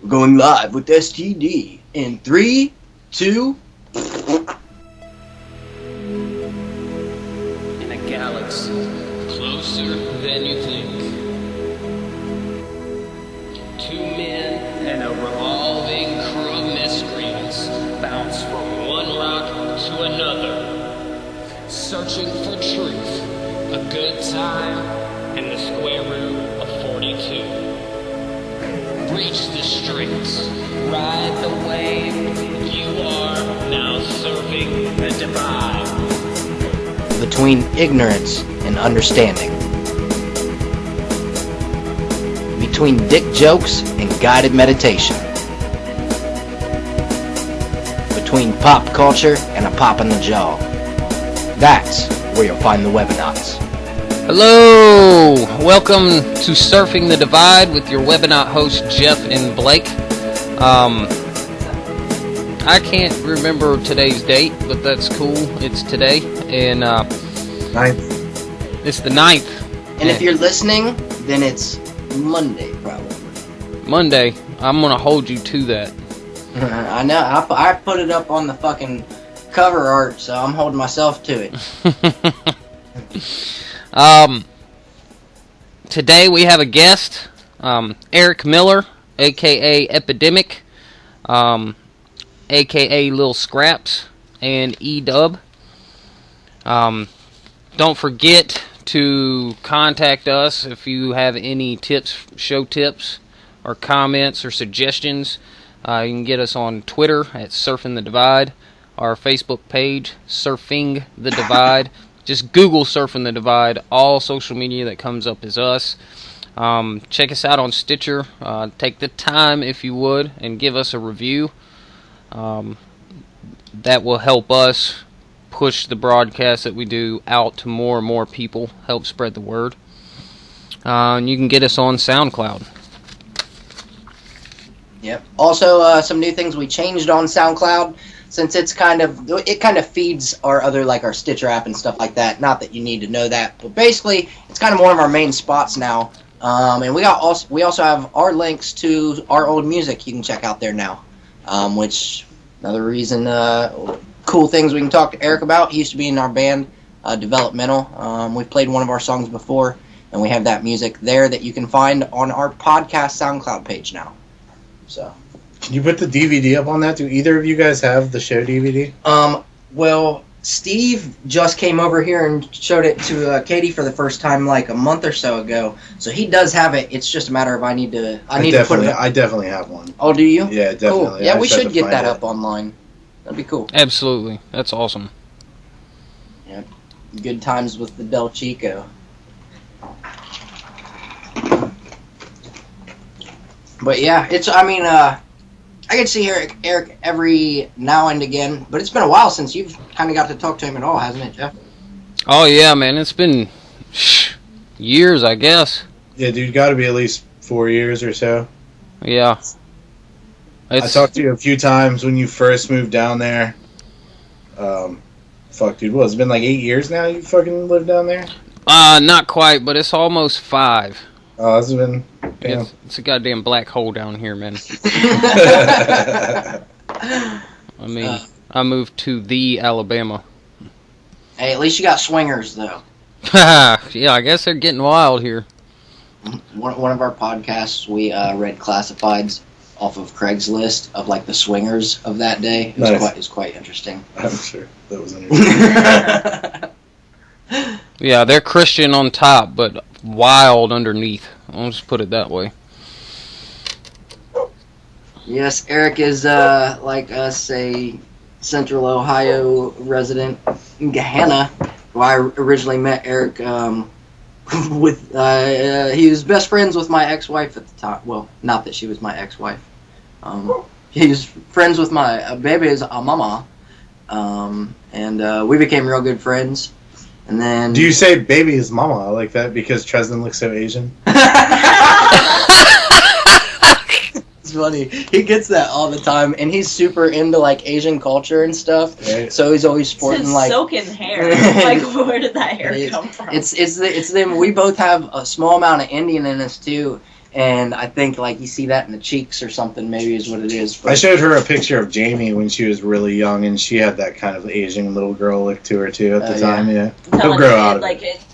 We're going live with STD in 3, 2... In a galaxy closer than you think, two men and a revolving crew of miscreants bounce from one rock to another, searching for truth, a good time, and the square root of 42. Reach the streets, ride the wave, you are now surfing the divide. Between ignorance and understanding. Between dick jokes and guided meditation. Between pop culture and a pop in the jaw. That's where you'll find the Webonauts. Hello! Welcome to Surfing the Divide with your Webonaut hosts Jeff and Blake. I can't remember today's date, but that's cool. It's today, and 9th. It's the 9th. And if you're listening, then it's Monday, probably. Monday. I'm gonna hold you to that. I know. I put it up on the fucking cover art, so I'm holding myself to it. Today we have a guest, Eric Miller, aka EpidemiK, aka Lil Scraps, and E-Dub. Don't forget to contact us if you have any tips, show tips, or comments or suggestions. You can get us on Twitter at Surfing the Divide, our Facebook page, Surfing the Divide. Just Google Surfing the Divide. All social media that comes up is us. Check us out on Stitcher. Take the time, if you would, and give us a review. That will help us push the broadcast that we do out to more and more people. Help spread the word. And you can get us on SoundCloud. Yep. Also, some new things we changed on SoundCloud. Since it kind of feeds our other, like our Stitcher app and stuff like that. Not that you need to know that, but basically it's kind of one of our main spots now. And we also have our links to our old music you can check out there now. Which another reason, cool things we can talk to Eric about. He used to be in our band, Developmental. We've played one of our songs before, and we have that music there that you can find on our podcast SoundCloud page now. So. Can you put the DVD up on that? Do either of you guys have the show DVD? Well, Steve just came over here and showed it to Katie for the first time like a month or so ago. So he does have it. It's just a matter of I need to put it up. I definitely have one. Oh, do you? Yeah, definitely. Cool. Yeah, we should get that up online. That'd be cool. Absolutely. That's awesome. Yep. Good times with the Del Chico. But yeah, I can see Eric every now and again, but it's been a while since you've kind of got to talk to him at all, hasn't it, Jeff? Oh, yeah, man. It's been years, I guess. Yeah, dude, got to be at least 4 years or so. Yeah. I talked to you a few times when you first moved down there. Fuck, dude, it's been like 8 years now you fucking lived down there? Not quite, but it's almost 5. Oh, it's been... Damn. It's a goddamn black hole down here, man. I mean, I moved to the Alabama. Hey, at least you got swingers, though. Yeah, I guess they're getting wild here. One of our podcasts, we read classifieds off of Craigslist of like the swingers of that day. It was quite interesting. I'm sure that was interesting. Yeah, they're Christian on top, but wild underneath. I'll just put it that way. Yes, Eric is like us, a Central Ohio resident in Gahanna. Well, I originally met Eric with he was best friends with my ex-wife at the time. Well, not that she was my ex-wife. He was friends with my baby's mama, and we became real good friends. And then, do you say baby is mama? I like that because Tresden looks so Asian. It's funny. He gets that all the time, and he's super into like Asian culture and stuff. Right. So he's always sporting like silken hair. Like, where did that hair come from? It's them. We both have a small amount of Indian in us too, and I think like you see that in the cheeks or something. Maybe is what it is. But I showed her a picture of Jamie when she was really young, and she had that kind of Asian little girl look to her too at the time. Yeah, he'll grow out of it.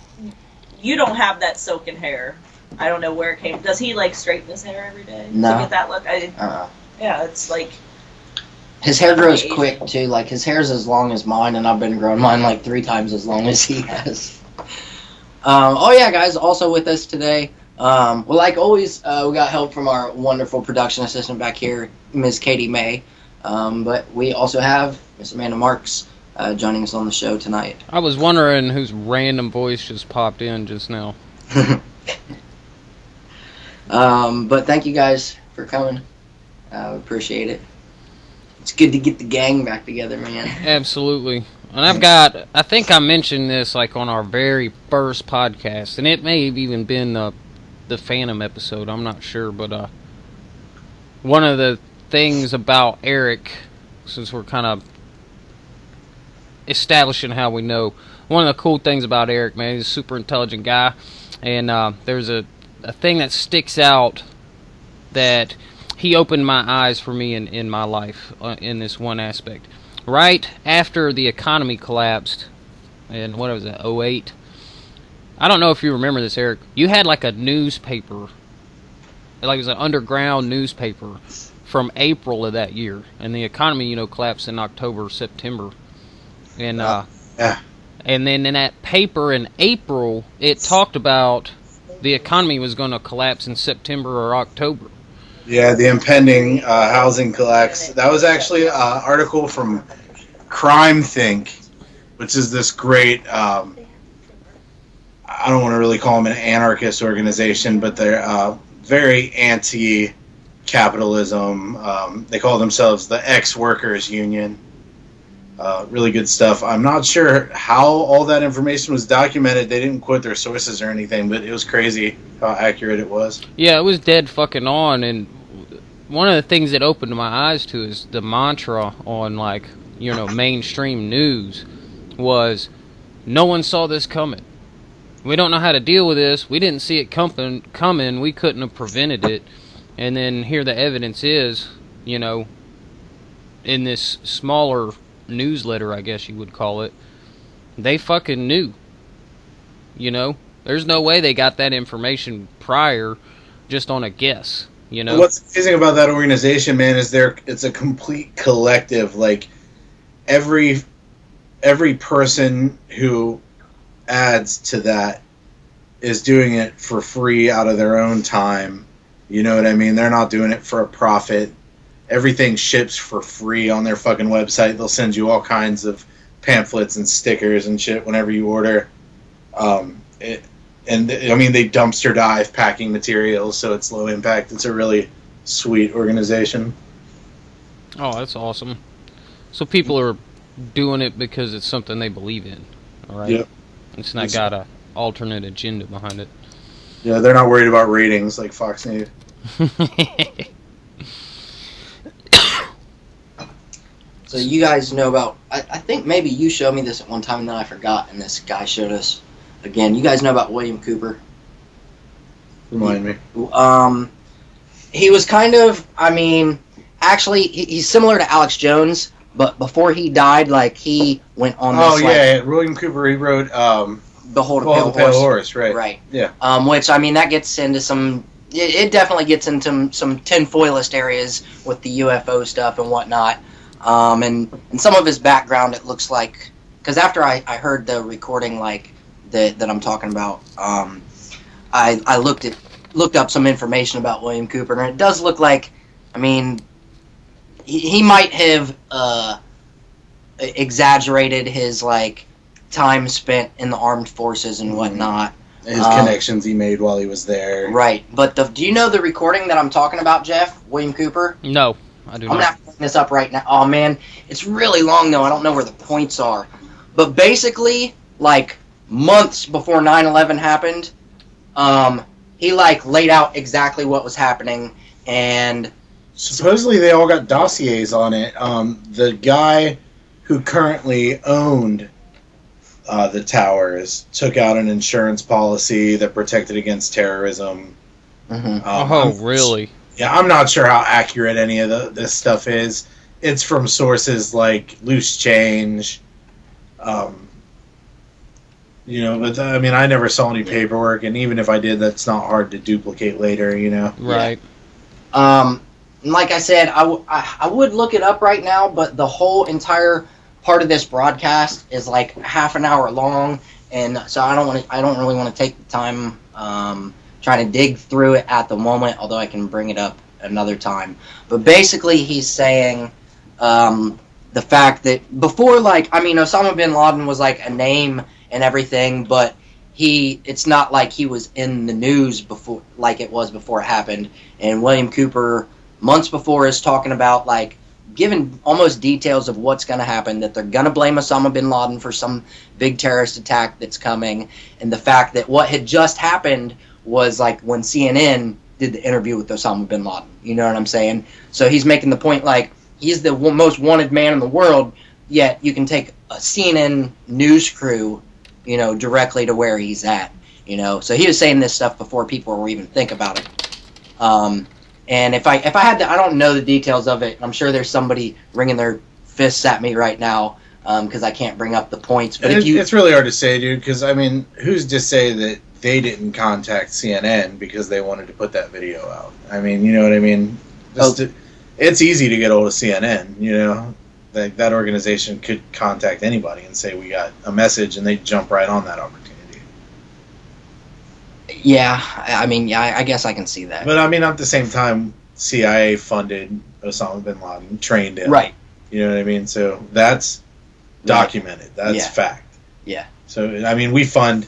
You don't have that silken hair. I don't know where it came. Does he like straighten his hair every day No. to get that look? Yeah, it's like his hair grows quick too. Like his hair's as long as mine, and I've been growing mine like 3 times as long as he has. Oh yeah, guys. Also with us today, well, like always, we got help from our wonderful production assistant back here, Ms. Katie May. But we also have Miss Amanda Marks joining us on the show tonight. I was wondering whose random voice just popped in just now. But thank you guys for coming. We appreciate it. It's good to get the gang back together, man. Absolutely. And I think I mentioned this like on our very first podcast, and it may have even been the Phantom episode, I'm not sure, but one of the things about Eric, since we're kind of establishing how we know, one of the cool things about Eric, man, he's a super intelligent guy, and there's a thing that sticks out that he opened my eyes for me in my life in this one aspect. Right after the economy collapsed, in what was it, 2008? I don't know if you remember this, Eric. You had like a newspaper, like it was an underground newspaper from April of that year, and the economy, collapsed in October, September, and yeah. And then in that paper in April, it talked about the economy was going to collapse in September or October. Yeah, the impending housing collapse. That was actually an article from Crime Think, which is this great, I don't want to really call them an anarchist organization, but they're very anti-capitalism. They call themselves the Ex-Workers Union. Really good stuff. I'm not sure how all that information was documented. They didn't quote their sources or anything, but it was crazy how accurate it was. Yeah, it was dead fucking on, and one of the things that opened my eyes to is the mantra on, mainstream news was, no one saw this coming. We don't know how to deal with this. We didn't see it coming. We couldn't have prevented it. And then here the evidence is, in this smaller newsletter, I guess you would call it, they fucking knew. There's no way they got that information prior just on a guess. What's amazing about that organization, man, is it's a complete collective. Like every person who adds to that is doing it for free out of their own time. You know what I mean? They're not doing it for a profit. Everything ships for free on their fucking website. They'll send you all kinds of pamphlets and stickers and shit whenever you order. They dumpster dive packing materials, so it's low impact. It's a really sweet organization. Oh, that's awesome. So people are doing it because it's something they believe in, all right? Yep. It's not got an alternate agenda behind it. Yeah, they're not worried about ratings like Fox News. So you guys know about, I think maybe you showed me this at one time and then I forgot, and this guy showed us again. You guys know about William Cooper? Remind me. He was kind of, actually, he's similar to Alex Jones, but before he died, he went on this, yeah, William Cooper, he wrote, Behold a Pale Horse. Right. Right. Yeah. Which, that gets into some, it definitely gets into some tinfoilist areas with the UFO stuff and whatnot. And some of his background, it looks like, because after I heard the recording, that I'm talking about, I looked up some information about William Cooper, and it does look like, he might have exaggerated his time spent in the armed forces and whatnot. His connections he made while he was there. Right, but do you know the recording that I'm talking about, Jeff? William Cooper? No, I do not. I'm gonna have to bring this up right now. Oh man, it's really long though. I don't know where the points are, but basically, months before 9/11 happened, he laid out exactly what was happening, and supposedly they all got dossiers on it. The guy who currently owned the towers took out an insurance policy that protected against terrorism. Really? Yeah, I'm not sure how accurate any of this stuff is. It's from sources like Loose Change. But I mean, I never saw any paperwork, and even if I did, that's not hard to duplicate later, Right. Like I said, I would look it up right now, but the whole entire part of this broadcast is like half an hour long, and so I don't really want to take the time trying to dig through it at the moment, although I can bring it up another time. But basically, he's saying the fact that before, Osama bin Laden was like a name and everything, but it's not like he was in the news before, like it was before it happened. And William Cooper, months before, is talking about like giving almost details of what's going to happen, that they're going to blame Osama bin Laden for some big terrorist attack that's coming, and the fact that what had just happened was like when CNN did the interview with Osama bin Laden. You know what I'm saying? So he's making the point like he's the most wanted man in the world, yet you can take a CNN news crew, directly to where he's at. So he was saying this stuff before people were even think about it. And if I had to, I don't know the details of it. I'm sure there's somebody wringing their fists at me right now because I can't bring up the points. But it's really hard to say, dude. Because I mean, who's to say that they didn't contact CNN because they wanted to put that video out? I mean, you know what I mean? It's easy to get hold of CNN. That organization could contact anybody and say we got a message, and they jump right on that opportunity. Yeah, I mean, I guess I can see that. But I mean, at the same time, CIA funded Osama bin Laden, trained him. Right. You know what I mean? So that's documented. That's fact. Yeah. So I mean, we fund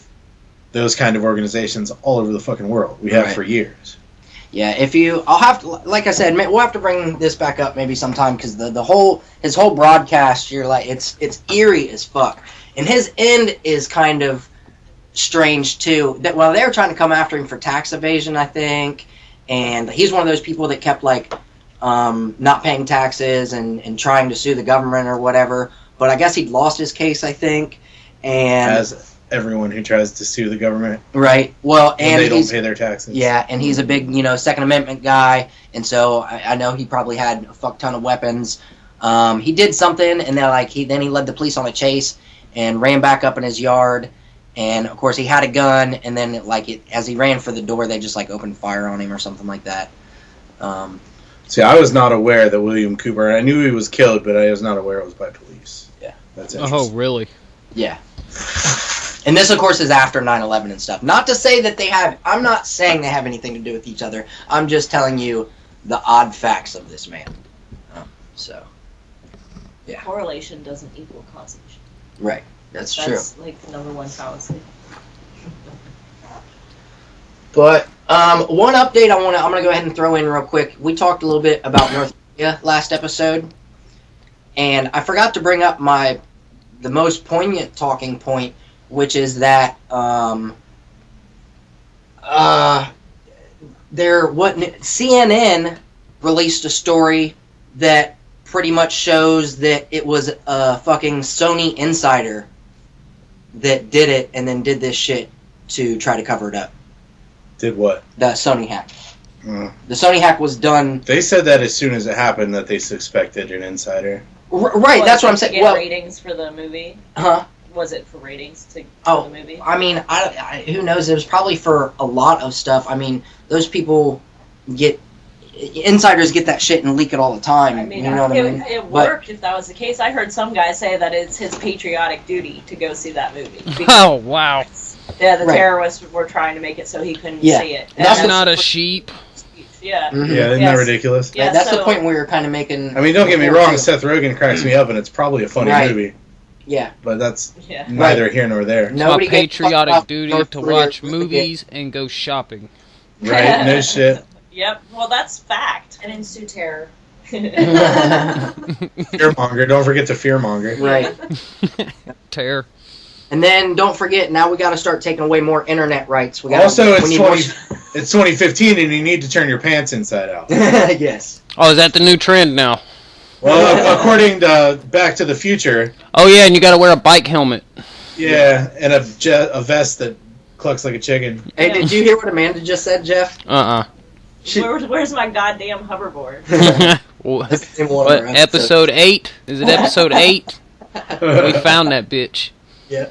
those kind of organizations all over the fucking world. We have for years. Yeah, I'll have to, like I said, we'll have to bring this back up maybe sometime because his whole broadcast, you're like, it's eerie as fuck, and his end is kind of strange too. That they were trying to come after him for tax evasion, I think, and he's one of those people that kept like not paying taxes and trying to sue the government or whatever. But I guess he'd lost his case, I think, and as everyone who tries to sue the government. Right. Well, and they don't pay their taxes. Yeah, and he's a big, Second Amendment guy, and so I know he probably had a fuck ton of weapons. He did something, and then he led the police on a chase and ran back up in his yard, and of course he had a gun, and then as he ran for the door, they just opened fire on him or something like that. See, I was not aware that William Cooper. I knew he was killed, but I was not aware it was by police. Yeah, that's interesting. Oh, really? Yeah. And this, of course, is after 9/11 and stuff. Not to say that I'm not saying they have anything to do with each other. I'm just telling you the odd facts of this man. Yeah. Correlation doesn't equal causation. Right. That's true. That's like the number one fallacy. But one update I'm gonna go ahead and throw in real quick. We talked a little bit about North Korea last episode, and I forgot to bring up the most poignant talking point, which is that CNN released a story that pretty much shows that it was a fucking Sony insider that did it and then did this shit to try to cover it up. Did what? The Sony hack. The Sony hack was done. They said that as soon as it happened that they suspected an insider. Right, that's what I'm saying. Get ratings for the movie? Huh? Was it for ratings for the movie? I mean, who knows? It was probably for a lot of stuff. I mean, those people insiders get that shit and leak it all the time. I mean, you know what I mean? It worked if that was the case. I heard some guy say that it's his patriotic duty to go see that movie. Oh, wow. Yeah, the terrorists were trying to make it so he couldn't see it. That's not a sheep. Yeah. Mm-hmm. Yeah, isn't that ridiculous? Yeah, that's the point we were kind of making. I mean, don't get me wrong, Seth Rogen cracks me up, and it's probably a funny movie. Yeah. But that's neither here nor there. It's my patriotic duty to watch movies and go shopping. Right, no shit. Yep, well, that's fact. And ensue terror. Fearmonger, don't forget to fearmonger. Right. Terror. And then don't forget, now we got to start taking away more internet rights. It's 2015, and you need to turn your pants inside out. Yes. Oh, is that the new trend now? Well, according to Back to the Future. Oh yeah, and you got to wear a bike helmet. Yeah, and a vest that clucks like a chicken. Hey, did you hear what Amanda just said, Jeff? Where's my goddamn hoverboard? What, episode 8? Is it episode 8? We found that bitch. Yeah.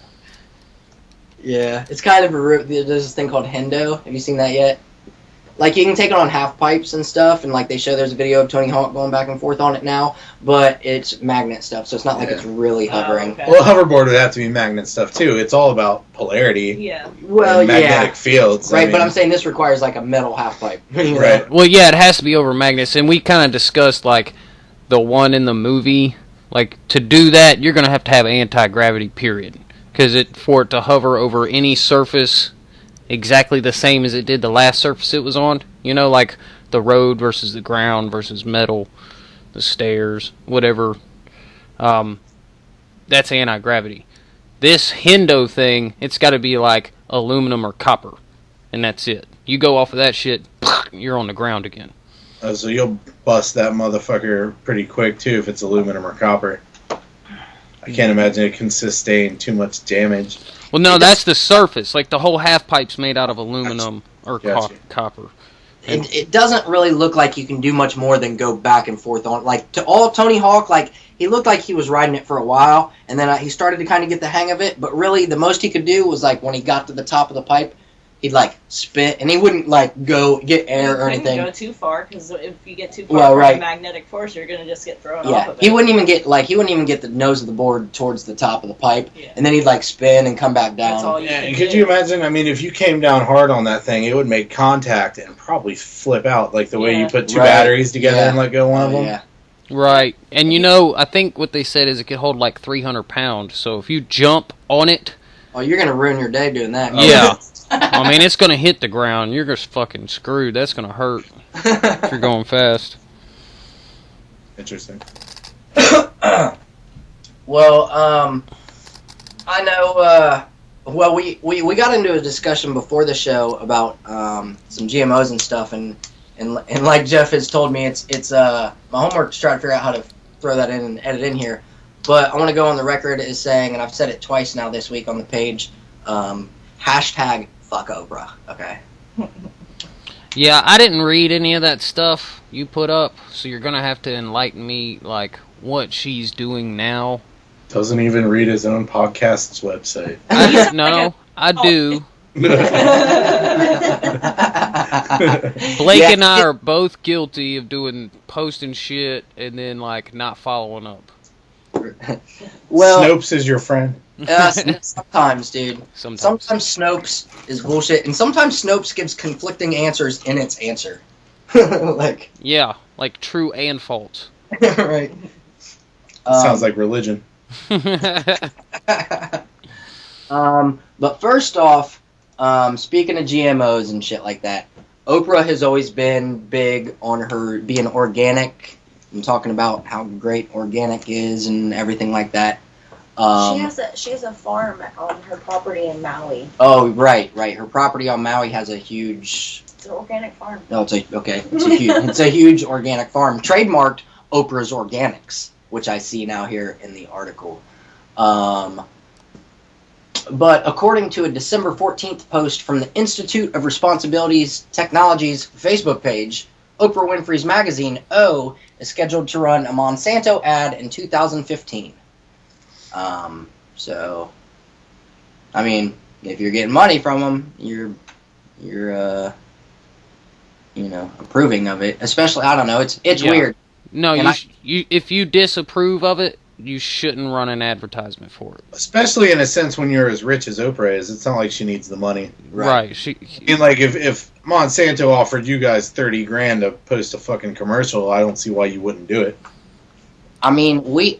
Yeah, it's kind of there's this thing called Hendo. Have you seen that yet? Like, you can take it on half pipes and stuff, and like they show there's a video of Tony Hawk going back and forth on it now, but it's magnet stuff, so it's not like it's really hovering. Okay. Well, a hoverboard would have to be magnet stuff too. It's all about polarity. Yeah. Well, and magnetic fields. Right, but I'm saying this requires like a metal half pipe. You know? Right. Well, yeah, it has to be over magnets, and we kind of discussed, like, the one in the movie. Like, to do that, you're going to have anti-gravity, period. Because for it to hover over any surface exactly the same as it did the last surface it was on, you know, like the road versus the ground versus metal, the stairs, whatever, that's anti-gravity. This Hendo thing, it's got to be like aluminum or copper, and that's it. You go off of that shit, you're on the ground again. So you'll bust that motherfucker pretty quick too if it's aluminum or copper. I can't imagine it can sustain too much damage. Well, no, that's the surface. Like, the whole half pipe's made out of aluminum or copper. It doesn't really look like you can do much more than go back and forth on it. Like, to all Tony Hawk, like, he looked like he was riding it for a while, and then he started to kind of get the hang of it, but really the most he could do was, like, when he got to the top of the pipe, he'd, like, spit, and he wouldn't, like, go get air or anything. Go too far, because if you get too far from the magnetic force, you're going to just get thrown off of it. He wouldn't even get the nose of the board towards the top of the pipe, and then he'd, like, spin and come back down. That's all could you imagine? I mean, if you came down hard on that thing, it would make contact and probably flip out, like the way you put two batteries together and let go one of them. Yeah. Right. And, you know, I think what they said is it could hold, like, 300 pounds, so if you jump on it... Oh, you're going to ruin your day doing that. Yeah. I mean, it's going to hit the ground. You're just fucking screwed. That's going to hurt if you're going fast. Interesting. Well, I know, well, we got into a discussion before the show about some GMOs and stuff, and like Jeff has told me, it's my homework to try to figure out how to throw that in and edit in here. But I want to go on the record as saying, and I've said it twice now this week on the page, hashtag fuck Oprah, okay? Yeah, I didn't read any of that stuff you put up, so you're going to have to enlighten me, like, what she's doing now. Doesn't even read his own podcast's website. No, I do. Blake and I are both guilty of posting shit and then, like, not following up. Well, Snopes is your friend. Sometimes, dude. Sometimes Snopes is bullshit, and sometimes Snopes gives conflicting answers in its answer. Like, yeah, like true and false. Right. Sounds like religion. But first off, speaking of GMOs and shit like that, Oprah has always been big on her being organic. I'm talking about how great organic is and everything like that. She has a farm on her property in Maui. Oh, right. Her property on Maui has a huge. It's an organic farm. No, it's a huge organic farm. Trademarked Oprah's Organics, which I see now here in the article. But according to a December 14th post from the Institute of Responsibilities Technologies Facebook page, Oprah Winfrey's magazine, O, is scheduled to run a Monsanto ad in 2015. So, I mean, if you're getting money from them, you're approving of it. Especially, I don't know, it's weird. No, if you disapprove of it, you shouldn't run an advertisement for it. Especially in a sense when you're as rich as Oprah is, it's not like she needs the money. Right. And like if Monsanto offered you guys $30,000 to post a fucking commercial, I don't see why you wouldn't do it. I mean, we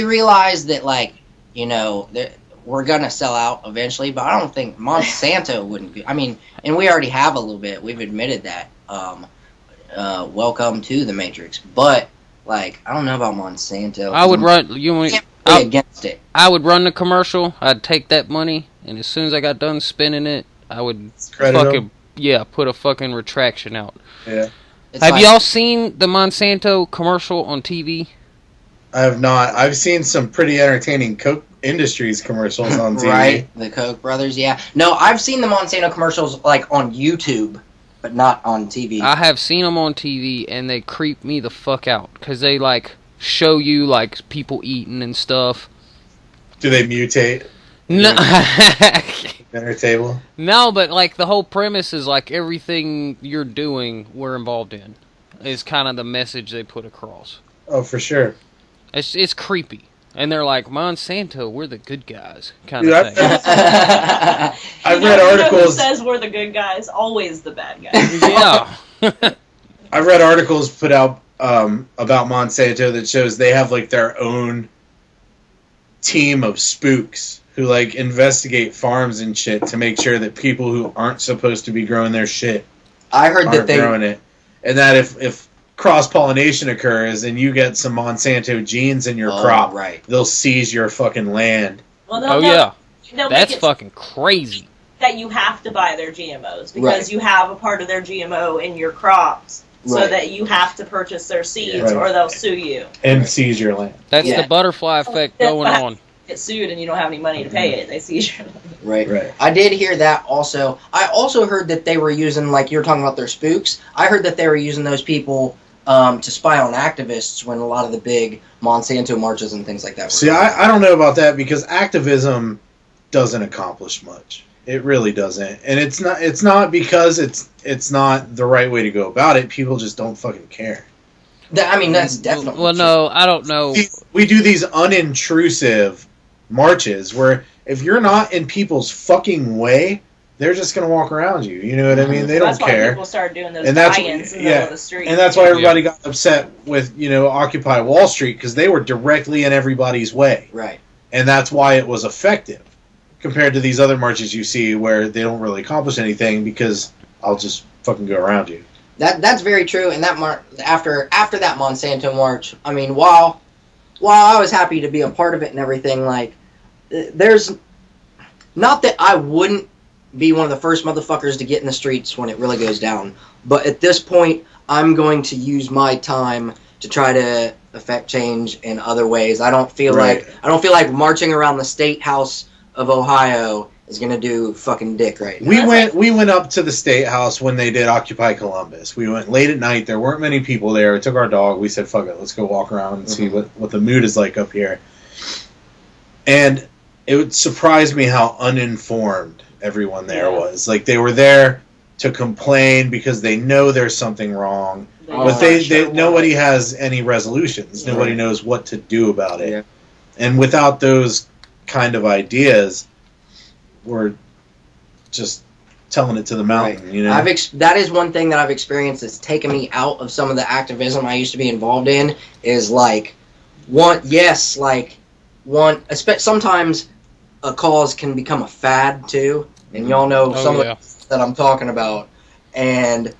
realize that, like, you know, that we're gonna sell out eventually, but I don't think Monsanto wouldn't be. I mean, and we already have a little bit. We've admitted that. Welcome to the Matrix, but. Like, I don't know about Monsanto. I would run. Against it. I would run the commercial. I'd take that money, and as soon as I got done spending it, I would put a fucking retraction out. Yeah. Have y'all seen the Monsanto commercial on TV? I have not. I've seen some pretty entertaining Coke Industries commercials on TV. Right, the Koch brothers, yeah. No, I've seen the Monsanto commercials like on YouTube, but not on TV. I have seen them on TV, and they creep me the fuck out because they like show you like people eating and stuff. Do they mutate? No, Dinner table. no, but like the whole premise is like everything you're doing, we're involved in. Is kind of the message they put across. Oh, for sure. It's creepy. And they're like, Monsanto, we're the good guys, kind Dude, of thing. I've read Who articles. says we're the good guys? Always the bad guys. Yeah. I've read articles put out about Monsanto that shows they have like their own team of spooks who like investigate farms and shit to make sure that people who aren't supposed to be growing their shit I heard that aren't they growing it, and that if cross-pollination occurs and you get some Monsanto genes in your crop, right. they'll seize your fucking land. Well, Oh, yeah. They'll That's make it fucking crazy. that you have to buy their GMOs because Right. you have a part of their GMO in your crops, so Right. that you have to purchase their seeds Right. or they'll sue you. And seize your land. That's Yeah. the butterfly effect going on. Get sued and you don't have any money to pay it. They seize your Right. Right. I did hear that also. I also heard that they were using, like you were talking about their spooks, I heard that they were using those people to spy on activists when a lot of the big Monsanto marches and things like that were See, going on. I don't know about that because activism doesn't accomplish much. It really doesn't, and it's not because it's not the right way to go about it. People just don't fucking care. I mean, that's definitely Well, no, I don't know. We do these unintrusive marches where if you're not in people's fucking way, they're just gonna walk around you. You know what I mean? They don't that's why care. people started doing those And that's die-ins in the middle of the street. And that's why everybody got upset with Occupy Wall Street because they were directly in everybody's way, Right. and that's why it was effective compared to these other marches you see where they don't really accomplish anything because I'll just fucking go around you. That's very true. And that after that Monsanto march, I mean, while I was happy to be a part of it and everything, like, there's not that I wouldn't be one of the first motherfuckers to get in the streets when it really goes down, but at this point, I'm going to use my time to try to affect change in other ways. I don't feel Right. like marching around the state house of Ohio is gonna do fucking dick right now. We went up to the State House when they did Occupy Columbus. We went late at night. There weren't many people there. We took our dog. We said, fuck it, let's go walk around and see what the mood is like up here. And it would surprise me how uninformed everyone there was. Like, they were there to complain because they know there's something wrong. But nobody has any resolutions. Nobody Right. knows what to do about it. Yeah. And without those kind of ideas, we're just telling it to the mountain, you know? That is one thing that I've experienced that's taken me out of some of the activism I used to be involved in, is like, sometimes a cause can become a fad too, and y'all know some of the that I'm talking about, and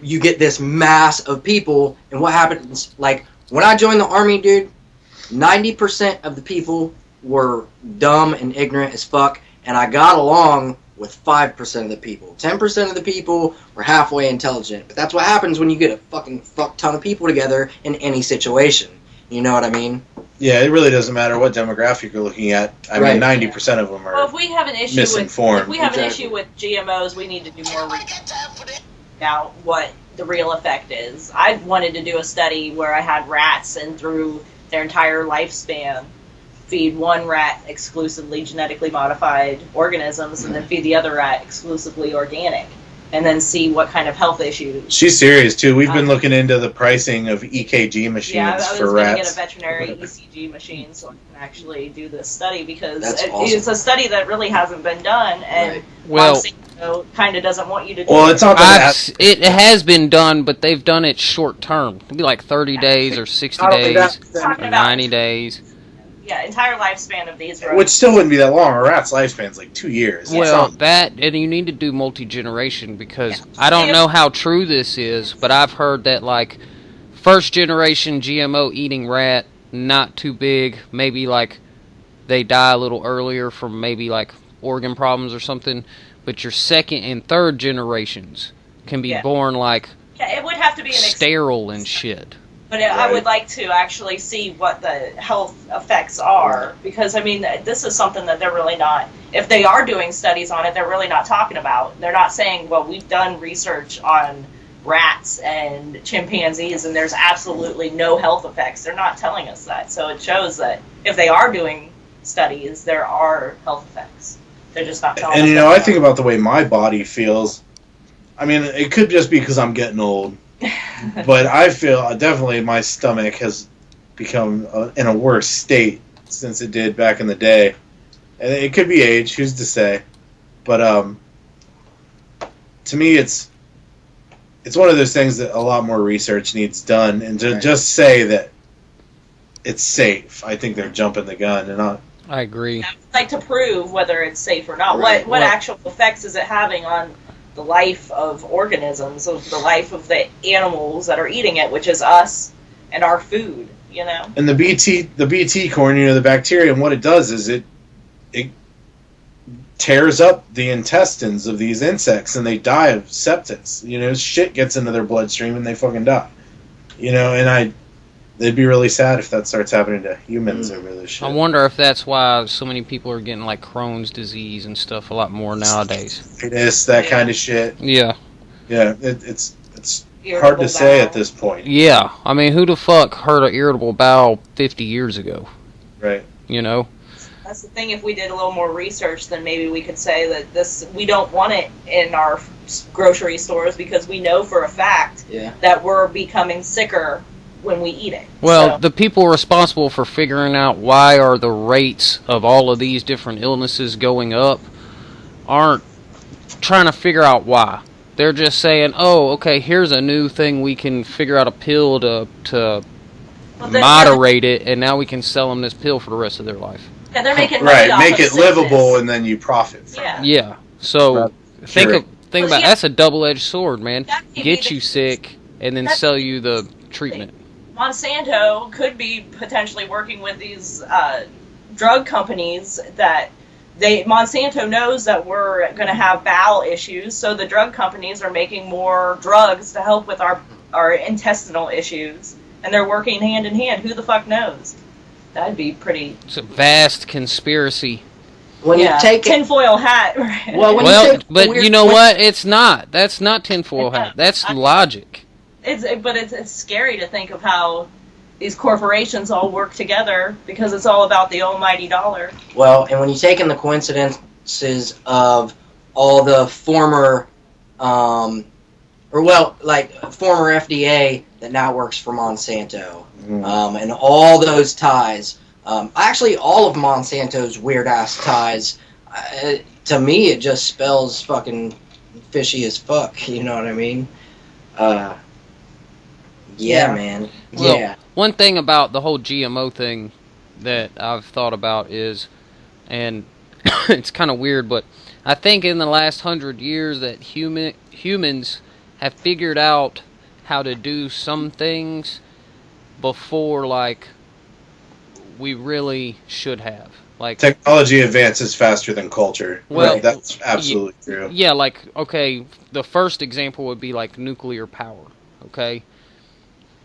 you get this mass of people, and what happens, like, when I joined the Army, dude, 90% of the people were dumb and ignorant as fuck, and I got along with 5% of the people. 10% of the people were halfway intelligent, but that's what happens when you get a fucking fuck ton of people together in any situation. You know what I mean? Yeah, it really doesn't matter what demographic you're looking at. I mean, 90% of them Well, are if we have an issue misinformed. with GMOs, we need to do more research about what the real effect is. I wanted to do a study where I had rats and through their entire lifespan feed one rat exclusively genetically modified organisms and then feed the other rat exclusively organic, and then see what kind of health issues. She's serious too. We've been looking into the pricing of EKG machines Yeah, I was for going to get rats. a veterinary ECG machine so I can actually do this study because That's awesome. it's a study that really hasn't been done, and Right. Well, Monsanto kind of doesn't want you to do Well, it. it's not that. it has been done, but they've done it short term. It'd be like 30 days or 60 days or 90 days. Yeah, entire lifespan of these Which rodents. still wouldn't be that long. A rat's lifespan's like 2 years. Well, It's not- that, and you need to do multi-generation because I don't know how true this is, but I've heard that, like, first generation GMO eating rat, not too big, maybe, like, they die a little earlier from maybe, like, organ problems or something, but your second and third generations can be Yeah. born, like, Yeah, it would have to be an sterile and shit. But I would like to actually see what the health effects are, because, I mean, this is something that they're really not, if they are doing studies on it, they're really not talking about. They're not saying, well, we've done research on rats and chimpanzees, and there's absolutely no health effects. They're not telling us that. So it shows that if they are doing studies, there are health effects. They're just not telling us. And, you know, I think about the way my body feels. I mean, it could just be because I'm getting old. But I feel definitely my stomach has become in a worse state since it did back in the day. And it could be age, who's to say? But to me, it's one of those things that a lot more research needs done. And to just say that it's safe, I think they're jumping the gun. And I agree. I'd like to prove whether it's safe or not. Right. What actual effects is it having on the life of organisms, of the life of the animals that are eating it, which is us and our food, you know? And the BT corn, you know, the bacteria, and what it does is it tears up the intestines of these insects, and they die of sepsis. You know, shit gets into their bloodstream, and they fucking die. You know, and they'd be really sad if that starts happening to humans over this shit. I wonder if that's why so many people are getting like Crohn's disease and stuff a lot more nowadays. It's that kind of shit. Yeah. Yeah, it's hard to say at this point. Yeah, I mean, who the fuck heard of irritable bowel 50 years ago? Right. You know? That's the thing. If we did a little more research, then maybe we could say that we don't want it in our grocery stores, because we know for a fact that we're becoming sicker when we eat it. Well, the people responsible for figuring out why are the rates of all of these different illnesses going up aren't trying to figure out why. They're just saying, oh, okay, here's a new thing, we can figure out a pill to moderate it, and now we can sell them this pill for the rest of their life. Yeah, they're making money off make of it livable, sickness. and then you profit from it. Yeah, so think about that's a double-edged sword, man. Get you sick, and then sell you the treatment. Monsanto could be potentially working with these drug companies that Monsanto knows that we're going to have bowel issues, so the drug companies are making more drugs to help with our intestinal issues, and they're working hand in hand. Who the fuck knows? That'd be pretty... It's a vast conspiracy. When you take tinfoil hat. Right? But you know what? It's not. That's not tinfoil hat. That's logic. It's scary to think of how these corporations all work together, because it's all about the almighty dollar. Well, and when you take in the coincidences of all the former, former FDA that now works for Monsanto, and all those ties, actually all of Monsanto's weird-ass ties, to me it just spells fucking fishy as fuck, you know what I mean? Yeah, man. Well, yeah. One thing about the whole GMO thing that I've thought about is, and it's kind of weird, but I think in the last 100 years that humans have figured out how to do some things before, like, we really should have. Like, technology advances faster than culture. Well, right, that's absolutely true. Yeah, like, okay, the first example would be like nuclear power, okay?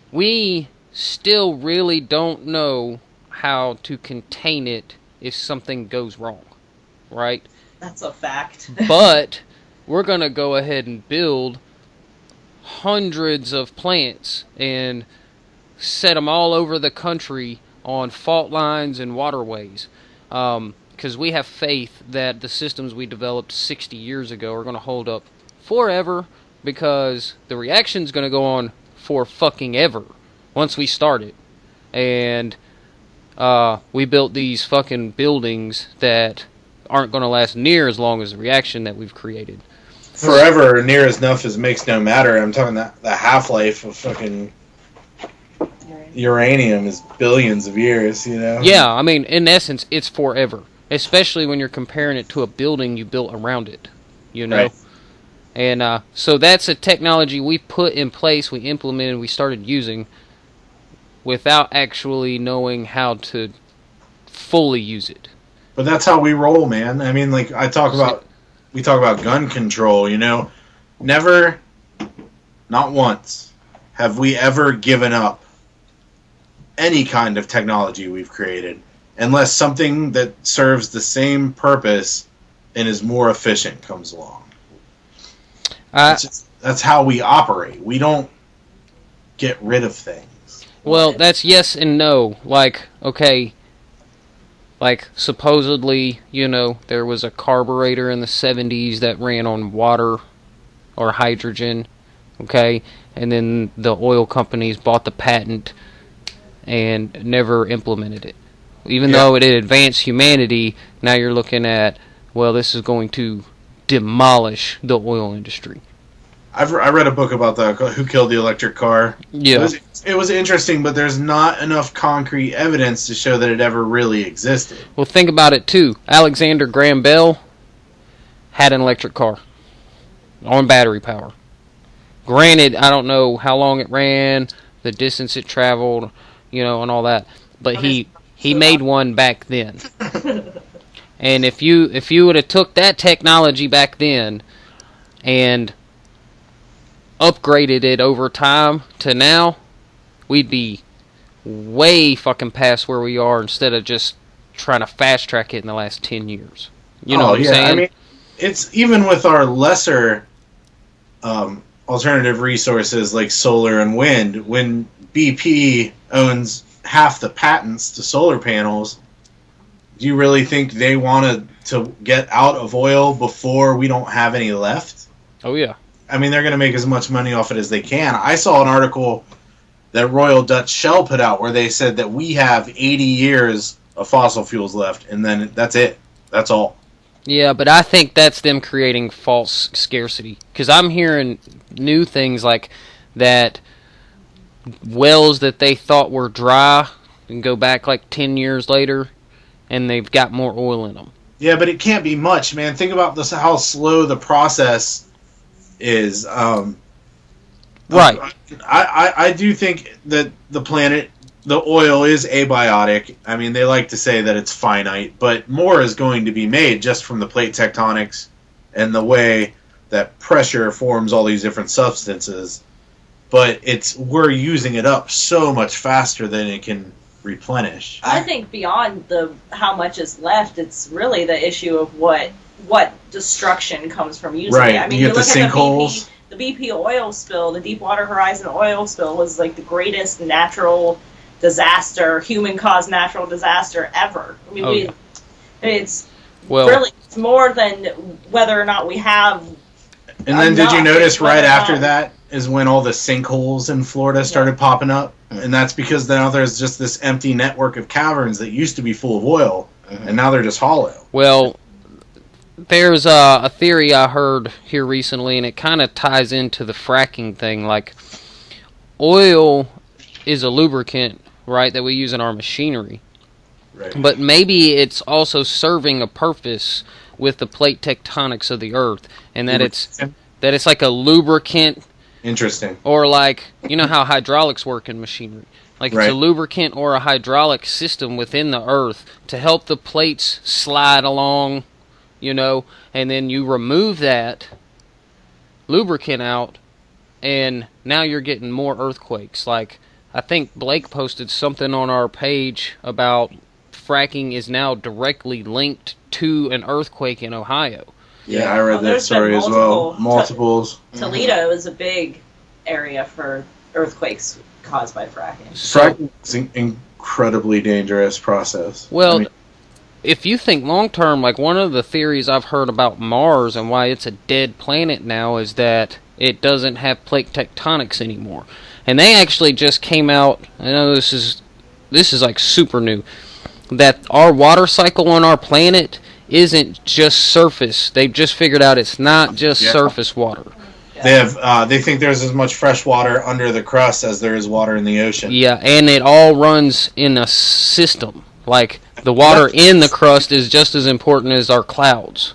We still really don't know how to contain it if something goes wrong, right? That's a fact. But we're going to go ahead and build hundreds of plants and set them all over the country on fault lines and waterways, because we have faith that the systems we developed 60 years ago are going to hold up forever, because the reaction's going to go on for fucking ever once we start it. And we built these fucking buildings that aren't going to last near as long as the reaction that we've created. Forever, near as enough as makes no matter. I'm talking the half-life of fucking uranium is billions of years, you know? Yeah, I mean, in essence, it's forever. Especially when you're comparing it to a building you built around it, you know? Right. And so that's a technology we put in place, we implemented, we started using without actually knowing how to fully use it. But that's how we roll, man. I mean, like, we talk about gun control, you know? Never, not once, have we ever given up any kind of technology we've created unless something that serves the same purpose and is more efficient comes along. That's how we operate. We don't get rid of things. Well, that's yes and no. Like, okay, like supposedly, there was a carburetor in the 70s that ran on water or hydrogen, okay? And then the oil companies bought the patent and never implemented it. Even though it had advanced humanity, now you're looking at, well, this is going to demolish the oil industry. I read a book about Who Killed the Electric Car. Yeah. It was interesting, but there's not enough concrete evidence to show that it ever really existed. Well, think about it, too. Alexander Graham Bell had an electric car on battery power. Granted, I don't know how long it ran, the distance it traveled, and all that. But he made one back then. And if you would have took that technology back then and upgraded it over time to now, we'd be way fucking past where we are instead of just trying to fast track it in the last 10 years. You know what I'm saying? I mean, it's even with our lesser alternative resources like solar and wind, when BP owns half the patents to solar panels, do you really think they wanted to get out of oil before we don't have any left? Oh, yeah. I mean, they're going to make as much money off it as they can. I saw an article that Royal Dutch Shell put out where they said that we have 80 years of fossil fuels left, and then that's it. That's all. Yeah, but I think that's them creating false scarcity. Because I'm hearing new things like that wells that they thought were dry and go back like 10 years later, and they've got more oil in them. Yeah, but it can't be much, man. Think about this, how slow the process is. Right. I do think that the planet, the oil is abiotic. I mean, they like to say that it's finite, but more is going to be made just from the plate tectonics and the way that pressure forms all these different substances. But we're using it up so much faster than it can replenish. I think beyond how much is left, it's really the issue of what destruction comes from using it. I mean, you look get the at sinkholes. The BP oil spill, the Deepwater Horizon oil spill was like the greatest natural disaster, human-caused natural disaster ever. I mean, it's more than whether or not we have. And then did you notice right after that is when all the sinkholes in Florida started popping up? And that's because now there's just this empty network of caverns that used to be full of oil, and now they're just hollow. Well, there's a theory I heard here recently, and it kind of ties into the fracking thing. Like, oil is a lubricant, right, that we use in our machinery. Right. But maybe it's also serving a purpose with the plate tectonics of the Earth, and that it's like a lubricant. Interesting. Or like, you know how hydraulics work in machinery. Like it's a lubricant or a hydraulic system within the Earth to help the plates slide along, and then you remove that lubricant out, and now you're getting more earthquakes. Like, I think Blake posted something on our page about fracking is now directly linked to an earthquake in Ohio. Yeah, I read that story as well. Multiples. Toledo is a big area for earthquakes caused by fracking. Fracking is an incredibly dangerous process. Well, if you think long term, like one of the theories I've heard about Mars and why it's a dead planet now is that it doesn't have plate tectonics anymore. And they actually just came out, I know this is like super new, that our water cycle on our planet isn't just surface. They've just figured out it's not just surface water. They think there's as much fresh water under the crust as there is water in the ocean. Yeah, and it all runs in a system. Like, the water in the crust is just as important as our clouds.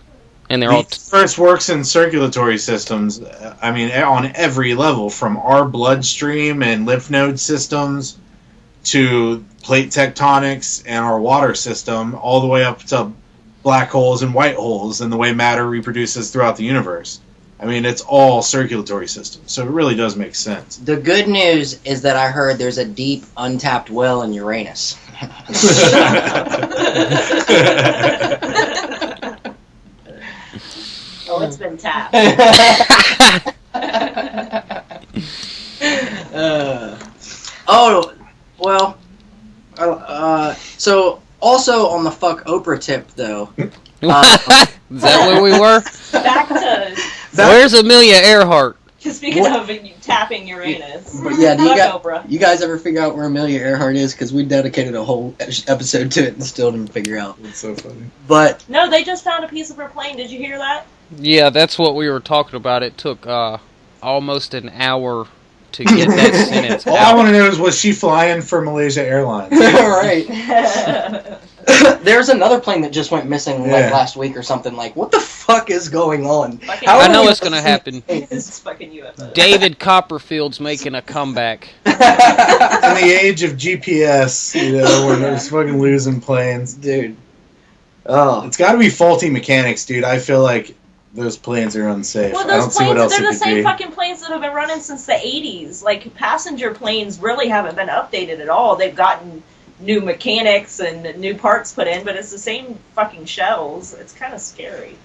And they're all first works in circulatory systems, I mean, on every level, from our bloodstream and lymph node systems to plate tectonics and our water system, all the way up to black holes and white holes and the way matter reproduces throughout the universe. I mean, it's all circulatory system, so it really does make sense. The good news is that I heard there's a deep, untapped well in Uranus. Oh, it's been tapped. Oh, well, so also on the fuck Oprah tip though. Is that where we were? Back to Where's Amelia Earhart? speaking of tapping Uranus. But yeah, Fuck Oprah. you guys ever figure out where Amelia Earhart is? Because we dedicated a whole episode to it and still didn't figure out. It's so funny. But No, they just found a piece of her plane. Did you hear that? Yeah, that's what we were talking about. It took almost an hour to get that sentence All I out. want to know is, was she flying for Malaysia Airlines? right. There's another plane that just went missing like Yeah. last week or something. Like, what the fuck is going on? Fucking How I are know we it's going to happen. It's fucking UFO. David Copperfield's making a comeback. In the age of GPS, when there's fucking losing planes. Dude. Oh. It's got to be faulty mechanics, dude. I feel like those planes are unsafe. Well, I don't those see what planes, else they're it the could same be. fucking planes that have been running since the 80s. Like, passenger planes really haven't been updated at all. They've gotten new mechanics and new parts put in, but it's the same fucking shells. It's kind of scary.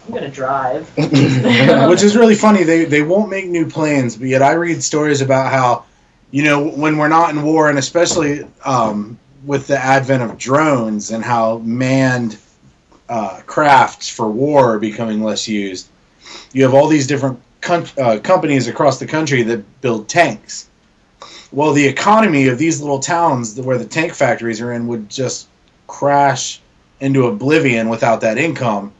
I'm gonna drive. Which is really funny. They won't make new planes, but yet I read stories about how, when we're not in war, and especially with the advent of drones and how manned crafts for war are becoming less used, you have all these different companies across the country that build tanks. Well, the economy of these little towns where the tank factories are in would just crash into oblivion without that income.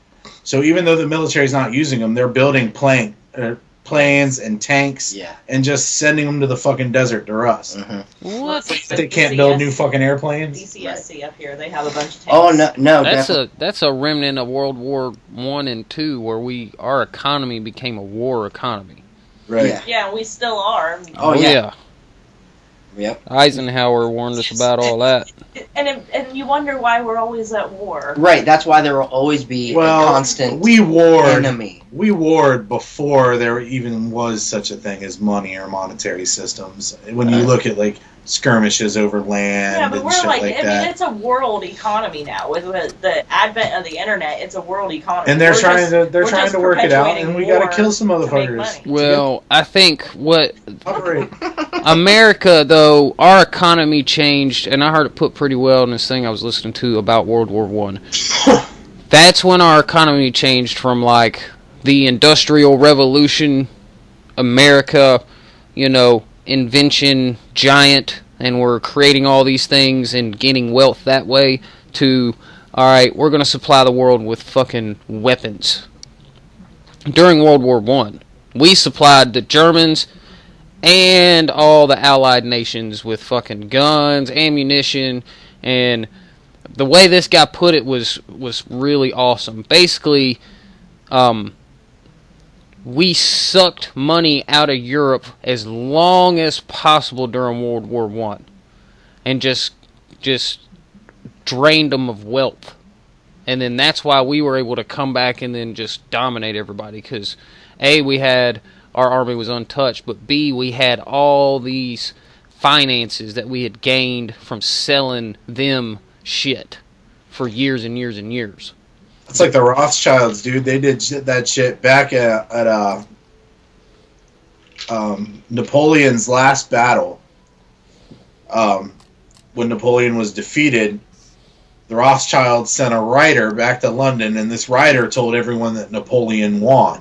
So even though the military's not using them, they're building planes and tanks Yeah. and just sending them to the fucking desert to rust. What? They can't build new fucking airplanes? DCSC up here, they have a bunch of tanks. Oh no, That's definitely. that's a remnant of World War I and II, where our economy became a war economy. Right. Yeah. Yeah, we still are. Oh yeah. Yep. Eisenhower warned us about all that. And you wonder why we're always at war. Right. That's why there will always be a constant we warred. enemy. We warred before there even was such a thing as money or monetary systems. When you look at like skirmishes over land Yeah, but and we're shit like, like I that. mean, it's a world economy now. With the advent of the internet, it's a world economy. And they're We're trying we're to work it out, perpetuating and we war got to kill some to make motherfuckers. money. Well, I think what Operate. America, though, our economy changed, and I heard it put pretty well in this thing I was listening to about World War One. That's when our economy changed from like the Industrial Revolution, America, invention giant, and we're creating all these things and gaining wealth that way, to, alright, we're going to supply the world with fucking weapons. During World War One, we supplied the Germans and all the Allied nations with fucking guns, ammunition, and the way this guy put it was really awesome. Basically, we sucked money out of Europe as long as possible during World War One, and just drained them of wealth. And then that's why we were able to come back and then just dominate everybody, because A, we had, our army was untouched, but B, we had all these finances that we had gained from selling them shit for years and years and years. It's like the Rothschilds, dude. They did that shit back at Napoleon's last battle. When Napoleon was defeated, the Rothschilds sent a writer back to London, and this writer told everyone that Napoleon won.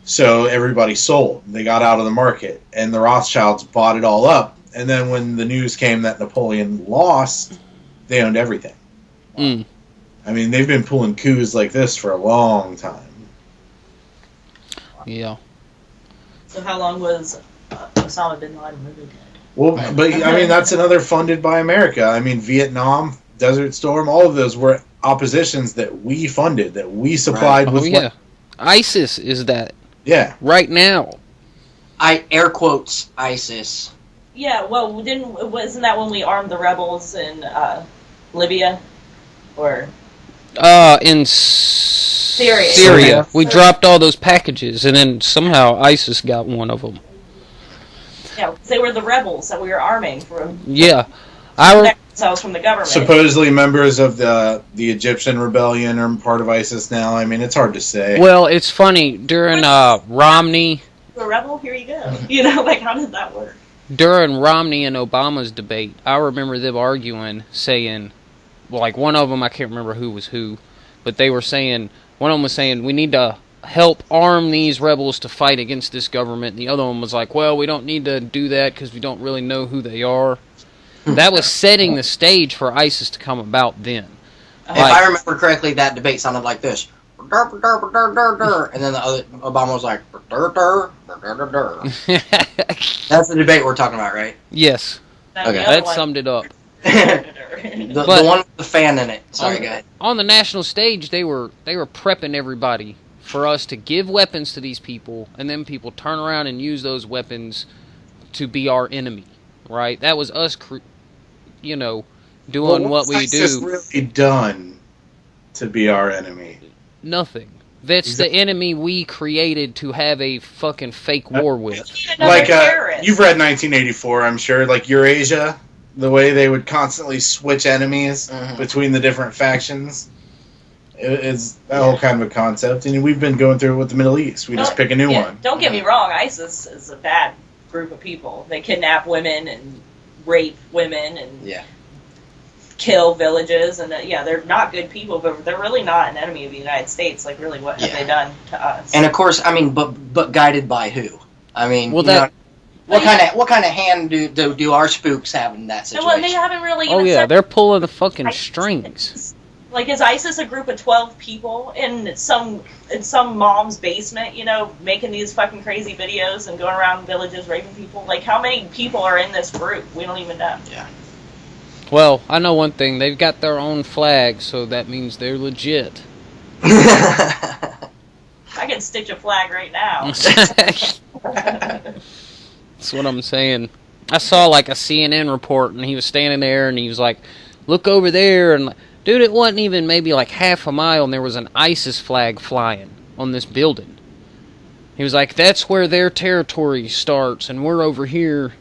So everybody sold. They got out of the market, and the Rothschilds bought it all up. And then when the news came that Napoleon lost, they owned everything. Mm. I mean, they've been pulling coups like this for a long time. Yeah. So how long was Osama bin Laden really dead? Well, but I mean, that's another funded by America. I mean, Vietnam, Desert Storm, all of those were oppositions that we funded, that we supplied with. Oh, yeah. ISIS is that Yeah. right now. I air quotes ISIS. Yeah, well, wasn't that when we armed the rebels in Libya? Or In Syria. We dropped all those packages, and then somehow ISIS got one of them. Yeah, they were the rebels that we were arming from. Yeah. Ourselves from the government. Supposedly members of the Egyptian rebellion are part of ISIS now. I mean, it's hard to say. Well, it's funny, during Romney... A rebel? Here you go. You know, like, how did that work? During Romney and Obama's debate, I remember them arguing, saying... Well, like, one of them, I can't remember who was who, but they were saying... One of them was saying, we need to help arm these rebels to fight against this government. And the other one was like, well, we don't need to do that because we don't really know who they are. That was setting the stage for ISIS to come about then. If I remember correctly, that debate sounded like this. And then the other Obama was like, That's the debate we're talking about, right? Yes. Okay. That summed it up. the one with the fan in it. Sorry, go ahead. On the national stage, they were prepping everybody for us to give weapons to these people, and then people turn around and use those weapons to be our enemy, right? That was us, doing what we do. What's really done to be our enemy? Nothing. That's the enemy we created to have a fucking fake war with. Like, you've read 1984, I'm sure. Like Eurasia, the way they would constantly switch enemies between the different factions. It's that whole kind of a concept. And we've been going through it with the Middle East. We just pick a new one. Don't get me wrong. ISIS is a bad group of people. They kidnap women and rape women and kill villages, and they're not good people, but they're really not an enemy of the United States. Like, really, what have they done to us? And of course, I mean, but guided by who? I mean, well, what kind of hand do our spooks have in that situation? Well, they haven't really. Oh yeah, they're pulling the fucking strings. Like, is ISIS a group of 12 people in some mom's basement, making these fucking crazy videos and going around villages raping people? Like, how many people are in this group? We don't even know. Yeah. Well, I know one thing. They've got their own flag, so that means they're legit. I can stitch a flag right now. That's what I'm saying. I saw, like, a CNN report, and he was standing there, and he was like, look over there, and... Dude, it wasn't even maybe like half a mile, and there was an ISIS flag flying on this building. He was like, that's where their territory starts, and we're over here.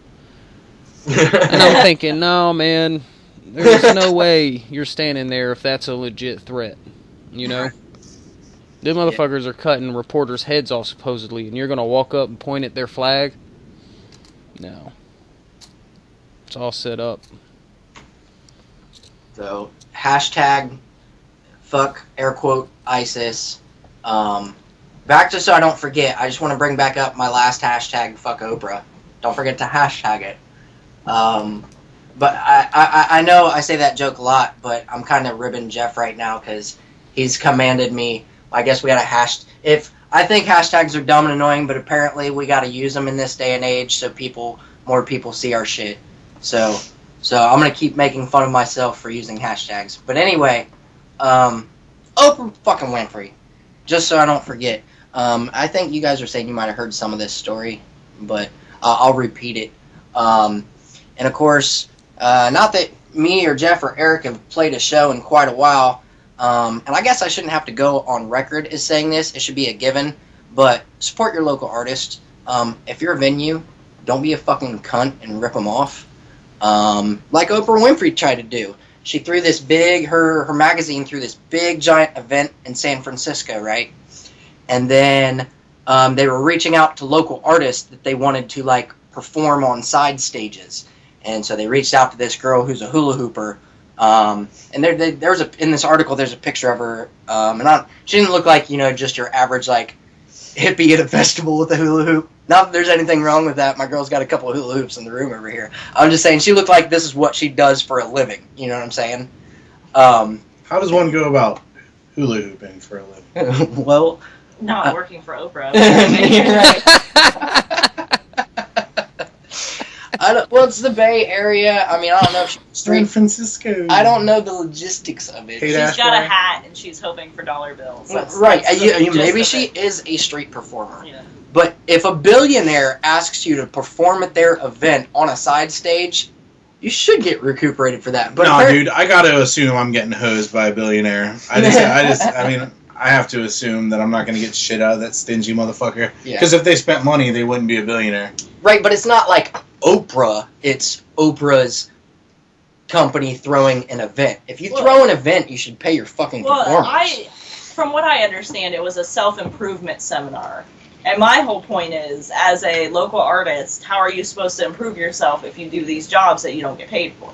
And I'm thinking, no, man, there's no way you're standing there if that's a legit threat, Them motherfuckers are cutting reporters' heads off, supposedly, and you're going to walk up and point at their flag? No. It's all set up. So, hashtag fuck, air quote, ISIS. Back to so I don't forget, I just want to bring back up my last hashtag, fuck Oprah. Don't forget to hashtag it. But I know I say that joke a lot, but I'm kind of ribbing Jeff right now because he's commanded me. I guess we got to I think hashtags are dumb and annoying, but apparently we got to use them in this day and age so more people see our shit. So I'm going to keep making fun of myself for using hashtags. But anyway, Oprah fucking Winfrey. Just so I don't forget. I think you guys are saying you might have heard some of this story, but I'll repeat it. And of course, not that me or Jeff or Eric have played a show in quite a while, and I guess I shouldn't have to go on record as saying this. It should be a given. But support your local artist. If you're a venue, don't be a fucking cunt and rip them off. Like Oprah Winfrey tried to do. She threw this her magazine threw this big giant event in San Francisco, right? And then they were reaching out to local artists that they wanted to like perform on side stages. And so they reached out to this girl who's a hula hooper. And there's in this article there's a picture of her. And she didn't look like just your average like hippie at a festival with a hula hoop. Not that there's anything wrong with that. My girl's got a couple of hula hoops in the room over here. I'm just saying she looked like this is what she does for a living. You know what I'm saying? How does one go about hula hooping for a living? Well, not working for Oprah. You're right. Well, it's the Bay Area. I mean, I don't know if she's San Francisco. I don't know the logistics of it. She's got a hat and she's hoping for dollar bills. Right. Maybe she is a street performer. Yeah. But if a billionaire asks you to perform at their event on a side stage, you should get recuperated for that. But no, dude, I gotta assume I'm getting hosed by a billionaire. I mean, I have to assume that I'm not gonna get shit out of that stingy motherfucker. Because if they spent money, they wouldn't be a billionaire. Right, but it's not like Oprah. It's Oprah's company throwing an event. If you throw an event, you should pay your fucking performance. From what I understand, it was a self-improvement seminar. And my whole point is, as a local artist, how are you supposed to improve yourself if you do these jobs that you don't get paid for?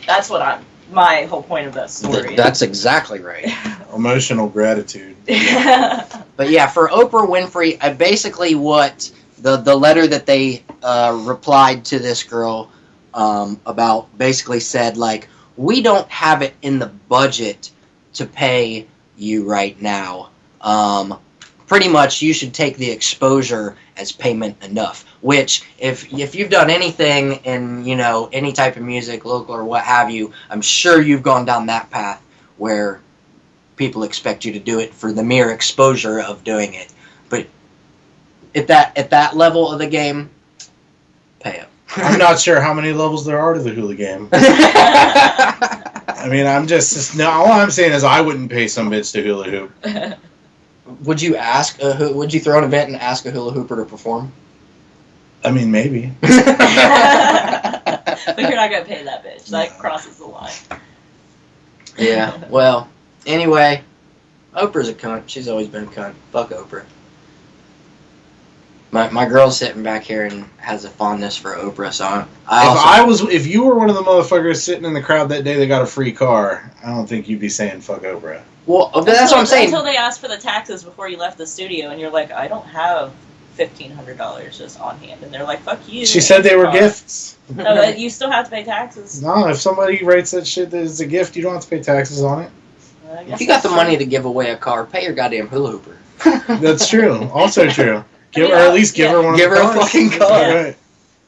That's what my whole point of this story is. That's exactly right. Emotional gratitude. But yeah, for Oprah Winfrey, basically what the letter that they replied to this girl about basically said, like, we don't have it in the budget to pay you right now. Pretty much you should take the exposure as payment enough. Which, if you've done anything in, you know, any type of music, local or what have you, I'm sure you've gone down that path where people expect you to do it for the mere exposure of doing it. But at that level of the game, pay up. I'm not sure how many levels there are to the hula game. I mean, all I'm saying is I wouldn't pay some bitch to hula hoop. Would you would you throw an event and ask a hula hooper to perform? I mean, maybe. But you're not going to pay that bitch. That crosses the line. Yeah, well, anyway, Oprah's a cunt. She's always been a cunt. Fuck Oprah. My girl's sitting back here and has a fondness for Oprah, so if you were one of the motherfuckers sitting in the crowd that day that got a free car, I don't think you'd be saying fuck Oprah. Well, but that's what I'm saying. Until they asked for the taxes before you left the studio, and you're like, I don't have $1,500 just on hand, and they're like, fuck you. She said they were gifts. No, but you still have to pay taxes. No, if somebody writes that shit that is a gift, you don't have to pay taxes on it. If you got the money to give away a car, pay your goddamn hula hooper. That's true. Also true. Give her at least give her one. Give her a fucking car. Right.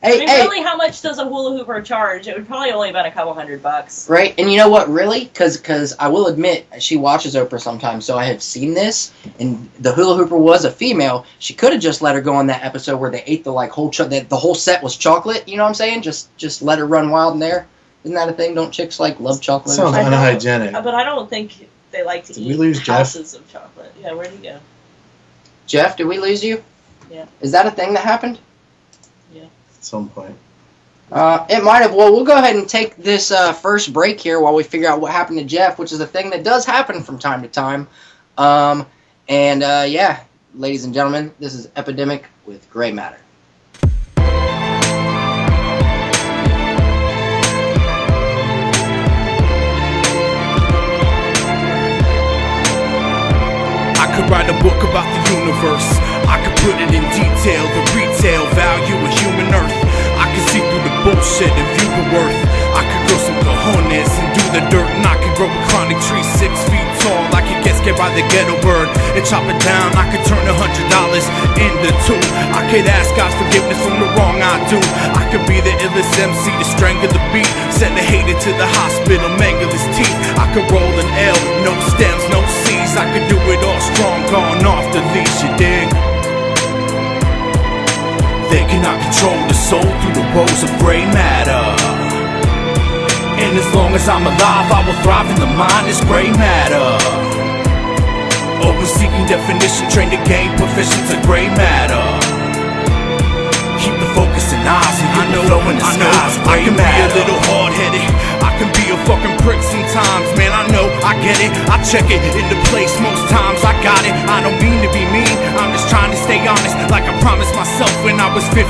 Hey, really, how much does a hula hooper charge? It would probably only been a couple $100. Right, and you know what, really? Because I will admit, she watches Oprah sometimes, so I have seen this, and the hula hooper was a female. She could have just let her go on that episode where they ate the whole set was chocolate, you know what I'm saying? Just let her run wild in there. Isn't that a thing? Don't chicks love chocolate? Sounds unhygienic. But I don't think they like to eat houses of chocolate. Yeah, where'd he go? Jeff, did we lose you? Yeah. Is that a thing that happened? Yeah. At some point. It might have. Well, we'll go ahead and take this first break here while we figure out what happened to Jeff, which is a thing that does happen from time to time. Yeah, ladies and gentlemen, this is EpidemiK with Gray Matter. I could write a book about the universe. I could put it in detail, the retail value of human earth. I could see through the bullshit and view the worth. I could grow some cojones and do the dirt. And I could grow a chronic tree 6 feet tall. I could get scared by the ghetto bird and chop it down. I could turn $100 into two. I could ask God's forgiveness from the wrong I do. I could be the illest MC to strangle the beat. Send a hater to the hospital, mangle his teeth. I could roll an L, no stems, no C's. I could do it all strong, gone off the leash, you dig? They cannot control the soul through the woes of gray matter. And as long as I'm alive, I will thrive in the mind as gray matter. Always seeking definition, trained to gain proficiency to gray matter. Keep the focus and eyes and get the flow in the skies. I can be a little hard-headed, I can be a fucking prick sometimes. Man, I know, I get it, I check it into place most times. I got it, I don't mean to be mean, I'm just trying to stay honest, like I promised myself when I was 15.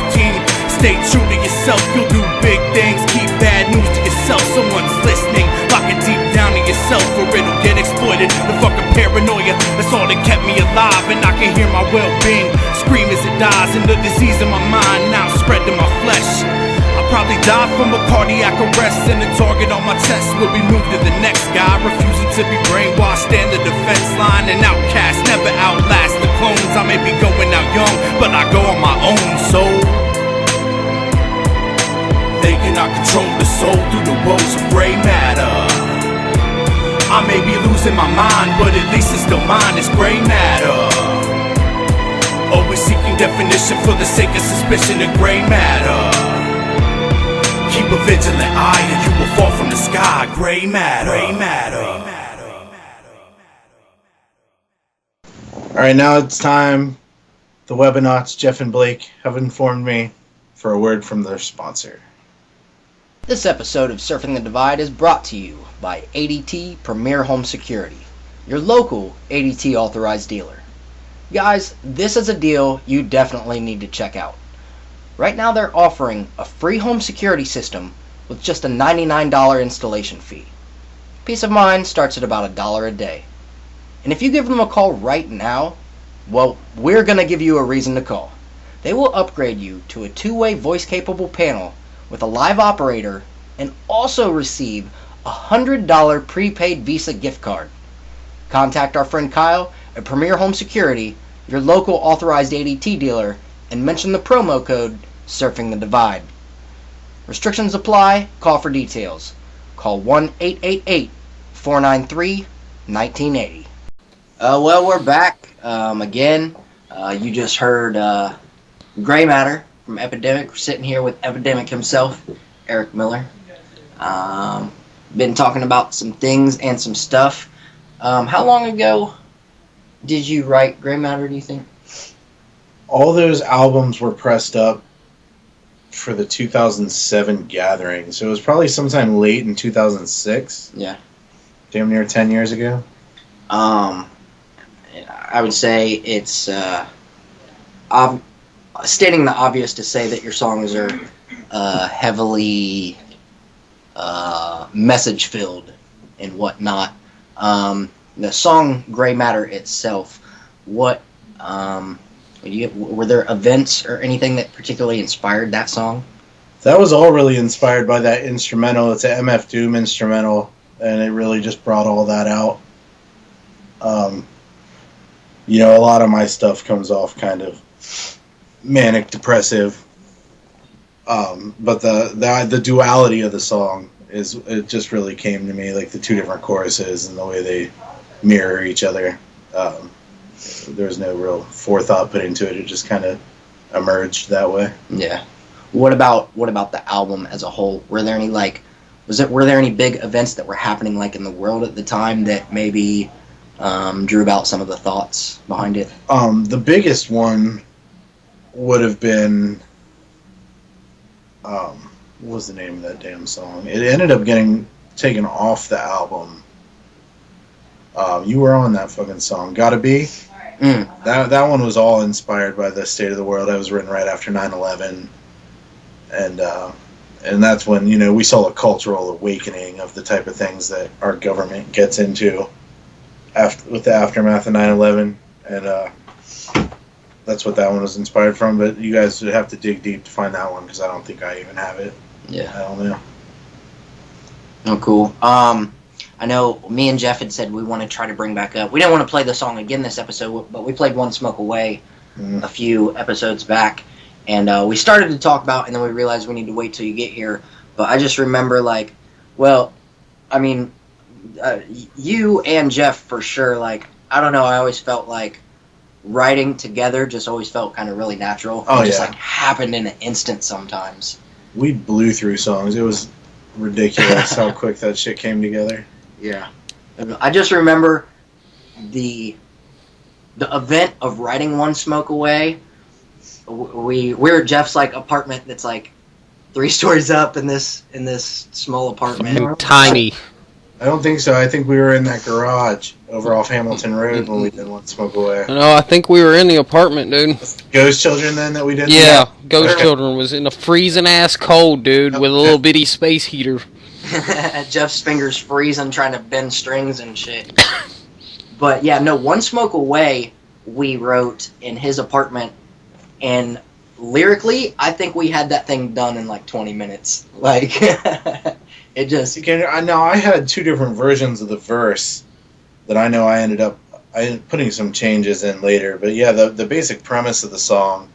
Stay true to yourself, you'll do big things. Keep bad news to yourself, someone's listening. Lock it deep down to yourself or it'll get exploited. The fucking paranoia, that's all that kept me alive. And I can hear my well-being scream as it dies. And the disease in my mind now spread to my flesh. I'll probably die from a cardiac arrest. And the target on my chest will be moved to the next guy. Refusing to be brainwashed, stand the defense line. And outcast, never outlast the clones. I may be going out young, but I go on my own soul. They cannot control the soul through the woes of gray matter. I may be losing my mind, but at least it's still mine, it's gray matter. Always seeking definition for the sake of suspicion of gray matter. Keep a vigilant eye or you will fall from the sky. Gray matter. Gray matter. Alright, now it's time. The Webonauts, Jeff and Blake, have informed me for a word from their sponsor. This episode of Surfing the Divide is brought to you by ADT Premier Home Security, your local ADT authorized dealer. Guys, this is a deal you definitely need to check out. Right now they're offering a free home security system with just a $99 installation fee. Peace of mind starts at about $1 a day. And if you give them a call right now, well, we're going to give you a reason to call. They will upgrade you to a two-way voice-capable panel with a live operator and also receive a $100 prepaid Visa gift card. Contact our friend Kyle at Premier Home Security, your local authorized ADT dealer, and mention the promo code Surfing the Divide. Restrictions apply. Call for details. Call 1-888-493-1980. Well, we're back again. You just heard Gray Matter from EpidemiK. We're sitting here with EpidemiK himself, Eric Miller. Been talking about some things and some stuff. How long ago did you write Gray Matter, do you think? All those albums were pressed up for the 2007 gathering, so it was probably sometime late in 2006. Yeah. Damn near 10 years ago. I would say it's stating the obvious to say that your songs are heavily message-filled and whatnot. The song Gray Matter itself, were there events or anything that particularly inspired that song? That was all really inspired by that instrumental. It's an MF Doom instrumental, and it really just brought all that out. A lot of my stuff comes off kind of manic depressive, but the duality of the song it just really came to me, like the two different choruses and the way they mirror each other. There's no real forethought put into it. It just kind of emerged that way. Yeah. What about the album as a whole? Were there any were there any big events that were happening in the world at the time that maybe drew about some of the thoughts behind it? The biggest one would have been what was the name of that damn song? It ended up getting taken off the album. You were on that fucking song, Gotta Be. That one was all inspired by the state of the world. That was written right after 9/11, and that's when we saw a cultural awakening of the type of things that our government gets into with the aftermath of 9/11, and that's what that one was inspired from. But you guys would have to dig deep to find that one because I don't think I even have it. Yeah, I don't know. Oh, cool. I know me and Jeff had said we want to try to bring back up. We didn't want to play the song again this episode, but we played One Smoke Away a few episodes back, and we started to talk about, and then we realized we need to wait till you get here. But I just remember, you and Jeff for sure. I don't know. I always felt like writing together just always felt kind of really natural. Oh, it just yeah. Happened in an instant sometimes. We blew through songs. It was ridiculous how quick that shit came together. Yeah. I just remember the event of writing One Smoke Away. We're at Jeff's apartment that's 3 stories up in this small apartment. Tiny. I don't think so. I think we were in that garage over off Hamilton Road when we did One Smoke Away. No, I think we were in the apartment, dude. Ghost Children then that we did? Yeah, Ghost Children was in a freezing ass cold, dude, with a little bitty space heater. Jeff's fingers freezing trying to bend strings and shit. But yeah, no, One Smoke Away we wrote in his apartment, and lyrically, I think we had that thing done in 20 minutes. It just... I had 2 different versions of the verse that I know I ended up putting some changes in later. But yeah, the basic premise of the song,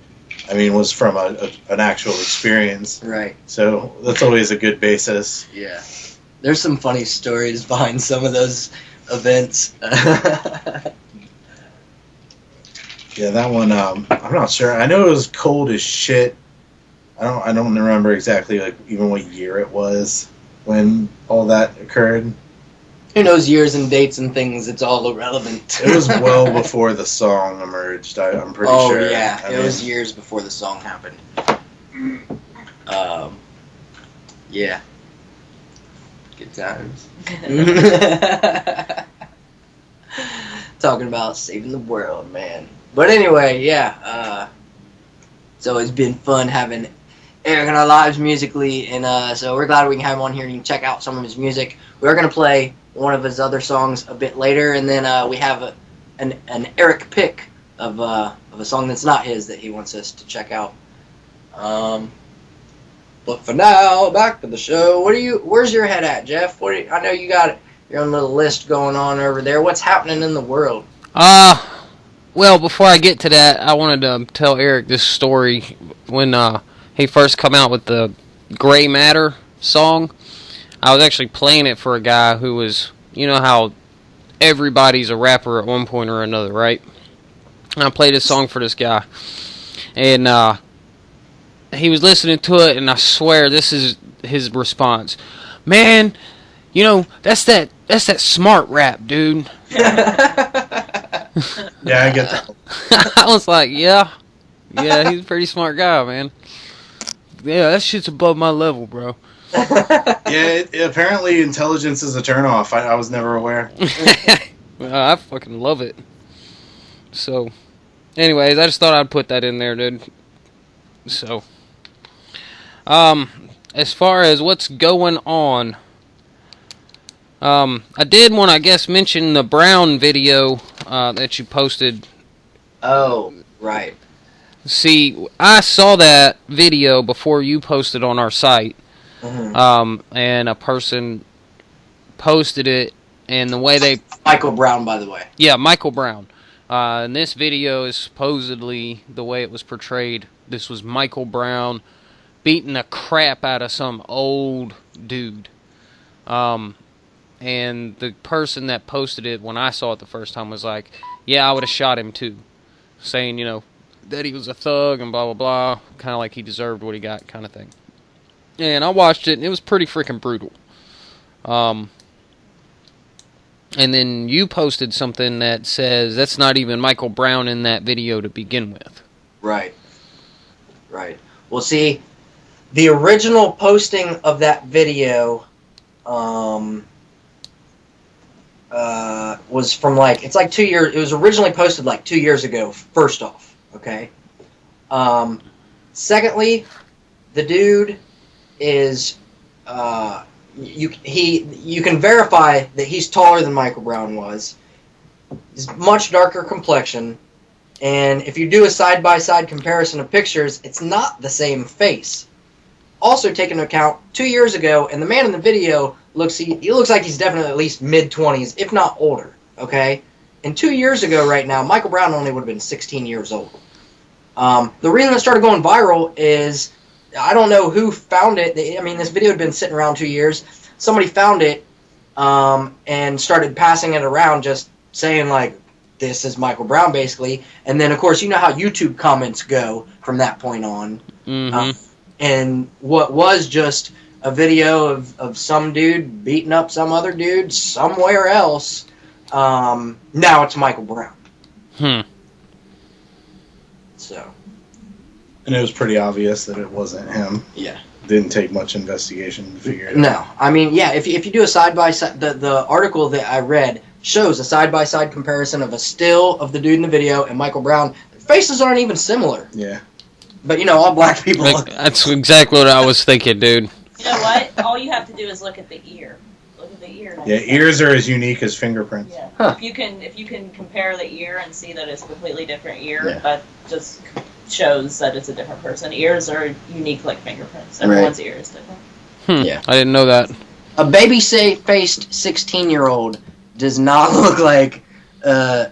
was from an actual experience. Right. So that's always a good basis. Yeah. There's some funny stories behind some of those events. Yeah, that one, I'm not sure. I know it was cold as shit I don't remember exactly like even what year it was when all that occurred. Who knows years and dates and things? It's all irrelevant. It was well before the song emerged. I'm pretty sure. Oh yeah, it was years before the song happened. Yeah. Good times. Talking about saving the world, man. But anyway, yeah. It's always been fun having Eric in our lives musically, and so we're glad we can have him on here. You can check out some of his music. We're going to play one of his other songs a bit later, and then we have an Eric pick of a song that's not his that he wants us to check out. But for now, back to the show. Where's your head at, Jeff? I know you got your own little list going on over there. What's happening in the world? Well, before I get to that, I wanted to tell Eric this story. When he first come out with the Gray Matter song, I was actually playing it for a guy who was, you know how everybody's a rapper at one point or another, right? And I played this song for this guy, and he was listening to it, and I swear this is his response. Man, you know, that's that smart rap, dude. Yeah, I get that. I was like, yeah, he's a pretty smart guy, man. Yeah, that shit's above my level, bro. Yeah, apparently intelligence is a turnoff. I was never aware. I fucking love it. So, anyways, I just thought I'd put that in there, dude. So, as far as what's going on, I did want to, I guess, mention the Brown video that you posted. Oh, right. See, I saw that video before you posted on our site, and a person posted it, and the way they... Michael Brown, by the way. Yeah, Michael Brown. And this video is supposedly the way it was portrayed. This was Michael Brown beating the crap out of some old dude. And the person that posted it, when I saw it the first time, was like, yeah, I would have shot him too. Saying, you know, that he was a thug and blah, blah, blah. Kind of like he deserved what he got kind of thing. And I watched it, and it was pretty freaking brutal. And then you posted something that says that's not even Michael Brown in that video to begin with. Right. Well, see, the original posting of that video was from it's like 2 years. It was originally posted like 2 years ago. First off, okay. Secondly, the dude is you can verify that he's taller than Michael Brown was. He's much darker complexion, and if you do a side-by-side comparison of pictures, it's not the same face. Also, take into account 2 years ago, and the man in the video he looks like he's definitely at least mid-20s, if not older. Okay, and 2 years ago, right now, Michael Brown only would have been 16 years old. The reason it started going viral is I don't know who found it. I mean, this video had been sitting around 2 years. Somebody found it and started passing it around, just saying like, "This is Michael Brown," basically. And then, of course, you know how YouTube comments go from that point on. Mm-hmm. And what was just a video of some dude beating up some other dude somewhere else, now it's Michael Brown. So. And it was pretty obvious that it wasn't him. Yeah. Didn't take much investigation to figure it out. No. I mean, yeah, if you do a side-by-side, the article that I read shows a side-by-side comparison of a still of the dude in the video and Michael Brown. Their faces aren't even similar. Yeah. But, you know, all black people look... That's exactly what I was thinking, dude. You know what? All you have to do is look at the ear. Look at the ear. Yeah, ears are as unique as fingerprints. Yeah. Huh. If you can compare the ear and see that it's a completely different ear, Yeah. that just shows that it's a different person. Ears are unique like fingerprints. Everyone's ear is different. Yeah. I didn't know that. A baby-faced 16-year-old does not look like a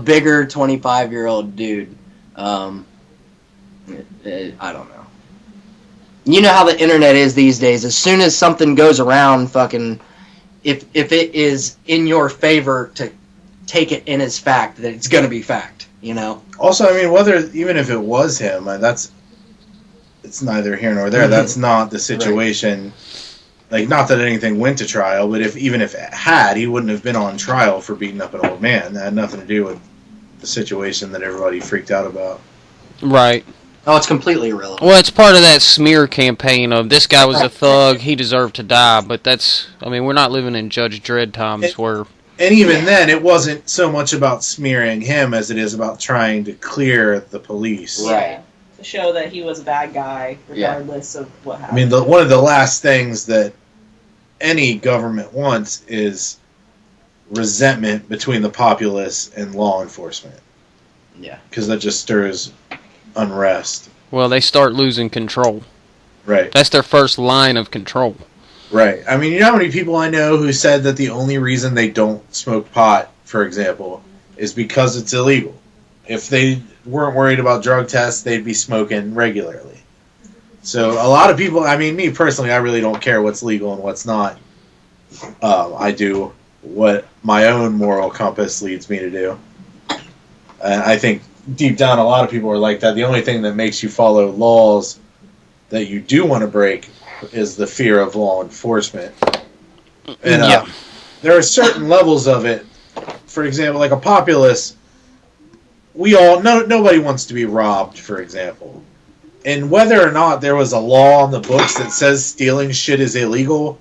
bigger 25-year-old dude. I don't know. You know how the internet is these days. As soon as something goes around, fucking, if it is in your favor to take it in as fact, that it's gonna be fact. You know. Also, I mean, even if it was him, it's neither here nor there. That's not the situation. Right. Like, not that anything went to trial, but even if it had, he wouldn't have been on trial for beating up an old man. That had nothing to do with the situation that everybody freaked out about. Right. Oh, it's completely irrelevant. Well, it's part of that smear campaign of this guy was a thug, he deserved to die, but that's, I mean, we're not living in Judge Dredd times where... And even then, it wasn't so much about smearing him as it is about trying to clear the police. Right. To show that he was a bad guy, regardless of what happened. I mean, one of the last things that any government wants is resentment between the populace and law enforcement. Yeah. Because that just stirs unrest. Well, they start losing control. Right. That's their first line of control. Right. I mean, you know how many people I know who said that the only reason they don't smoke pot, for example, is because it's illegal. If they weren't worried about drug tests, they'd be smoking regularly. So a lot of people, I mean, me personally, I really don't care what's legal and what's not. I do what my own moral compass leads me to do. And I think deep down a lot of people are like that. The only thing that makes you follow laws that you do want to break is the fear of law enforcement. And there are certain levels of it. For example, like a populace, nobody wants to be robbed, for example. And whether or not there was a law on the books that says stealing shit is illegal,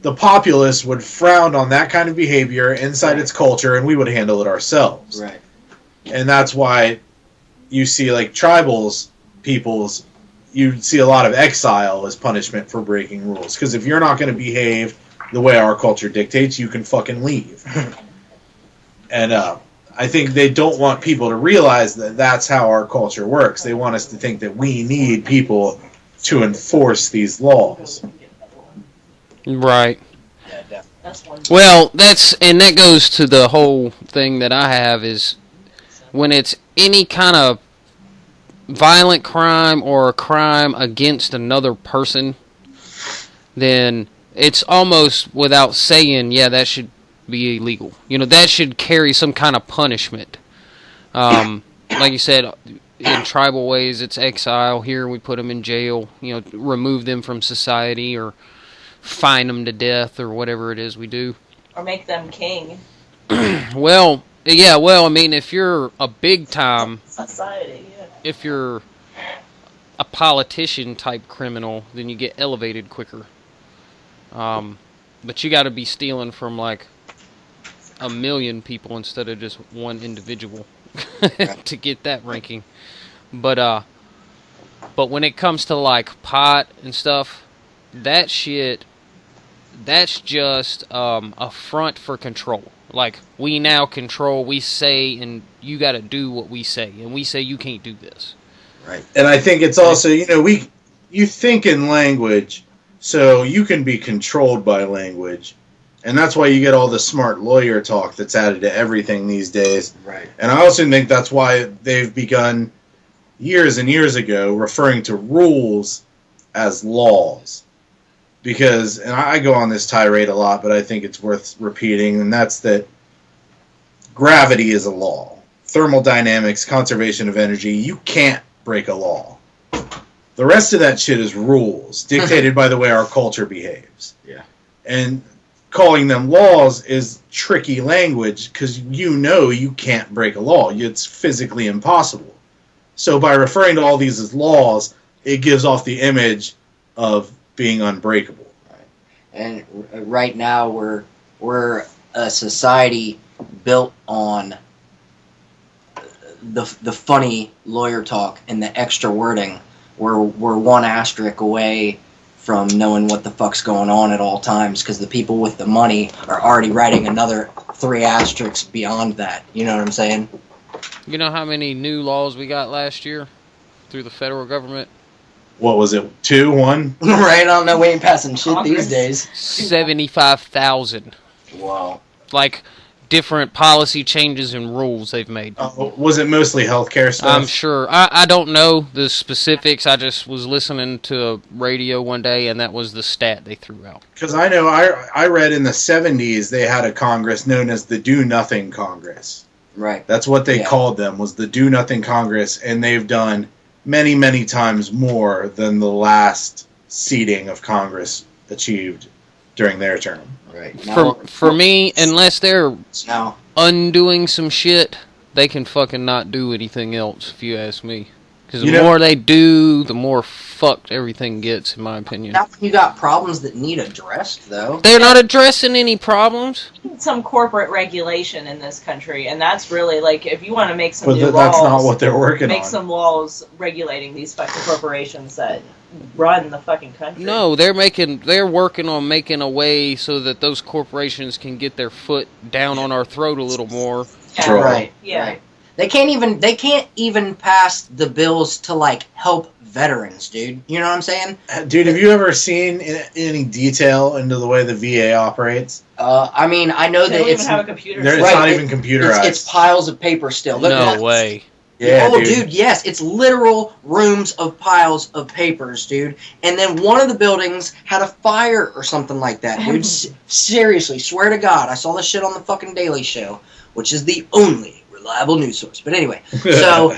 the populace would frown on that kind of behavior inside its culture, and we would handle it ourselves. Right. And that's why you see, like, tribals, peoples, you see a lot of exile as punishment for breaking rules. Because if you're not going to behave the way our culture dictates, you can fucking leave. And I think they don't want people to realize that that's how our culture works. They want us to think that we need people to enforce these laws. Right. Yeah, definitely. Well, that goes to the whole thing that I have is when it's any kind of violent crime or a crime against another person, then it's almost without saying, yeah, that should be illegal. You know, that should carry some kind of punishment. Like you said, in tribal ways, it's exile. Here, we put them in jail, you know, remove them from society or fine them to death or whatever it is we do. Or make them king. Well, I mean, if you're a big time Society, yeah. If you're a politician type criminal, then you get elevated quicker. But you got to be stealing from like 1 million people instead of just one individual to get that ranking. But when it comes to like pot and stuff, that shit, that's just a front for control. Like, we now control, we say, and you got to do what we say, and we say you can't do this. Right. And I think it's also, you know, you think in language, so you can be controlled by language. And that's why you get all the smart lawyer talk that's added to everything these days. Right. And I also think that's why they've begun years and years ago referring to rules as laws. Because, and I go on this tirade a lot, but I think it's worth repeating, and that's that gravity is a law. Thermodynamics, conservation of energy, you can't break a law. The rest of that shit is rules, dictated by the way our culture behaves. Yeah. And calling them laws is tricky language, because you know you can't break a law. It's physically impossible. So by referring to all these as laws, it gives off the image of being unbreakable. Right. And right now we're a society built on the funny lawyer talk and the extra wording. We're one asterisk away from knowing what the fuck's going on at all times, because the people with the money are already writing another 3 asterisks beyond that. You know what I'm saying? You know how many new laws we got last year through the federal government? What was it? 2, 1? Right? I don't know. We ain't passing shit these days. 75,000. Wow. Like, different policy changes and rules they've made. Was it mostly healthcare stuff? I'm sure. I don't know the specifics. I just was listening to a radio one day, and that was the stat they threw out. Because I know I read in the 70s they had a Congress known as the Do Nothing Congress. Right. That's what they called them, was the Do Nothing Congress, and they've done many, many times more than the last seating of Congress achieved during their term. Right. For me, unless they're Now, undoing some shit, they can fucking not do anything else, if you ask me. Because the You know- more they do, the more fucked everything gets, in my opinion. now you got problems that need addressed, though. They're not addressing any problems. Some corporate regulation in this country, and that's really like if you want to make some But new that's laws, not what they're working make on. some laws regulating these fucking corporations that run the fucking country. No, they're working on making a way so that those corporations can get their foot down on our throat a little more. Yeah. Troll. Right. Yeah. Right. They can't even pass the bills to like help veterans, dude. You know what I'm saying? Dude, have you ever seen any detail into the way the VA operates? I mean, I know They that don't it's even have a computer. It's Right, not it- even computerized. it's piles of paper still. Look at No that. way. Yeah, oh, dude, yes, it's literal rooms of piles of papers, dude. And then one of the buildings had a fire or something like that, dude. Seriously, swear to God, I saw this shit on the fucking Daily Show, which is the only reliable news source. But anyway, so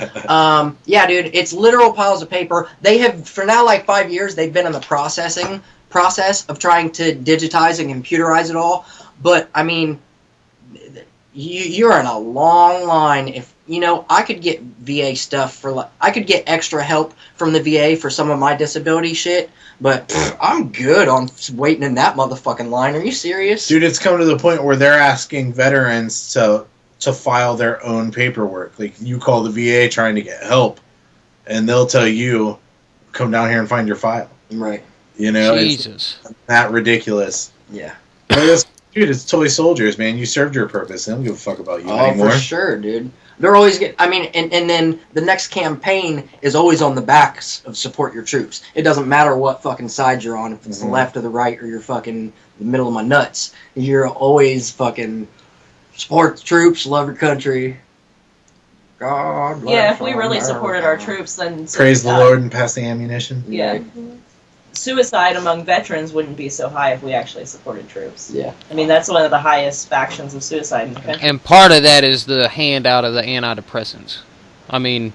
yeah, dude, it's literal piles of paper. They have for now like 5 years. They've been in the process of trying to digitize and computerize it all. But I mean, you're in a long line. If you know, I could get VA stuff for like, I could get extra help from the VA for some of my disability shit. But I'm good on waiting in that motherfucking line. Are you serious? Dude, it's come to the point where they're asking veterans to file their own paperwork. Like, you call the VA trying to get help, and they'll tell you, come down here and find your file. Right. You know, Jesus. it's that ridiculous. Yeah. But dude, it's toy soldiers, man. You served your purpose. They don't give a fuck about you Oh, anymore. for sure, dude. They're always I mean, and then the next campaign is always on the backs of support your troops. It doesn't matter what fucking side you're on, if it's the left or the right or you're fucking the middle of my nuts. You're always fucking support the troops, love your country. God bless Yeah, if we really America. supported our troops, then Praise the Lord and pass the ammunition. Yeah. Suicide among veterans wouldn't be so high if we actually supported troops. Yeah. I mean, that's one of the highest factions of suicide in the country. And part of that is the handout of the antidepressants. I mean,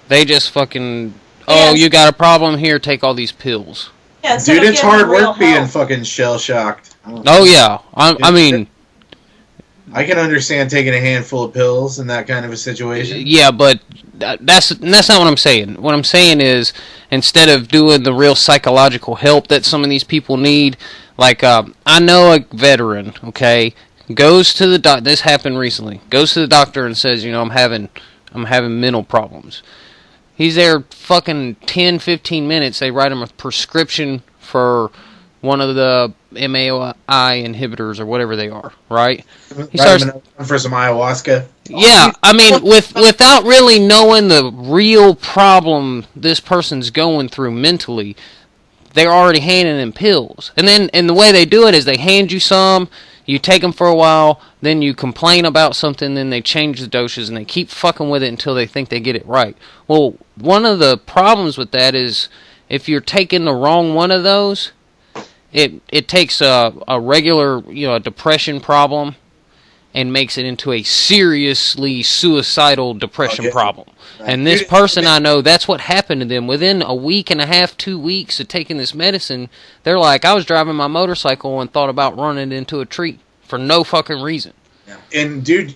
they just fucking, oh, Yes. you got a problem here, take all these pills. Yeah, instead Dude, of it's getting hard real work being help. fucking shell-shocked. Oh, yeah. I mean, I can understand taking a handful of pills in that kind of a situation. yeah, but that's not what I'm saying. What I'm saying is, instead of doing the real psychological help that some of these people need, like, I know a veteran, okay, goes to the doctor, this happened recently, goes to the doctor and says, you know, I'm having mental problems. He's there fucking 10, 15 minutes, they write him a prescription for one of the MAOI inhibitors or whatever they are, right? He starts For some ayahuasca. Yeah, I mean, without really knowing the real problem this person's going through mentally, they're already handing him pills. And the way they do it is they hand you some, you take them for a while, then you complain about something, then they change the doses, and they keep fucking with it until they think they get it right. Well, one of the problems with that is if you're taking the wrong one of those, it takes a regular, you know, a depression problem and makes it into a seriously suicidal depression problem. Right. And this person I know, that's what happened to them. Within a week and a half, 2 weeks of taking this medicine, they're like, I was driving my motorcycle and thought about running into a tree for no fucking reason. And, dude,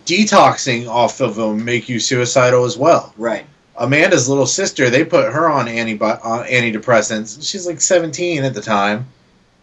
detoxing off of them make you suicidal as well. Right. Amanda's little sister, they put her on antidepressants. She's like 17 at the time.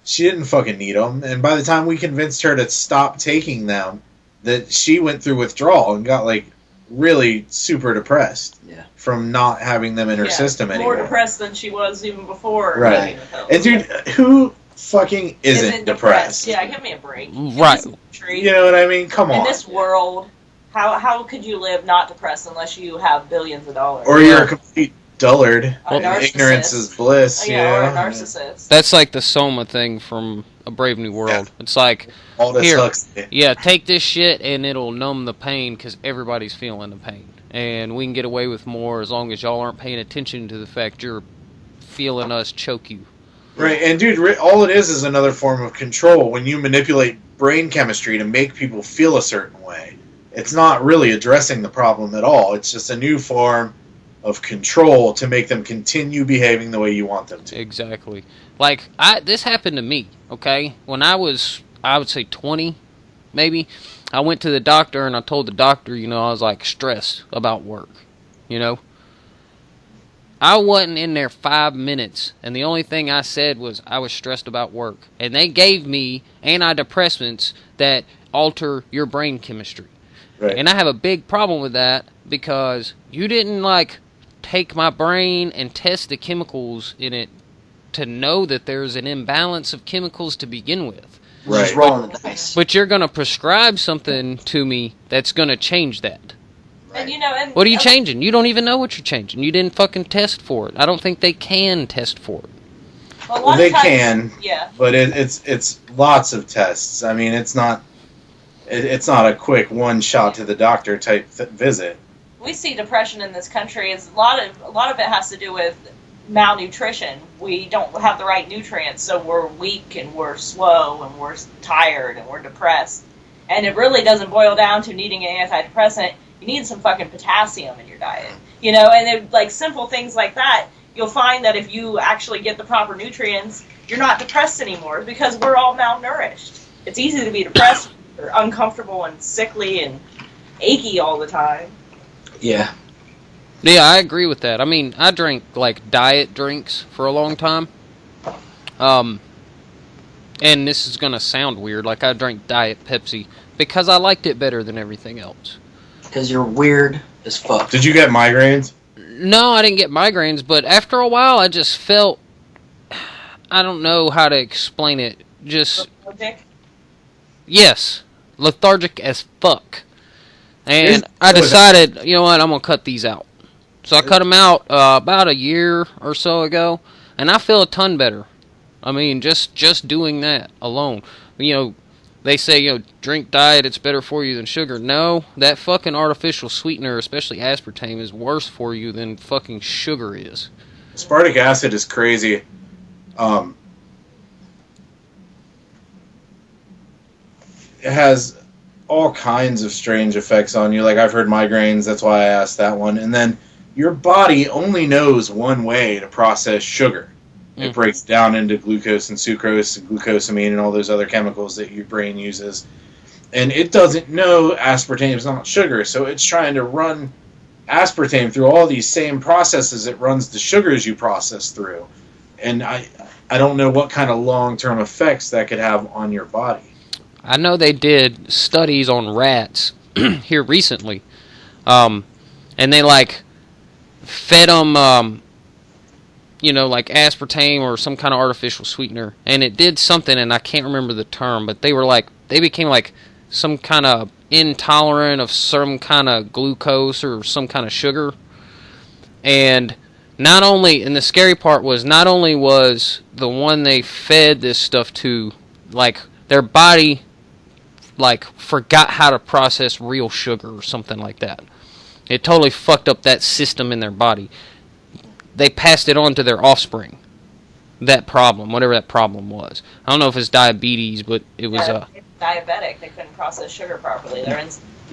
She didn't fucking need them. And by the time we convinced her to stop taking them, that she went through withdrawal and got, like, really super depressed. Yeah. From not having them in her system anymore. More depressed than she was even before. Right. taking the pills. And, dude, who fucking isn't depressed? Yeah, give me a break. Right. You know what I mean? Come on. In this world, how could you live not depressed unless you have billions of dollars? Or you're a complete dullard. A narcissist. Ignorance is bliss. Oh, you yeah, or a know? narcissist. That's like the Soma thing from A Brave New World. It's like, All this here, sucks. yeah, take this shit and it'll numb the pain because everybody's feeling the pain. And we can get away with more as long as y'all aren't paying attention to the fact you're feeling us choke you. Right, and dude, all it is another form of control when you manipulate brain chemistry to make people feel a certain way. It's not really addressing the problem at all. It's just a new form of control to make them continue behaving the way you want them to. Exactly. Like, this happened to me, okay? When I would say 20, maybe, I went to the doctor and I told the doctor, I was like stressed about work, I wasn't in there 5 minutes, and the only thing I said was I was stressed about work. And they gave me antidepressants that alter your brain chemistry. Right. And I have a big problem with that because you didn't, take my brain and test the chemicals in it to know that there's an imbalance of chemicals to begin with. Right. Just rolling the dice. But you're going to prescribe something to me that's going to change that. And and What are you changing? You don't even know what you're changing. You didn't fucking test for it. I don't think they can test for it. Well, They can, yeah. but it's lots of tests. I mean, it's not a quick one shot to the doctor type visit. We see depression in this country. A lot of it has to do with malnutrition. We don't have the right nutrients, so we're weak and we're slow and we're tired and we're depressed. And it really doesn't boil down to needing an antidepressant. You need some fucking potassium in your diet, and simple things like that. You'll find that if you actually get the proper nutrients, you're not depressed anymore because we're all malnourished. It's easy to be depressed or uncomfortable and sickly and achy all the time. Yeah. Yeah, I agree with that. I mean, I drank, diet drinks for a long time. And this is going to sound weird. I drank Diet Pepsi because I liked it better than everything else. Because you're weird as fuck. Did you get migraines? No, I didn't get migraines, but after a while, I just felt... I don't know how to explain it. Just... Lethargic? Yes. Lethargic as fuck. And I decided, you know what, I'm going to cut these out. So I cut them out about a year or so ago, and I feel a ton better. I mean, just doing that alone. They say, drink diet, it's better for you than sugar. No, that fucking artificial sweetener, especially aspartame, is worse for you than fucking sugar is. Aspartic acid is crazy. It has all kinds of strange effects on you. I've heard migraines, that's why I asked that one. And then your body only knows one way to process sugar. It breaks down into glucose and sucrose and glucosamine and all those other chemicals that your brain uses. And it doesn't know aspartame is not sugar, so it's trying to run aspartame through all these same processes it runs the sugars you process through. And I don't know what kind of long-term effects that could have on your body. I know they did studies on rats here recently. And they, fed them... aspartame or some kind of artificial sweetener. And it did something, and I can't remember the term, but they became some kind of intolerant of some kind of glucose or some kind of sugar. And the scary part was, not only was the one they fed this stuff to, their body, forgot how to process real sugar or something like that. It totally fucked up that system in their body. They passed it on to their offspring. That problem, whatever that problem was. I don't know if it's diabetes, but it was diabetic. They couldn't process sugar properly.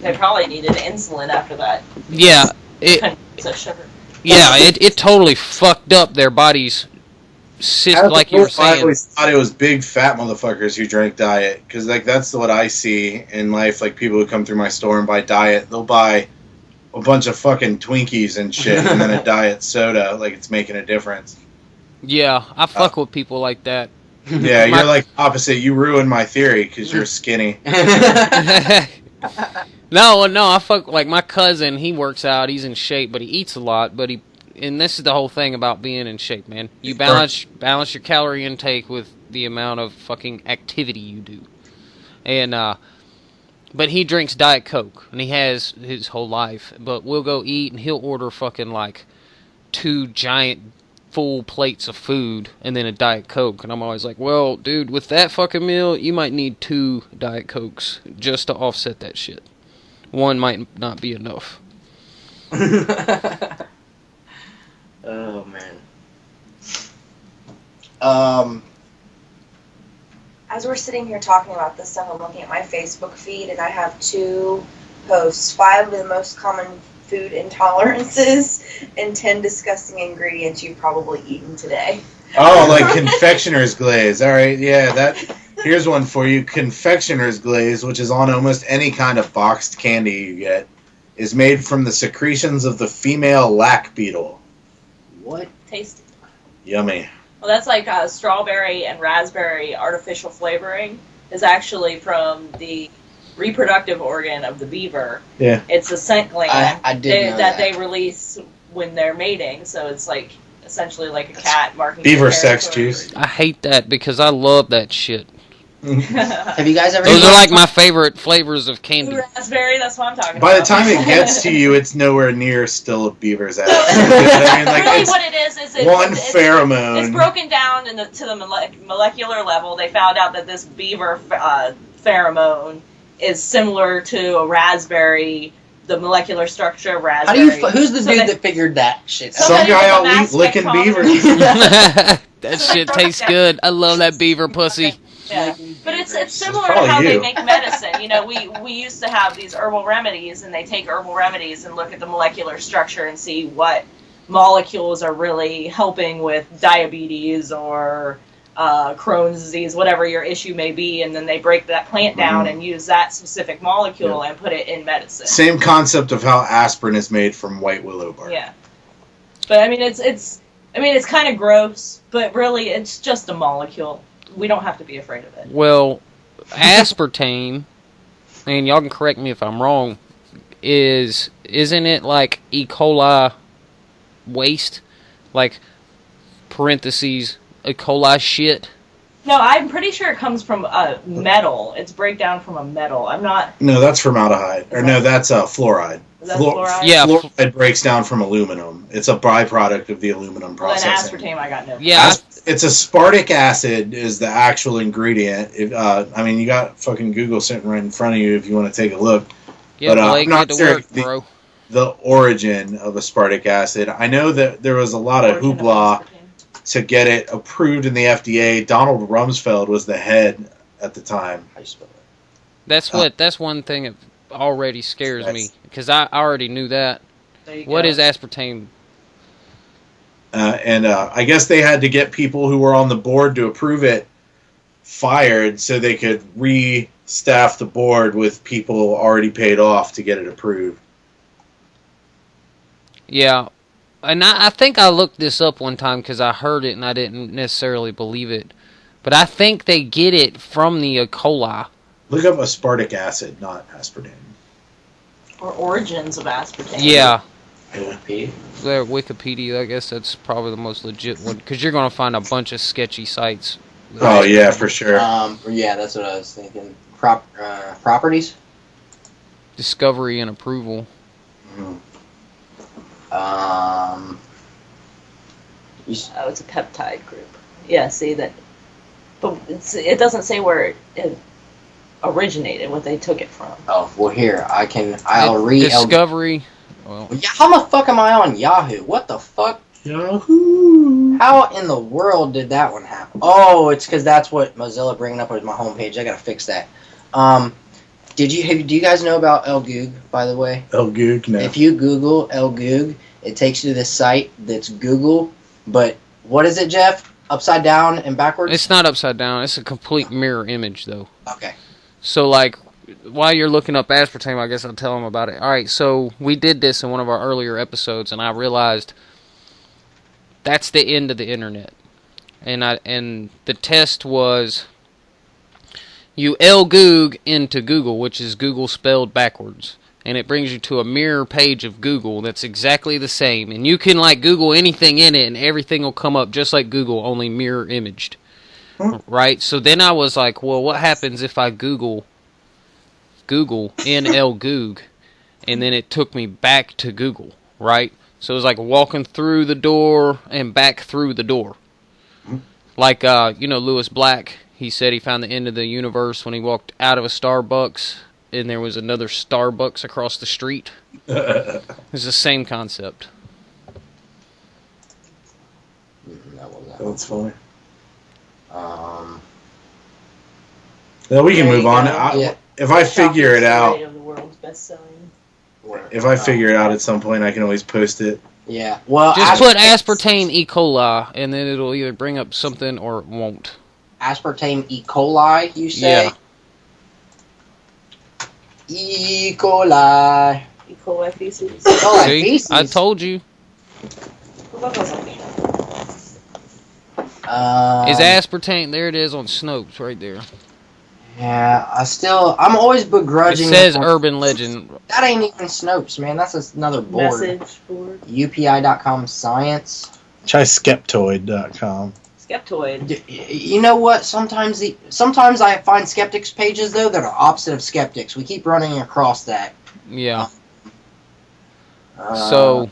They probably needed insulin after that. Yeah, Couldn't process sugar. Yeah, it totally fucked up their bodies. Like you were saying. I always thought it was big fat motherfuckers who drank diet, because that's what I see in life. People who come through my store and buy diet, they'll buy a bunch of fucking Twinkies and shit, and then a diet soda, it's making a difference. Yeah, I fuck with people like that. Yeah, you're opposite. You ruined my theory because you're skinny. No, I fuck, my cousin, he works out, he's in shape, but he eats a lot, and this is the whole thing about being in shape, man. You balance your calorie intake with the amount of fucking activity you do. And, but he drinks Diet Coke, and he has his whole life. But we'll go eat, and he'll order fucking 2 giant full plates of food, and then a Diet Coke. And I'm always like, well, dude, with that fucking meal, you might need 2 Diet Cokes just to offset that shit. One might not be enough. Oh, man. As we're sitting here talking about this stuff, I'm looking at my Facebook feed, and I have 2 posts, 5 of the most common food intolerances and 10 disgusting ingredients you've probably eaten today. Oh, like confectioner's glaze. All right, yeah. Here's one for you. Confectioner's glaze, which is on almost any kind of boxed candy you get, is made from the secretions of the female lac beetle. What? Tasty. Yummy. Well, that's like strawberry and raspberry artificial flavoring is actually from the reproductive organ of the beaver. Yeah. It's a scent gland I did know that they release when they're mating. So it's like essentially like a cat marking Beaver their sex territory. juice. I hate that because I love that shit. Have you guys ever? Those are like my favorite flavors of candy. Raspberry, that's what I'm talking By about. the time it gets to you, it's nowhere near still a beaver's ass. You know what I mean? Like, really, it's what it is one pheromone. It's broken down to the molecular level. They found out that this beaver pheromone is similar to a raspberry, the molecular structure of How do raspberry. you? Who's the dude that figured that shit out? Some guy out mass licking beavers. That shit tastes good. I love that beaver pussy. Yeah, but it's similar probably to how you. they make medicine. You know, we used to have these herbal remedies, and they take herbal remedies and look at the molecular structure and see what molecules are really helping with diabetes or Crohn's disease, whatever your issue may be, and then they break that plant down and use that specific molecule and put it in medicine. Same concept of how aspirin is made from white willow bark. Yeah, but I mean it's kind of gross, but really it's just a molecule. We don't have to be afraid of it. Well, aspartame, and y'all can correct me if I'm wrong, isn't it like E. coli waste? Like, parentheses, E. coli shit? No, I'm pretty sure it comes from a metal. It's breakdown from a metal. I'm not... No, that's formaldehyde. Or no, that's fluoride. Is that fluoride? Yeah. Fluoride breaks down from aluminum. It's a byproduct of the aluminum Well, then processing. aspartame, I got no. Yeah. It's aspartic acid is the actual ingredient. I mean, you got fucking Google sitting right in front of you if you want to take a look. Yeah, But, Blake, I'm not get to sure work, the- bro. The origin of aspartic acid. I know that there was a lot of Origin of hoopla aspartame. to get it approved in the FDA. Donald Rumsfeld was the head at the time. How you spell that? That's one thing that already scares me, because I already knew that. There you What go. is aspartame? And I guess they had to get people who were on the board to approve it fired so they could re-staff the board with people already paid off to get it approved. Yeah, and I think I looked this up one time because I heard it and I didn't necessarily believe it. But I think they get it from the E. coli. Look up aspartic acid, not aspartame. Or origins of aspartame. Yeah, Wikipedia. their Wikipedia, I guess that's probably the most legit one, because you're going to find a bunch of sketchy sites. Oh, yeah, for sure. Yeah, that's what I was thinking. Properties. Discovery and approval. You Oh, it's a peptide group. Yeah, see that. But it doesn't say where it originated, what they took it from. Oh, well, here I'll read. Discovery. Well, Yeah, how the fuck am I on Yahoo? What the fuck? Yahoo! How in the world did that one happen? Oh, it's because that's what Mozilla bringing up with my homepage. I gotta fix that. Do you guys know about El Goog, by the way? El Goog, no. If you Google El Goog, it takes you to this site that's Google, but what is it, Jeff? Upside down and backwards? it's not upside down. It's a complete mirror image, though. Okay. So, like, while you're looking up aspartame, I guess I'll tell them about it. All right, so we did this in one of our earlier episodes, and I realized that's the end of the internet. And the test was you Goog into Google, which is Google spelled backwards, and it brings you to a mirror page of Google that's exactly the same. And you can, like, Google anything in it, and everything will come up just like Google, only mirror imaged. Right? So then I was like, well, what happens if I Google NL Goog, and then it took me back to Google, right? So it was like walking through the door and back through the door. Like, Lewis Black, he said he found the end of the universe when he walked out of a Starbucks, and there was another Starbucks across the street. It's the same concept. That wasn't. That's funny. Well, we can There move you on. go. Yeah. If I figure it out, Of the world's best-selling. if I figure it out at some point, I can always post it Yeah. Well, Just put aspartame E. coli, and then it'll either bring up something or it won't. Aspartame E. coli, you say? Yeah. E. coli. E. coli feces. E. coli See? feces. I told you. Is aspartame? There it is on Snopes, right there. Yeah, I'm always It begrudging. says urban legend. That ain't even Snopes, man. That's another board. Message board. UPI.com science. Try skeptoid.com. Skeptoid. You know what? Sometimes I find skeptics pages though that are opposite of skeptics. We keep running across that. Yeah. So,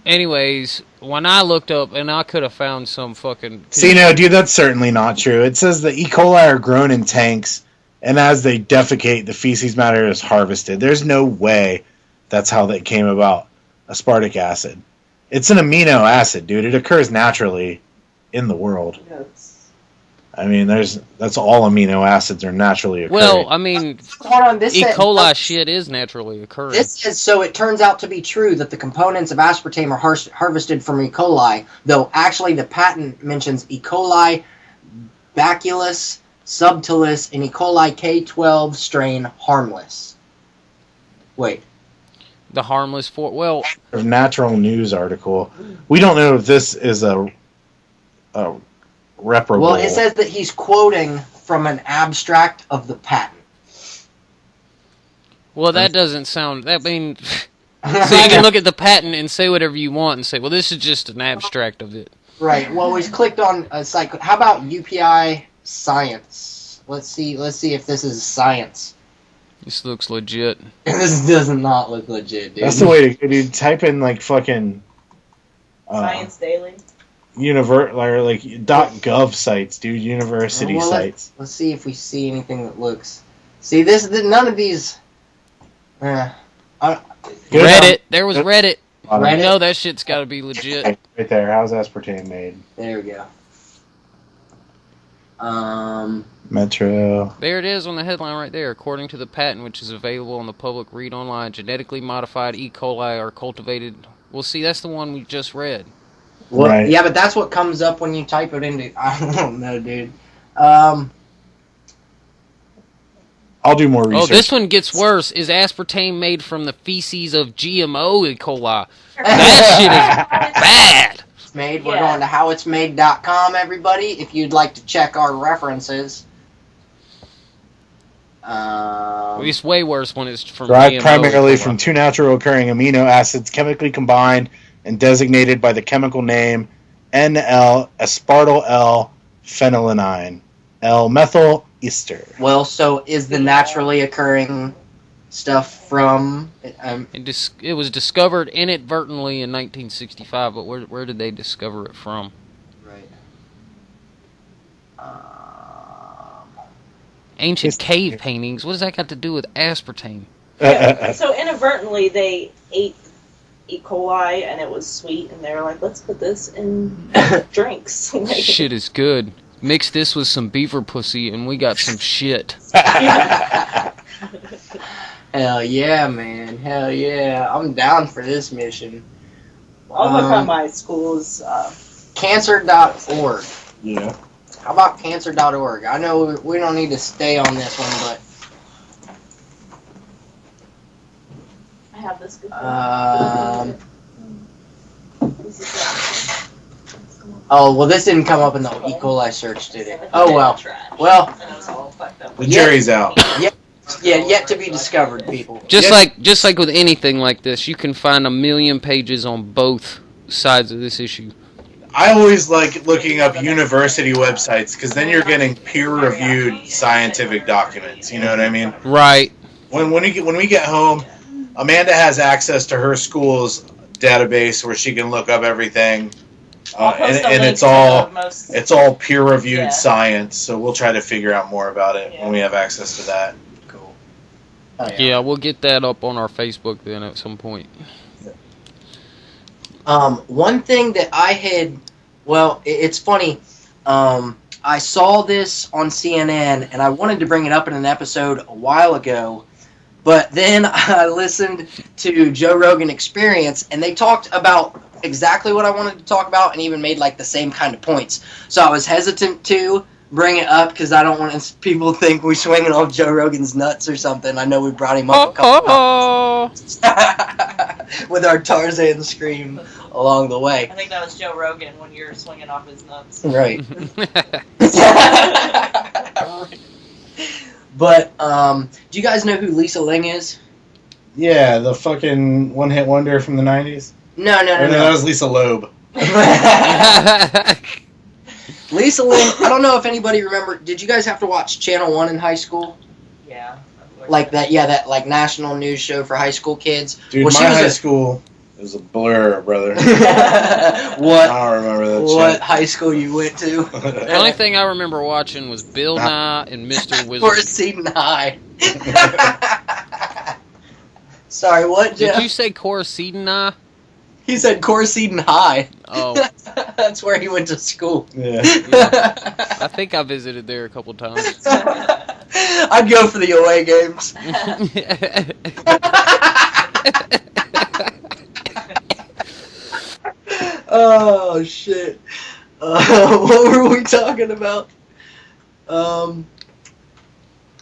anyways, when I looked up, and I could have found some fucking... See, no, dude, that's certainly not true. It says the E. coli are grown in tanks, and as they defecate, the feces matter is harvested. There's no way that's how that came about. Aspartic acid. It's an amino acid, dude. It occurs naturally in the world. I mean, that's all amino acids are naturally occurring. Well, I mean, hold on, this E. said- coli shit is naturally occurring. This says, so it turns out to be true that the components of aspartame are harvested from E. coli, though actually the patent mentions E. coli, Bacillus subtilis, and E. coli K12 strain harmless. Wait. The harmless well, A natural news article. We don't know if this is a reparable. Well, it says that he's quoting from an abstract of the patent. well, that doesn't sound... That mean... So you can look at the patent and say whatever you want and say, well, this is just an abstract of it. Right. Well, we clicked on a site. How about UPI science? Let's see if this is science. This looks legit. This does not look legit, dude. That's the way to go, dude. Type in, like, fucking... Science Daily. like .gov sites, dude. University Well, sites. Let's see if we see anything that looks... See, none of these... Reddit. There was Reddit. Reddit? You know that shit's got to be legit. Right there. How's aspartame made? There we go. Metro. There it is on the headline right there. According to the patent, which is available on the public read online, genetically modified E. coli are cultivated. Well, see, that's the one we just read. Well, Right. yeah, but that's what comes up when you type it into... I don't know, dude. I'll do more research. Oh, this one gets worse. Is aspartame made from the feces of GMO E. coli? That shit is bad. It's made. We're going to howitsmade.com, everybody, if you'd like to check our references. It's way worse when it's from Derived GMO primarily E. coli. from two natural occurring amino acids chemically combined and designated by the chemical name NL-aspartyl L-phenylalanine L-methyl ester. Well, so is the naturally occurring stuff from... It was discovered inadvertently in 1965, but where did they discover it from? Right. Ancient cave paintings. What does that got to do with aspartame? Yeah, so inadvertently they ate E. coli and it was sweet, and they were like, let's put this in drinks. Shit is good. Mix this with some beaver pussy and we got some shit. Hell yeah, man. Hell yeah. I'm down for this mission. I'll look on my school's... Cancer.org. Yeah. How about cancer.org? I know we don't need to stay on this one, but... I have this before. Oh, well, this didn't come up in the E. coli search, did it? Oh, well. Well, The jury's out. yeah, yet to be discovered, people. Just like with anything like this, you can find 1 million pages on both sides of this issue. I always like looking up university websites because then you're getting peer-reviewed scientific documents. You know what I mean? Right. When we get home, Amanda has access to her school's database where she can look up everything, and it's all peer-reviewed science. So we'll try to figure out more about it when we have access to that. Cool. Yeah, we'll get that up on our Facebook then at some point. One thing that I had, well, it's funny, I saw this on CNN, and I wanted to bring it up in an episode a while ago, But then I listened to Joe Rogan Experience, and they talked about exactly what I wanted to talk about, and even made like the same kind of points. So I was hesitant to bring it up because I don't want people to think we're swinging off Joe Rogan's nuts or something. I know we brought him up a couple times with our Tarzan scream along the way. I think that was Joe Rogan when you're swinging off his nuts. Right. But do you guys know who Lisa Ling is? Yeah, the fucking one-hit wonder from the 90s. No. That was Lisa Loeb. Lisa Ling, I don't know if anybody remember, did you guys have to watch Channel 1 in high school? Yeah. Like that, that like national news show for high school kids? Dude, well, my high school was a blur, brother. What? I don't remember that What shit. high school you went to? The only thing I remember watching was Bill Nye and Mr. Wizard. For Seton High. Sorry, what, Jeff? Did you say Corseedon? He said Corseedon High. Oh. That's where he went to school. Yeah. I think I visited there a couple times. I'd go for the away games. Oh, shit. What were we talking about? Oh,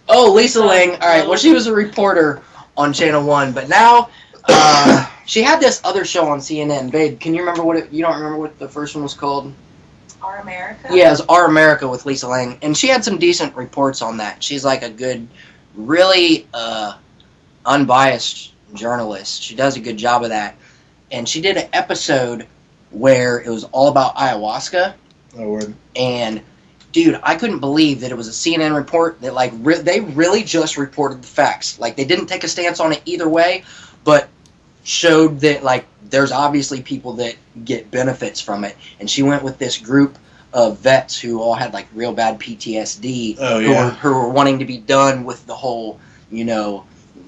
Lisa Ling. All right, well, she was a reporter on Channel 1, but now she had this other show on CNN. Babe, can you remember you don't remember what the first one was called? Our America? Yeah, it was Our America with Lisa Ling. And she had some decent reports on that. She's like a good, really unbiased journalist. She does a good job of that. And she did an episode where it was all about ayahuasca. Oh, word. And, dude, I couldn't believe that it was a CNN report that, like, they really just reported the facts. Like, they didn't take a stance on it either way, but showed that, like, there's obviously people that get benefits from it. And she went with this group of vets who all had, like, real bad PTSD. Oh, yeah. Who were wanting to be done with the whole,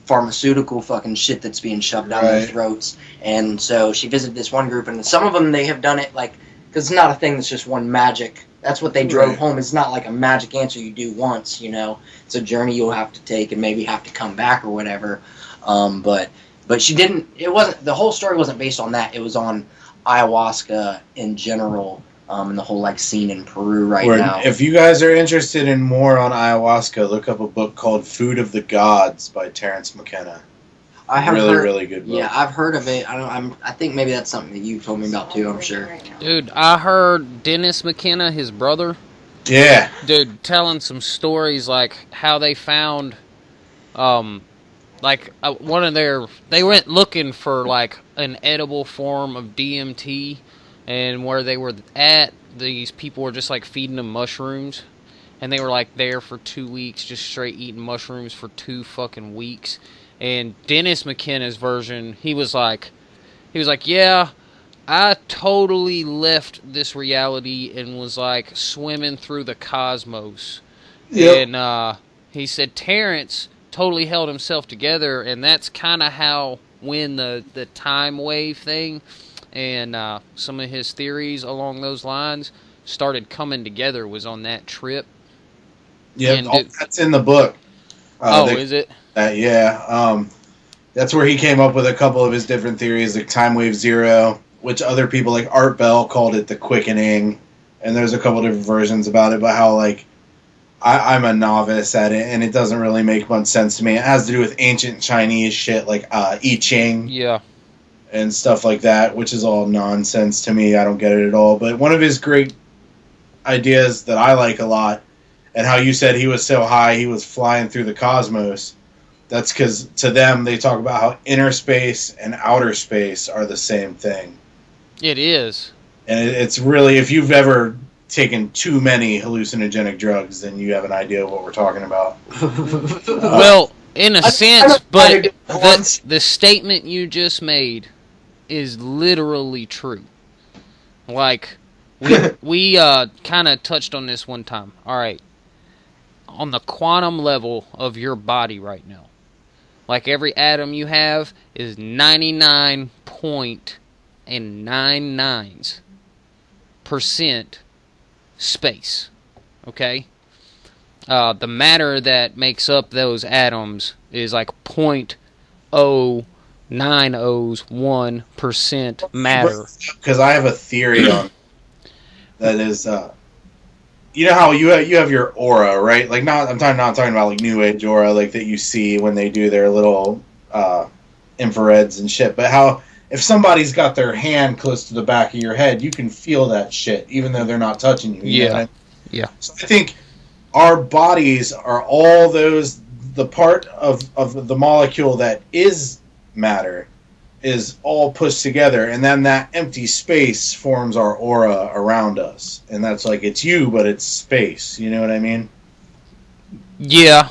pharmaceutical fucking shit that's being shoved down their throats. And so she visited this one group, and some of them, they have done it, like, because it's not a thing that's just one magic. That's what they drove home. It's not like a magic answer you do once, It's a journey you'll have to take and maybe have to come back or whatever. But she didn't, the whole story wasn't based on that. It was on ayahuasca in general, and the whole, like, scene in Peru now. If you guys are interested in more on ayahuasca, look up a book called Food of the Gods by Terence McKenna. I have really good book. Yeah, I've heard of it. I think maybe that's something that you told me about too, I'm sure. Dude, I heard Dennis McKenna, his brother. Yeah. Dude, telling some stories like how they found, one of they went looking for like an edible form of DMT, and where they were at, these people were just like feeding them mushrooms, and they were like there for 2 weeks, just straight eating mushrooms for 2 fucking weeks. And Dennis McKenna's version, he was like, yeah, I totally left this reality and was like swimming through the cosmos. Yep. And he said Terrence totally held himself together, and that's kind of how, when the time wave thing and some of his theories along those lines started coming together, was on that trip. Yeah, that's in the book. Is it? Yeah. That's where he came up with a couple of his different theories, like Time Wave Zero, which other people like Art Bell called it the quickening, and there's a couple different versions about it, but how, like, I'm a novice at it, and it doesn't really make much sense to me. It has to do with ancient Chinese shit, like I Ching. Yeah. And stuff like that, which is all nonsense to me. I don't get it at all. But one of his great ideas that I like a lot, and how you said he was so high, he was flying through the cosmos. That's because to them, they talk about how inner space and outer space are the same thing. It is. And it's really, if you've ever taken too many hallucinogenic drugs, then you have an idea of what we're talking about. Well, in a sense, but the statement you just made is literally true. Like, we kind of touched on this one time. All right. On the quantum level of your body right now, like, every atom you have is 99.99% space. Okay? the matter that makes up those atoms is like 0.0901% matter. Because I have a theory on that is, you know how you have your aura, right? Like not talking about like New Age aura, like that you see when they do their little infrareds and shit. But how if somebody's got their hand close to the back of your head, you can feel that shit, even though they're not touching you. You know what I mean? Yeah. So I think our bodies are all those. The part of the molecule that is matter is all pushed together, and then that empty space forms our aura around us, and that's like it's you, but it's space. You know what I mean? Yeah.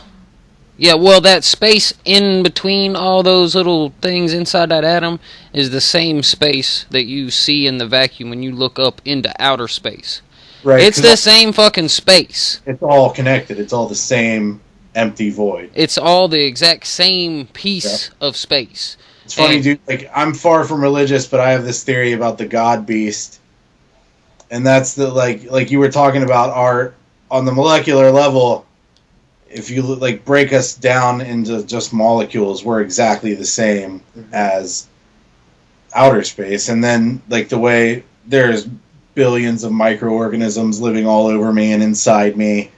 Yeah, well, that space in between all those little things inside that atom is the same space that you see in the vacuum when you look up into outer space. Right. It's the same fucking space. It's all connected. It's all the same empty void. It's all the exact same piece of space. It's funny, dude. Like, I'm far from religious, but I have this theory about the God beast, and that's the like you were talking about our on the molecular level. If you like break us down into just molecules, we're exactly the same as outer space, and then like the way there's billions of microorganisms living all over me and inside me,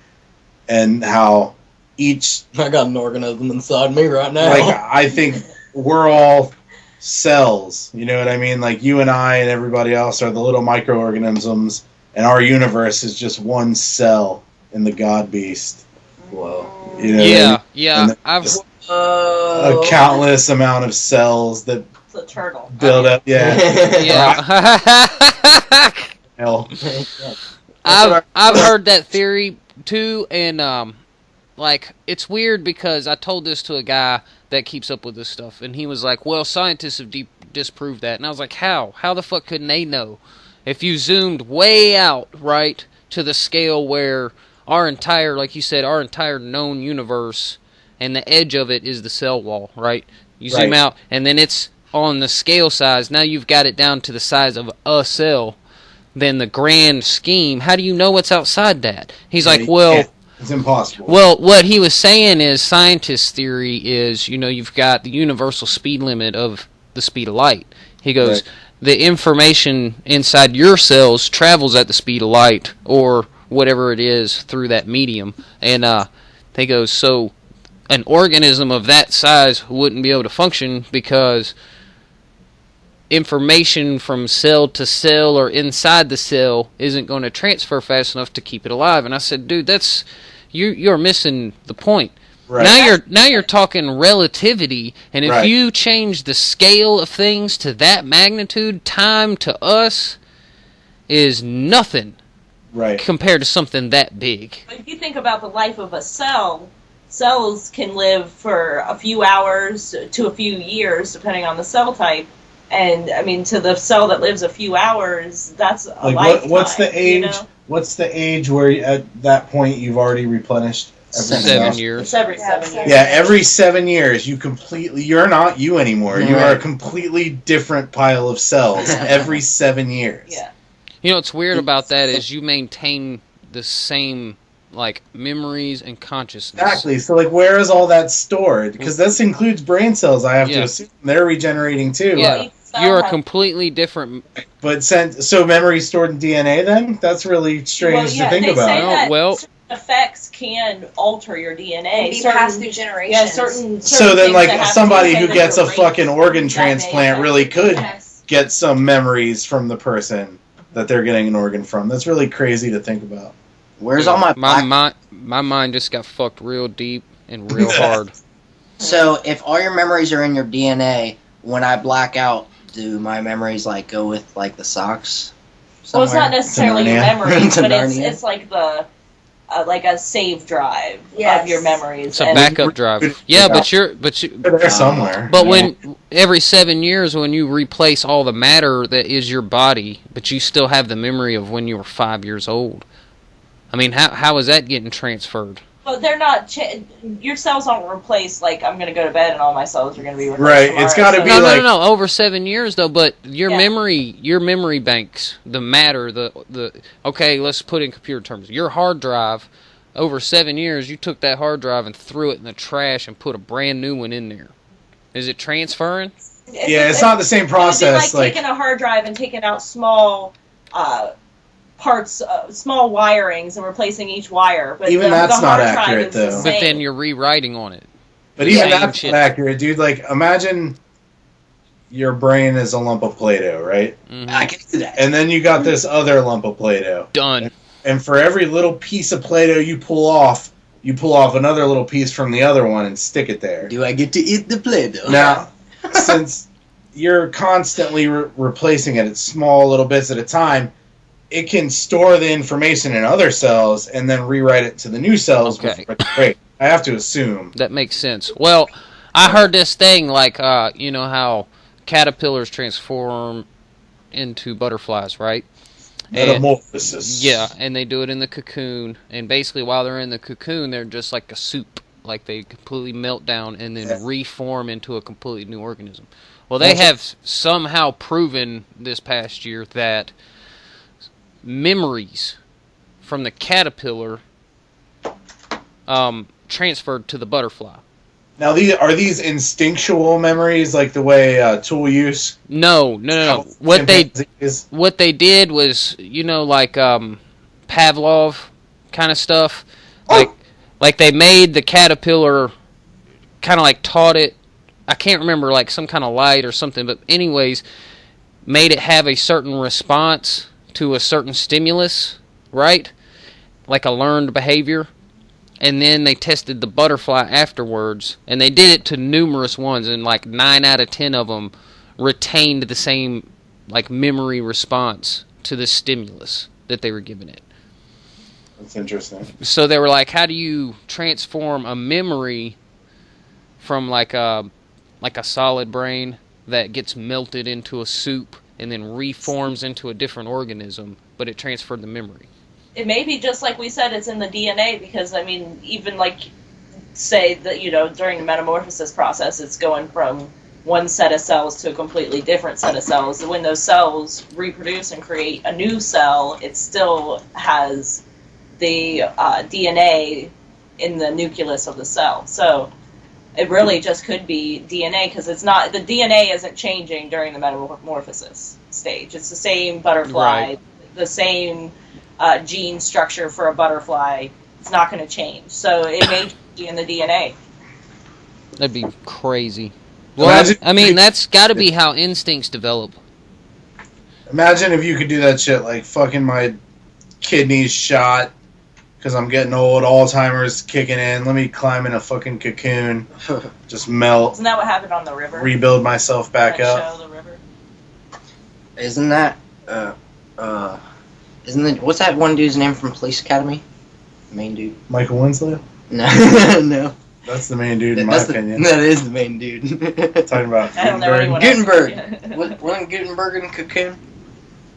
and how each I got an organism inside me right now. like I think we're all cells, you know what I mean? Like you and I and everybody else are the little microorganisms, and our universe is just one cell in the God beast. Whoa. You know Yeah, what I mean? yeah. And I've a countless amount of cells that It's a turtle. build up. Yeah. yeah. Hell. I've heard that theory too, and like it's weird because I told this to a guy that keeps up with this stuff, and he was like, "Well, scientists have disproved that," and I was like, "How? How the fuck couldn't they know? If you zoomed way out, right, to the scale where our entire, like you said, our entire known universe, and the edge of it is the cell wall, right? You zoom out, and then it's on the scale size. Now you've got it down to the size of a cell." Then the grand scheme, how do you know what's outside that? He's like, well, it's impossible. Well, what he was saying is scientist theory is, you know, you've got the universal speed limit of the speed of light. He goes, the information inside your cells travels at the speed of light or whatever it is through that medium. And he goes, so an organism of that size wouldn't be able to function because information from cell to cell or inside the cell isn't going to transfer fast enough to keep it alive. And I said, dude, that's you're missing the point. Right. Now you're talking relativity, and if you change the scale of things to that magnitude, time to us is nothing compared to something that big. But if you think about the life of a cell, cells can live for a few hours to a few years, depending on the cell type. And I mean, to the cell that lives a few hours, that's a lifetime. What's the age? You know? What's the age where at that point you've already replenished? 7 years. It's every 7 years. Yeah, every 7 years you're not you anymore. You are a completely different pile of cells every 7 years. Yeah. You know what's weird about that is you maintain the same like memories and consciousness. Exactly. So like, where is all that stored? Because this includes brain cells. I have to assume they're regenerating too. Yeah. You're a completely different. But so memory stored in DNA. Then that's really strange to think about. Say that certain effects can alter your DNA. Be passed through generations. Yeah, certain so then, like somebody who to gets a your fucking brain organ that transplant may really could Yes. get some memories from the person that they're getting an organ from. That's really crazy to think about. Where's all my mind just got fucked real deep and real hard. So if all your memories are in your DNA, when I black out, do my memories like go with like the socks? Well, it's not necessarily your memories, but Narnia. it's like the like a save drive Yes. of your memories. It's a backup drive. Yeah, but you They're there somewhere. But when every 7 years, when you replace all the matter that is your body, but you still have the memory of when you were 5 years old. I mean, how is that getting transferred? But they're not. Your cells aren't replaced. Like I'm going to go to bed and all my cells are going to be replaced. Right, Tomorrow, it's gotta be No, like- no, over 7 years though. But your memory banks, the matter, the okay, let's put in computer terms. Your hard drive over 7 years, you took that hard drive and threw it in the trash and put a brand new one in there. Is it transferring? Yeah, it's not the same It would be process. like taking a hard drive and taking out small parts, small wirings, and replacing each wire. But Even that's the not hard drive accurate, is the though. But same. then you're rewriting on it. But even Same that's shit. not accurate, dude. Like, imagine your brain is a lump of Play-Doh, right? Mhm. I can do that. And then you got this other lump of Play-Doh. Done. And for every little piece of Play-Doh you pull off another little piece from the other one and stick it there. Do I get to eat the Play-Doh? Now, since you're constantly replacing it at small little bits at a time, it can store the information in other cells and then rewrite it to the new cells. Okay. Wait, I have to assume. That makes sense. Well, I heard this thing like, you know how caterpillars transform into butterflies, right? Metamorphosis. Yeah, and they do it in the cocoon. And basically, while they're in the cocoon, they're just like a soup. Like they completely melt down and then reform into a completely new organism. Well, they have somehow proven this past year that memories from the caterpillar transferred to the butterfly. Now, are these instinctual memories, like the way Tool use? No. What they did was, you know, like Pavlov kind of stuff. Like they made the caterpillar, kind of like taught it. I can't remember, like some kind of light or something. But anyways, made it have a certain response to a certain stimulus, right? Like a learned behavior. And then they tested the butterfly afterwards, and they did it to numerous ones, and like 9 out of 10 of them retained the same like memory response to the stimulus that they were giving it. That's interesting. So they were like, how do you transform a memory from like a solid brain that gets melted into a soup and then reforms into a different organism, but it transferred the memory? It may be just like we said, it's in the DNA, because, I mean, even like, say that, you know, during the metamorphosis process, it's going from one set of cells to a completely different set of cells. When those cells reproduce and create a new cell, it still has the DNA in the nucleus of the cell. So it really just could be DNA, because it's not, the DNA isn't changing during the metamorphosis stage. It's the same butterfly, Right. the same gene structure for a butterfly. It's not going to change. So it may be in the DNA. That'd be crazy. Well, I mean, that's got to be how instincts develop. Imagine if you could do that shit, like fucking my kidneys shot because I'm getting old, Alzheimer's kicking in. Let me climb in a fucking cocoon, just melt, Isn't that what happened on The River? rebuild myself back That up. show, The River? Isn't that what's that one dude's name from Police Academy? The main dude. Michael Winslow? No, no. That's the main dude in my opinion. That is the main dude. Talking about I don't know anyone else. Gutenberg. Wasn't Gutenberg in Cocoon?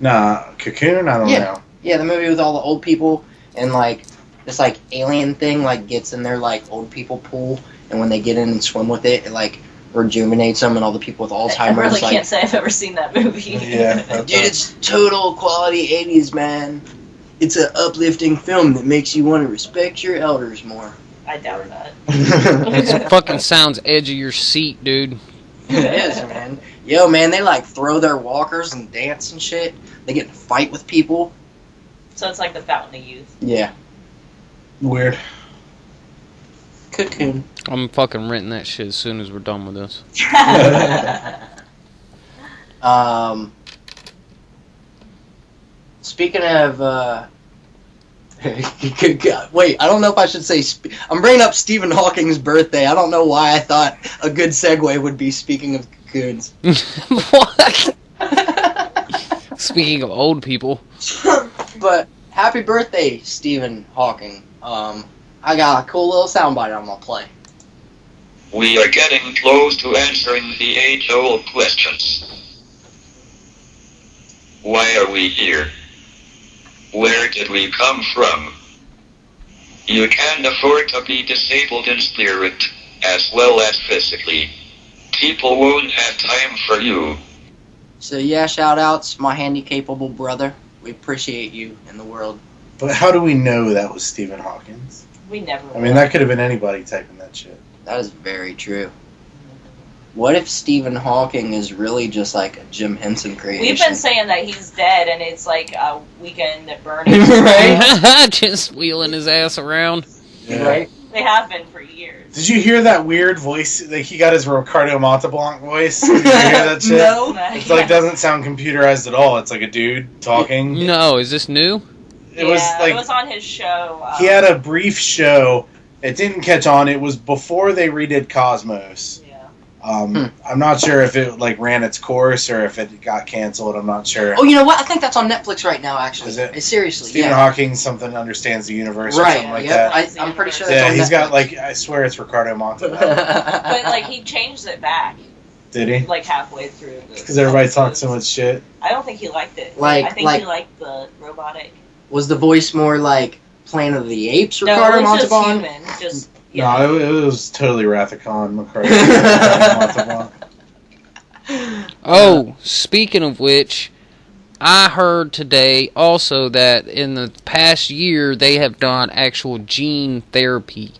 Nah, Cocoon? I don't know. Yeah, the movie with all the old people and like this like alien thing like gets in their like old people pool, and when they get in and swim with it, it like rejuvenates them, and all the people with Alzheimer's. I really like, can't say I've ever seen that movie. Yeah. dude, it's total quality 80s, man. It's an uplifting film that makes you want to respect your elders more. I doubt that. It fucking sounds edge of your seat, dude. It is, man. Yo, man, they like throw their walkers and dance and shit. They get in a fight with people. So it's like the Fountain of Youth. Yeah. Weird. Cocoon. I'm fucking renting that shit as soon as we're done with this. Speaking of, wait, I don't know if I should say, I'm bringing up Stephen Hawking's birthday. I don't know why I thought a good segue would be speaking of cocoons. What? Speaking of old people. But happy birthday, Stephen Hawking. I got a cool little soundbite I'm gonna play. We are getting close to answering the age-old questions. Why are we here? Where did we come from? You can't afford to be disabled in spirit, as well as physically. People won't have time for you. So yeah, shout outs, my handy-capable brother. We appreciate you in the world. But how do we know that was Stephen Hawking? We never. I mean, that could have been anybody typing that shit. That is very true. What if Stephen Hawking is really just like a Jim Henson creation? We've been saying that he's dead, and it's like a Weekend at Bernie's. Right? Just wheeling his ass around. Yeah. Right? They have been for years. Did you hear that weird voice? Like, he got his Ricardo Montalban voice. Did you hear that shit? No. It's like doesn't sound computerized at all. It's like a dude talking. No, is this new? It was like it was on his show. he had a brief show. It didn't catch on. It was before they redid Cosmos. Yeah. I'm not sure if it like ran its course or if it got canceled. I'm not sure. Oh, you know what? I think that's on Netflix right now, actually. Is it? Seriously, Stephen yeah. Hawking something understands the universe or Right, something like yep. that. I'm pretty sure that's Yeah, on he's got Netflix. like I swear it's Ricardo Montalban. But like he changed it back Did he? like halfway through. Because everybody talked so much shit. I don't think he liked it. Like- I think like- he liked the robotic. Was the voice more like Planet of the Apes, No, Ricardo it was just Montalban? human. Just yeah. No, it was totally Wrath of Khan, Ricardo Montalban. Oh, speaking of which, I heard today also that in the past year they have done actual gene therapy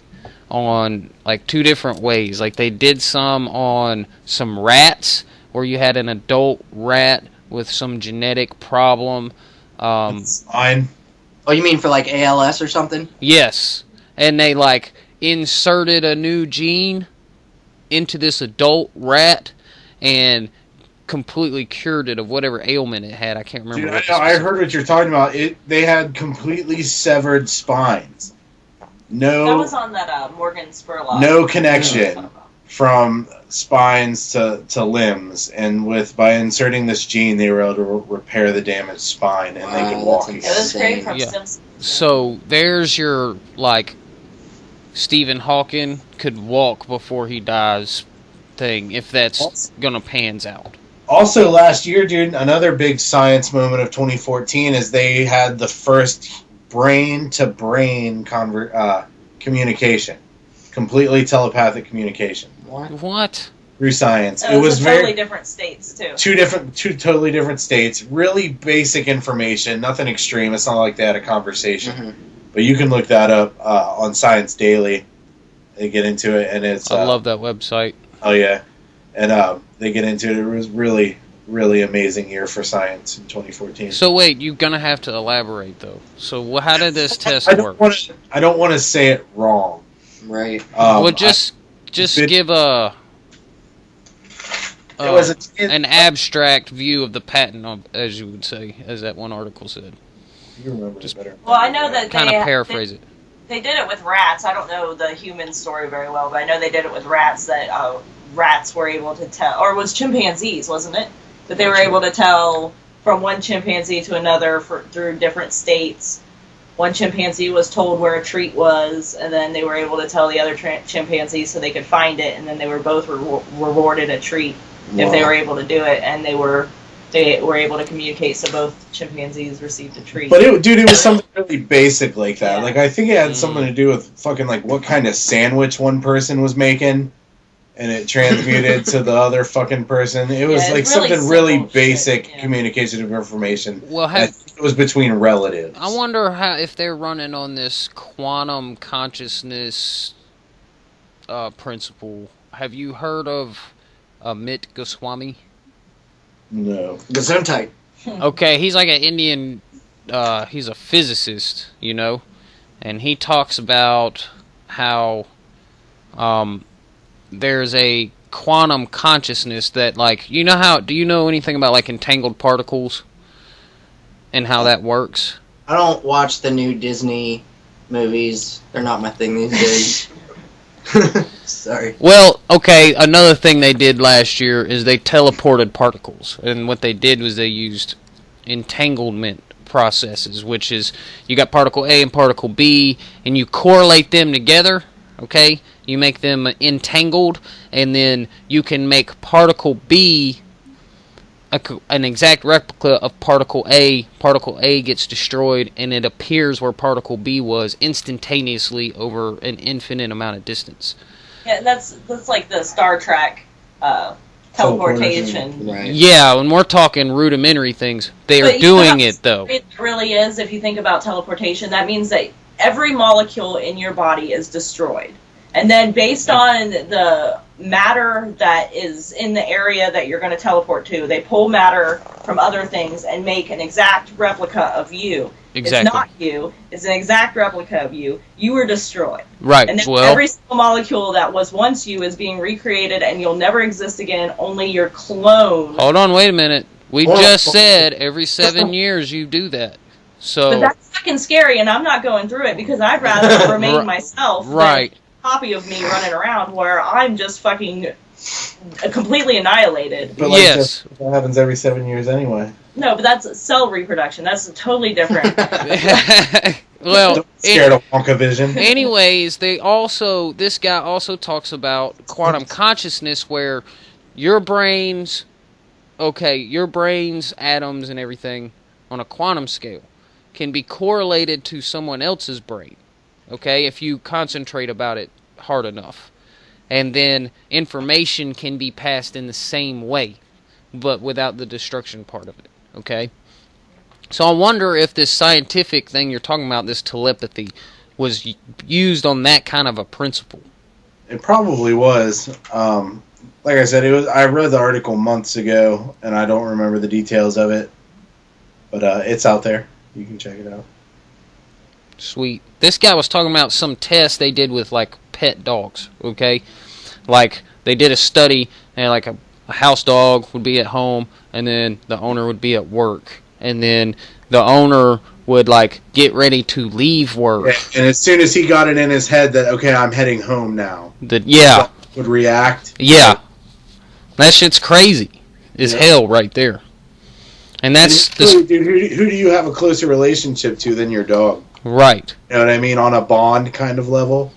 on like 2 different ways. Like they did some on some rats where you had an adult rat with some genetic problem. It's fine. Oh, you mean for like ALS or something? Yes, and they like inserted a new gene into this adult rat and completely cured it of whatever ailment it had. I can't remember. Dude, what I heard what you're talking about. They had completely severed spines. That No, was on that Morgan Spurlock. no connection from spines to limbs, and by inserting this gene, they were able to repair the damaged spine, and they Wow, could walk that's again. It was great from Yeah. Simpsons. So there's your like Stephen Hawking could walk before he dies thing, if that's gonna pans out. Also, last year, dude, another big science moment of 2014 is they had the first brain-to-brain communication, completely telepathic communication What? through science. It was totally different states too. two totally different states. Really basic information, nothing extreme. It's not like they had a conversation, Mhm. but you can look that up on Science Daily. They get into it, and it's I love that website. oh yeah, and they get into it. It was really, really amazing year for science in 2014. So wait, you're gonna have to elaborate though. So how did this test I work? don't want to say it wrong. Right. Well, just bit- give a It was an abstract view of the patent, as you would say, as that one article said. You remember Just it better. Well, I know that Kind of paraphrase it. They did it with rats. I don't know the human story very well, but I know they did it with rats. That rats were able to tell, or it was chimpanzees, wasn't it? That they were able to tell from one chimpanzee to another through different states. One chimpanzee was told where a treat was, and then they were able to tell the other chimpanzees so they could find it, and then they were both rewarded a treat if they were able to do it, and they were able to communicate, so both chimpanzees received a treat. But it was something really basic like that. Yeah. Like I think it had something to do with fucking like what kind of sandwich one person was making, and it transmuted to the other fucking person. It was Yeah, like it's really something really simple basic shit, yeah. communication of information. Well, I think it was between relatives. I wonder if they're running on this quantum consciousness principle. Have you heard of Amit Goswami? No. Gesundheit. Okay, he's like an Indian. He's a physicist, you know, and he talks about how there's a quantum consciousness that, like, you know how? Do you know anything about like entangled particles and how that works? I don't watch the new Disney movies. They're not my thing these days. Sorry. Well, okay, another thing they did last year is they teleported particles. And what they did was they used entanglement processes, which is you got particle A and particle B, and you correlate them together, okay? You make them entangled, and then you can make particle B an exact replica of particle A. Particle A gets destroyed, and it appears where particle B was instantaneously over an infinite amount of distance. Yeah, that's like the Star Trek teleportation. Right. Yeah, when we're talking rudimentary things, they are But you know doing how it, though. It really is, if you think about teleportation, that means that every molecule in your body is destroyed. And then based on the matter that is in the area that you're going to teleport to, they pull matter from other things and make an exact replica of you. Exactly. It's not you. It's an exact replica of you. You were destroyed. Right. And then Well, every single molecule that was once you is being recreated, and you'll never exist again. Only your clone. hold on, wait a minute. We just said every 7 years you do that. So But that's fucking scary, and I'm not going through it because I'd rather remain myself right. than a copy of me running around where I'm just fucking completely annihilated. But like Yes. that happens every 7 years anyway. No, but that's cell reproduction. That's totally different. well, Don't be scared of Wonka vision. anyways, this guy also talks about quantum consciousness, where your brains, atoms and everything on a quantum scale can be correlated to someone else's brain, okay, if you concentrate about it hard enough. And then information can be passed in the same way, but without the destruction part of it, okay? So I wonder if this scientific thing you're talking about, this telepathy, was used on that kind of a principle. It probably was. Like I said, I read the article months ago, and I don't remember the details of it. But it's out there. You can check it out. Sweet. This guy was talking about some test they did with, like, pet dogs, okay? Like, they did a study, and, like, a house dog would be at home, and then the owner would be at work. And then the owner would, like, get ready to leave work. Yeah, and as soon as he got it in his head that, okay, I'm heading home now, Yeah. would react. Yeah. That shit's crazy. Is hell right there. And that's Dude, who do you have a closer relationship to than your dog? right. You know what I mean? On a bond kind of level.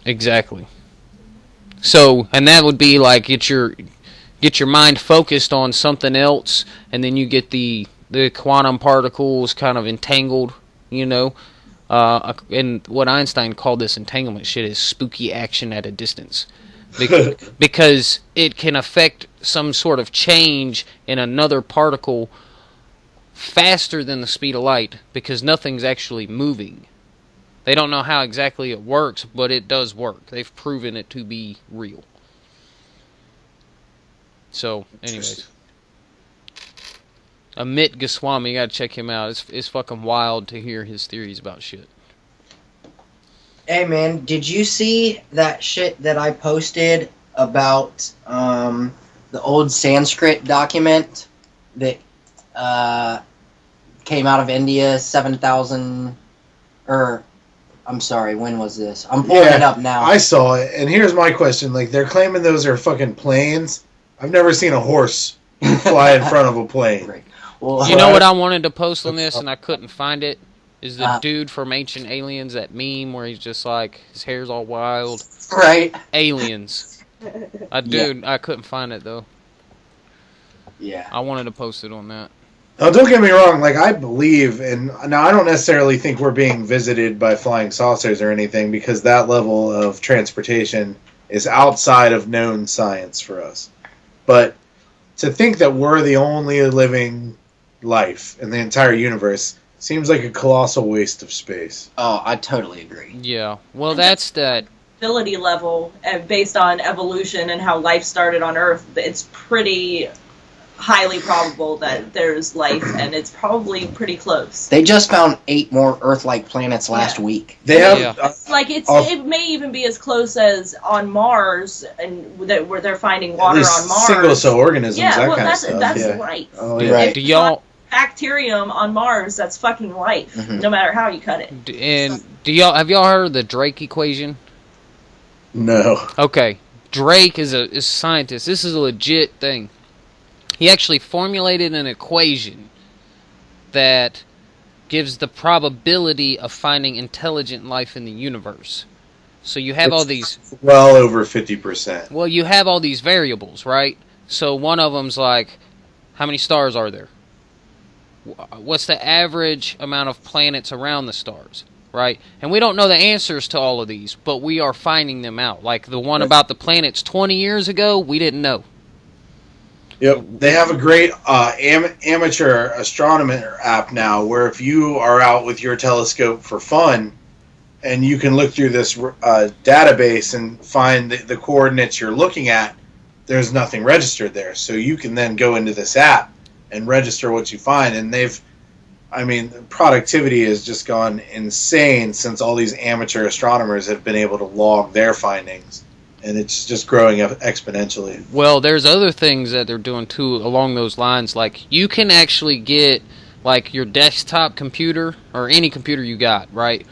Exactly. So, and that would be like get your mind focused on something else, and then you get the quantum particles kind of entangled, you know. And what Einstein called this entanglement shit is spooky action at a distance. Because it can affect some sort of change in another particle faster than the speed of light, because nothing's actually moving. They don't know how exactly it works, but it does work. They've proven it to be real. So, anyways. Amit Goswami, you gotta check him out. It's fucking wild to hear his theories about shit. Hey man, did you see that shit that I posted about the old Sanskrit document that came out of India, 7,000, or I'm sorry, when was this? I'm pulling it up now. I saw it, and here's my question. Like, they're claiming those are fucking planes. I've never seen a horse fly in front of a plane. Right. Well, You know what I wanted to post on this and I couldn't find it? Is the dude from Ancient Aliens, that meme where he's just like, his hair's all wild. Right. Aliens. I couldn't find it though. Yeah. I wanted to post it on that. Now, don't get me wrong. Like, I believe, and now I don't necessarily think we're being visited by flying saucers or anything, because that level of transportation is outside of known science for us. But to think that we're the only living life in the entire universe seems like a colossal waste of space. Oh, I totally agree. Yeah. Well, that's that. Ability level, based on evolution and how life started on Earth, it's pretty highly probable that there's life, and it's probably pretty close. They just found 8 more Earth-like planets last week. They have It may even be as close as on Mars, and where they're finding water on Mars. Single-cell organisms, Yeah, that well, kind of stuff. that's right. Oh, Do- yeah. Right. Do y'all Bacterium on Mars, that's fucking life, no matter how you cut it. have y'all heard of the Drake equation? No. Okay, Drake is a scientist. This is a legit thing. He actually formulated an equation that gives the probability of finding intelligent life in the universe. So you have all these... Well over 50%. Well, you have all these variables, right? So one of them's like, how many stars are there? What's the average amount of planets around the stars, right? And we don't know the answers to all of these, but we are finding them out. Like the one about the planets 20 years ago, we didn't know. Yep, they have a great amateur astronomer app now, where if you are out with your telescope for fun, and you can look through this database and find the coordinates you're looking at, there's nothing registered there. So you can then go into this app and register what you find. And productivity has just gone insane since all these amateur astronomers have been able to log their findings. And it's just growing up exponentially. Well, there's other things that they're doing too along those lines. Like, you can actually get, like, your desktop computer, or any computer you got, right?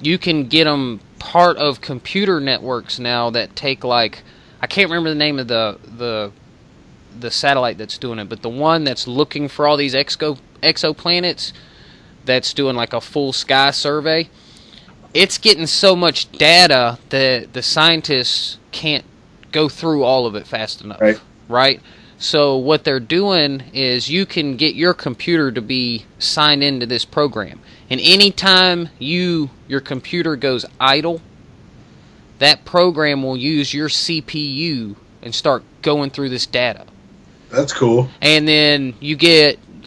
You can get them part of computer networks now that take, like, I can't remember the name of the satellite that's doing it, but the one that's looking for all these exoplanets, that's doing like a full sky survey. It's getting so much data that the scientists can't go through all of it fast enough. Right? So what they're doing is you can get your computer to be signed into this program. And anytime your computer goes idle, that program will use your CPU and start going through this data. That's cool. And then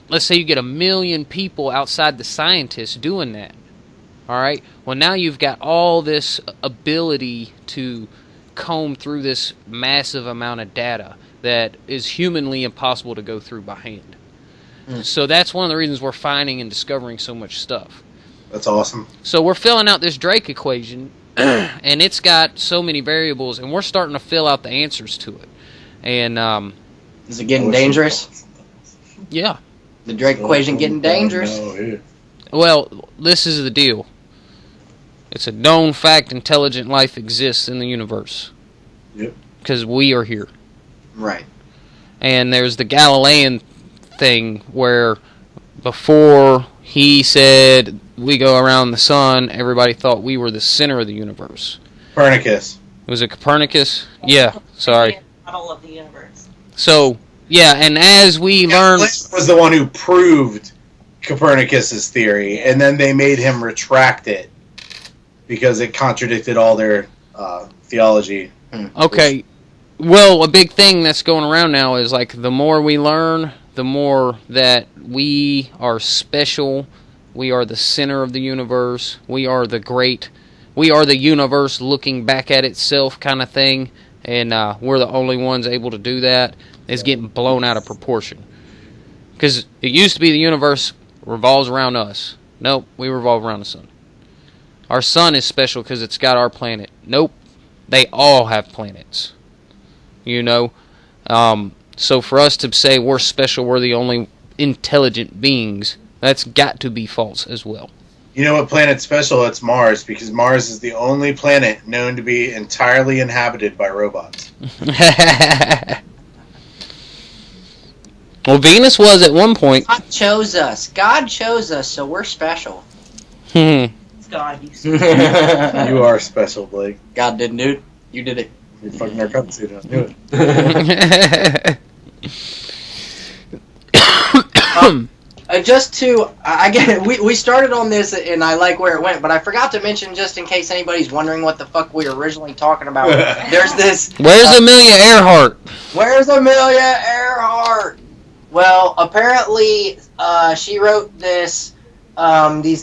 let's say you get 1 million people outside the scientists doing that. All right? Well, now you've got all this ability to comb through this massive amount of data that is humanly impossible to go through by hand. So that's one of the reasons we're finding and discovering so much stuff. That's awesome. So we're filling out this Drake equation, and it's got so many variables, and we're starting to fill out the answers to it. And is it getting dangerous? Yeah. The Drake equation getting dangerous? Well, this is the deal. It's a known fact intelligent life exists in the universe. Yep. Because we are here. Right. And there's the Galilean thing where before he said we go around the sun, everybody thought we were the center of the universe. Copernicus. Was it Copernicus? Yeah, sorry. Model of the universe. So, yeah, and as we learn... Blizz was the one who proved Copernicus's theory, and then they made him retract it because it contradicted all their theology. Okay. Well, a big thing that's going around now is, like, the more we learn, the more that we are special, we are the center of the universe, we are the universe looking back at itself kind of thing, and we're the only ones able to do that, is getting blown out of proportion. Because it used to be the universe revolves around us. Nope, we revolve around the sun. Our sun is special because it's got our planet. Nope, they all have planets. You know? So for us to say we're special, we're the only intelligent beings, that's got to be false as well. You know what planet's special? It's Mars, because Mars is the only planet known to be entirely inhabited by robots. Well, Venus was at one point. God chose us, so we're special. God, you You are special, Blake. God didn't do it. You did it. You're fucking our cups, you don't do it. Just to, I get it. We started on this, and I like where it went, but I forgot to mention, just in case anybody's wondering what the fuck we were originally talking about. There's this. Where's Amelia Earhart? Where's Amelia Earhart? Well, apparently, she wrote these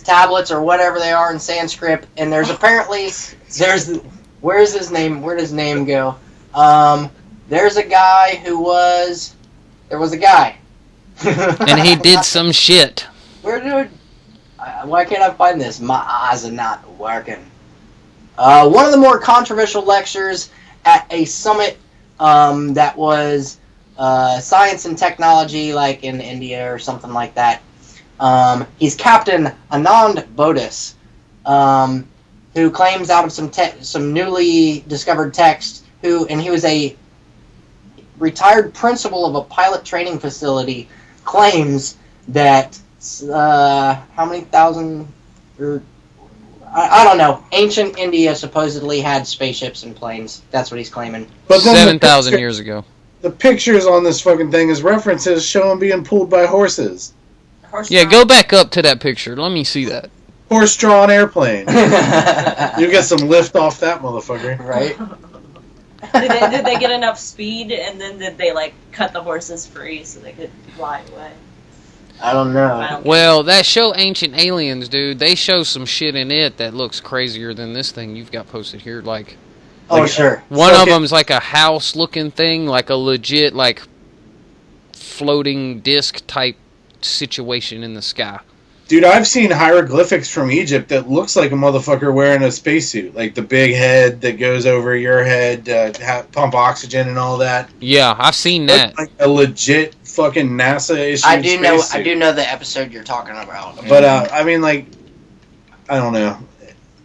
tablets or whatever they are in Sanskrit, and where's his name? Where does his name go? There's a guy there was a guy. And he did some shit. Why can't I find this? My eyes are not working. One of the more controversial lectures at a summit that was science and technology, like in India or something like that. He's Captain Anand Bodis, who claims out of some newly discovered text, he was a retired principal of a pilot training facility, claims that how many thousand, or I don't know, ancient India supposedly had spaceships and planes. That's what he's claiming. But 7,000 years ago. The pictures on this fucking thing is references show him being pulled by horses. Yeah, go back up to that picture. Let me see that. Horse-drawn airplane. You get some lift off that motherfucker. Right? Did they get enough speed, and then did they like cut the horses free so they could fly away? I don't know. Well, that show Ancient Aliens, dude, they show some shit in it that looks crazier than this thing you've got posted here. Like, Sure. One of them's like a house-looking thing, like a legit, like, floating disc type situation in the sky. Dude, I've seen hieroglyphics from Egypt that looks like a motherfucker wearing a spacesuit. Like the big head that goes over your head, pump oxygen and all that. Yeah, I've seen that. Like a legit fucking NASA issue. I do know the episode you're talking about. But I mean, like, I don't know.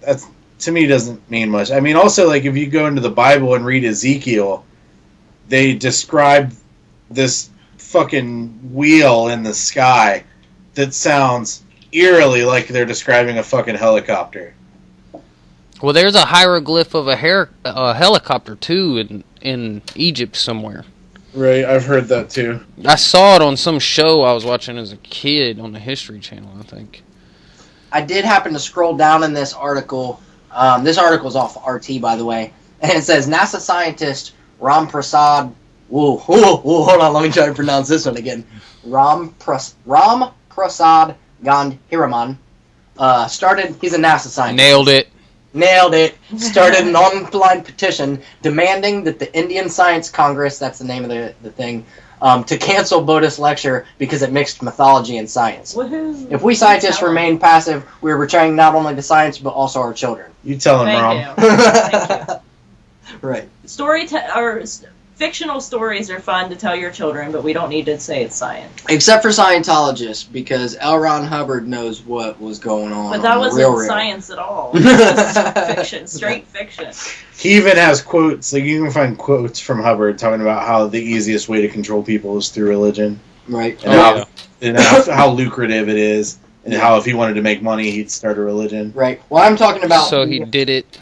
That's, to me, doesn't mean much. I mean, also, like, if you go into the Bible and read Ezekiel, they describe this fucking wheel in the sky that sounds eerily like they're describing a fucking helicopter. Well, there's a hieroglyph of a helicopter too in Egypt somewhere. Right, I've heard that too. I saw it on some show I was watching as a kid on the History Channel, I think. I did happen to scroll down in this article. This article's off RT, by the way, and it says NASA scientist Ram Prasad. Whoa, hold on, let me try to pronounce this one again. Ram Prasad Gandhiraman started. He's a NASA scientist. Nailed it. Started an online petition demanding that the Indian Science Congress, that's the name of the thing, to cancel Bodhi's lecture because it mixed mythology and science. Woohoo. If we scientists remain passive, we're betraying not only the science but also our children. You tell him, Thank Rom. you. Right. Fictional stories are fun to tell your children, but we don't need to say it's science. Except for Scientologists, because L. Ron Hubbard knows what was going on. But that wasn't real. science at all. It was just fiction, straight fiction. He even has quotes. Like, you can find quotes from Hubbard talking about how the easiest way to control people is through religion. Right. And how lucrative it is. And how if he wanted to make money, he'd start a religion. Right. Well, I'm talking about... So he did it.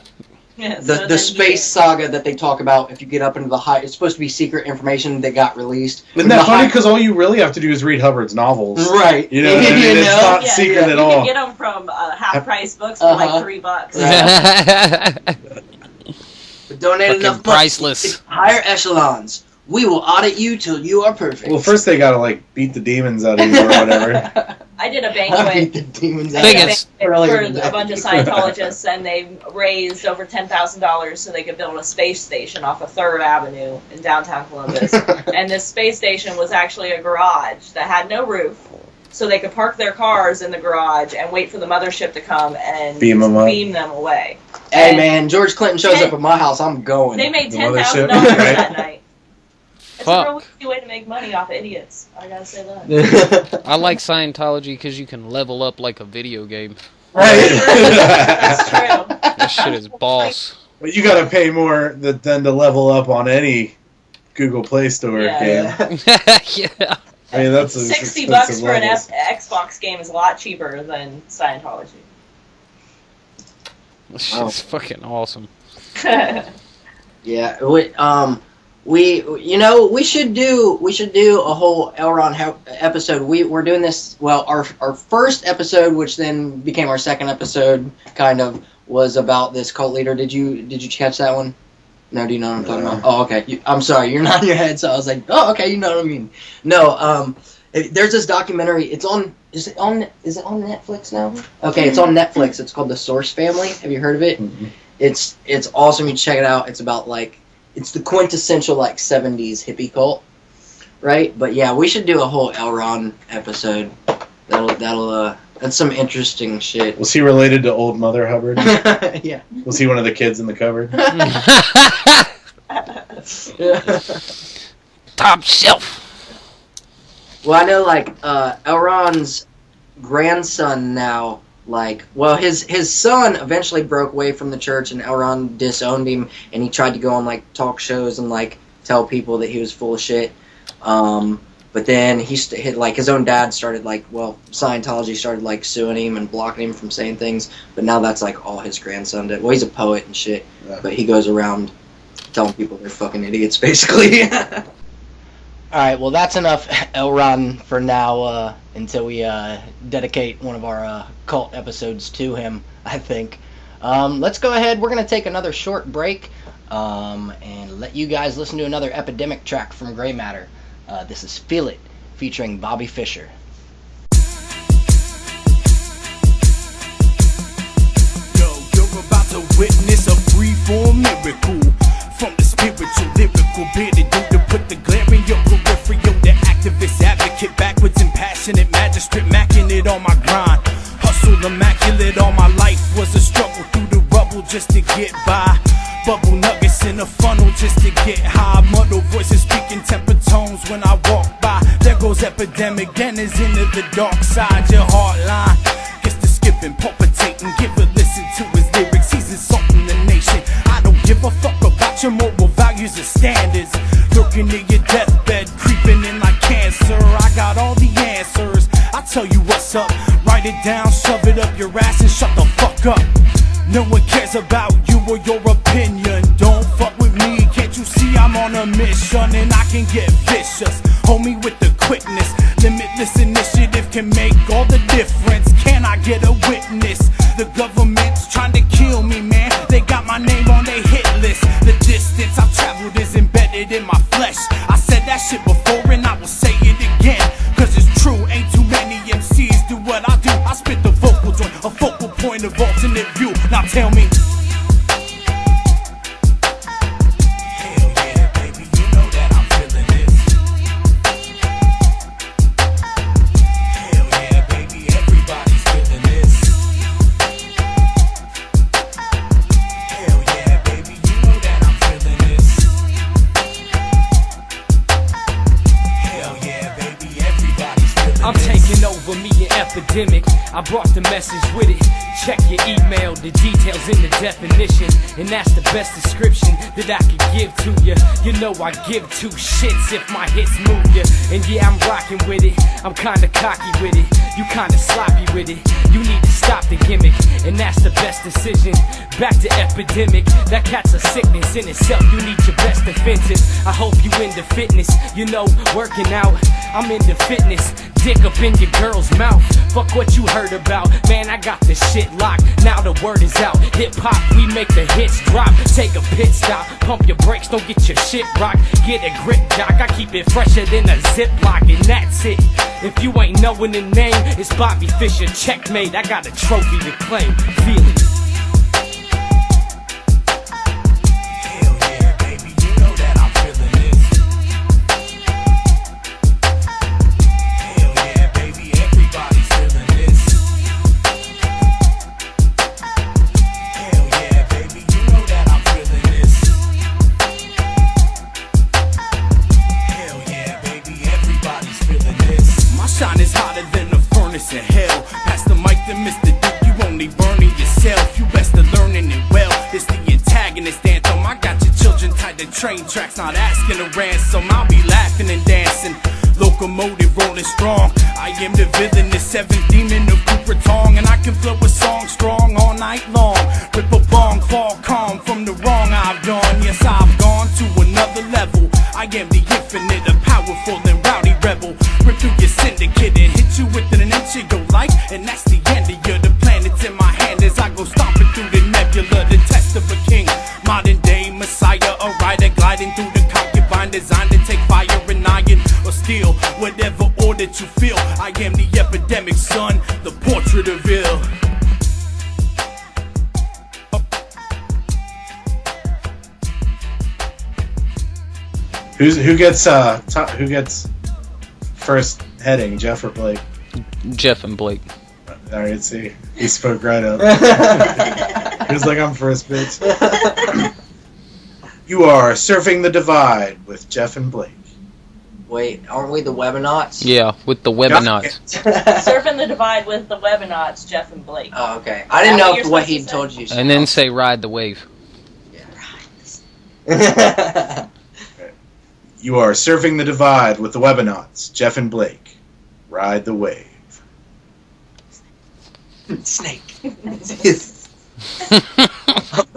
Yeah, the space saga that they talk about. If you get up into the high, it's supposed to be secret information that got released. Isn't that funny? Because all you really have to do is read Hubbard's novels. Right. You know what I mean? It's not secret at all. You can get them from half-price books for like $3. But donate Fucking enough priceless. Higher echelons. We will audit you till you are perfect. Well, first they gotta, like, beat the demons out of you or whatever. I did a Beat banquet. the demons I out. think it's- for a bunch of Scientologists, and they raised over $10,000 so they could build a space station off of 3rd Avenue in downtown Columbus. And this space station was actually a garage that had no roof, so they could park their cars in the garage and wait for the mothership to come and beam them away. Hey, man, George Clinton shows up at my house, I'm going. They made The $10,000 mothership, that night. It's a real Fuck. easy way to make money off idiots. I gotta say that. I like Scientology because you can level up like a video game. That's true. That shit is boss. But you gotta pay more than to level up on any Google Play Store game. Yeah. I mean, that's a $60 for an Xbox game is a lot cheaper than Scientology. This shit's fucking awesome. Yeah, we should do a whole Elron episode. We're doing this. Well, our first episode, which then became our second episode, kind of was about this cult leader. Did you catch that one? No, do you know what I'm talking about? Oh, okay. I'm sorry, you're not in your head, so I was like, oh, okay, you know what I mean. No, there's this documentary. Is it on Netflix now? Okay, it's on Netflix. It's called The Source Family. Have you heard of it? Mm-hmm. It's awesome. You check it out. It's about it's the quintessential 70s hippie cult, right? But yeah, we should do a whole Elron episode. That's some interesting shit. Was he related to old Mother Hubbard? Yeah. Was he one of the kids in the cupboard? Top shelf. Well, I know Elron's grandson now. His son eventually broke away from the church, and Elron disowned him, and he tried to go on talk shows and tell people that he was full of shit. But then his own dad started Scientology started suing him and blocking him from saying things. But now that's all his grandson did. Well, he's a poet and shit, but he goes around telling people they're fucking idiots, basically. All right, well, that's enough Elron for now until we dedicate one of our cult episodes to him, I think. Let's go ahead. We're going to take another short break. and let you guys listen to another EpidemiK track from Grey Matter. This is Feel It, featuring Bobby Fischer. Yo, you're about to witness a freeform miracle. From the spiritual, lyrical bearded dude to put the glare in your peripheral. The activist advocate, backwards and passionate magistrate, macking it on my grind. Hustle immaculate, all my life was a struggle through the rubble just to get by. Bubble nuggets in a funnel just to get high. Muddle voices speaking temper tones when I walk by. There goes EpidemiK, and is into the dark side. Your heart line gets to skipping, palpitating. Give a listen to his lyrics, he's insulting the nation. I don't give a fuck about your moral values and standards. Lurking in your deathbed, creeping in like cancer. I got all the answers, I tell you what's up. Write it down, shove it up your ass and shut the fuck up. No one cares about you or your opinion. Don't fuck with me, can't you see I'm on a mission? And I can get vicious, hold me with the quickness. Limitless initiative can make all the difference. Can I get a witness? The government's trying to kill me, man. They got my name on their hit list. The distance I've traveled is embedded in my flesh. I said that shit before and I will say it again, cause it's true, ain't too many MCs do what I do. I spit the vocal joint, a focal point of alternate view. Now tell me, hell yeah, baby, you know that I'm feeling this. Hell yeah, baby, everybody's feeling this. Hell yeah, baby, you know that I'm feeling this. Hell yeah, baby, everybody's feeling this. I'm taking over me an epidemic. I brought the message with it. Check your email, the details in the definition. And that's the best description that I can give to you. You know I give two shits if my hits move you. And yeah, I'm rocking with it, I'm kinda cocky with it. You kinda sloppy with it, you need to stop the gimmick. And that's the best decision, back to EpidemiK. That cat's a sickness in itself, you need your best defensive. I hope you into fitness, you know, working out. I'm into fitness, dick up in your girl's mouth. Fuck what you heard about, man, I got this shit locked. Now the word is out, hip hop, we make the hits drop. Take a pit stop, pump your brakes, don't get your shit rocked. Get a grip, doc, I keep it fresher than a Ziploc, and that's it. If you ain't knowing the name, it's Bobby Fischer, checkmate. I got a trophy to claim, feel it. Hell yeah, baby, you know that I'm feeling this. Hell yeah, baby, everybody's feeling this. Hell yeah, baby, you know that I'm feeling this. Hell yeah, baby, everybody's feeling this. My shine is hotter than a furnace in hell. Pass the mic to Mr. Duke, you only burning yourself. You best to learning it well. It's the antagonist anthem. I got your children tied to train tracks, not asking a ransom. I'll be laughing and dancing, locomotive rolling strong. I am the villain, the seventh demon of Coopertong, and I can flow a song strong all night long. Rip a bong, fall calm from the wrong I've done. Yes, I've gone to another level. I am the infinite, a powerful and rowdy rebel. Rip through your syndicate and hit you within an inch of your life, and that's the end of you. The planet's in my hand as I go stomping through the nebula. The test of a king, modern day messiah, a rider gliding through the concubine, designed to take fire and iron or steel, whatever order you feel. I am the EpidemiK son, the portrait of ill. Who gets first heading, Jeff or Blake? Jeff and Blake. All right, see, he spoke right up. He was like, "I'm first, bitch." You are surfing the divide with Jeff and Blake. Wait, aren't we the Webonauts? Yeah, with the Webonauts. Surfing the divide with the Webonauts, Jeff and Blake. Oh, okay. I didn't know what he told you. And then say ride the wave. Yeah. You are surfing the divide with the Webonauts, Jeff and Blake. Ride the wave. Snake.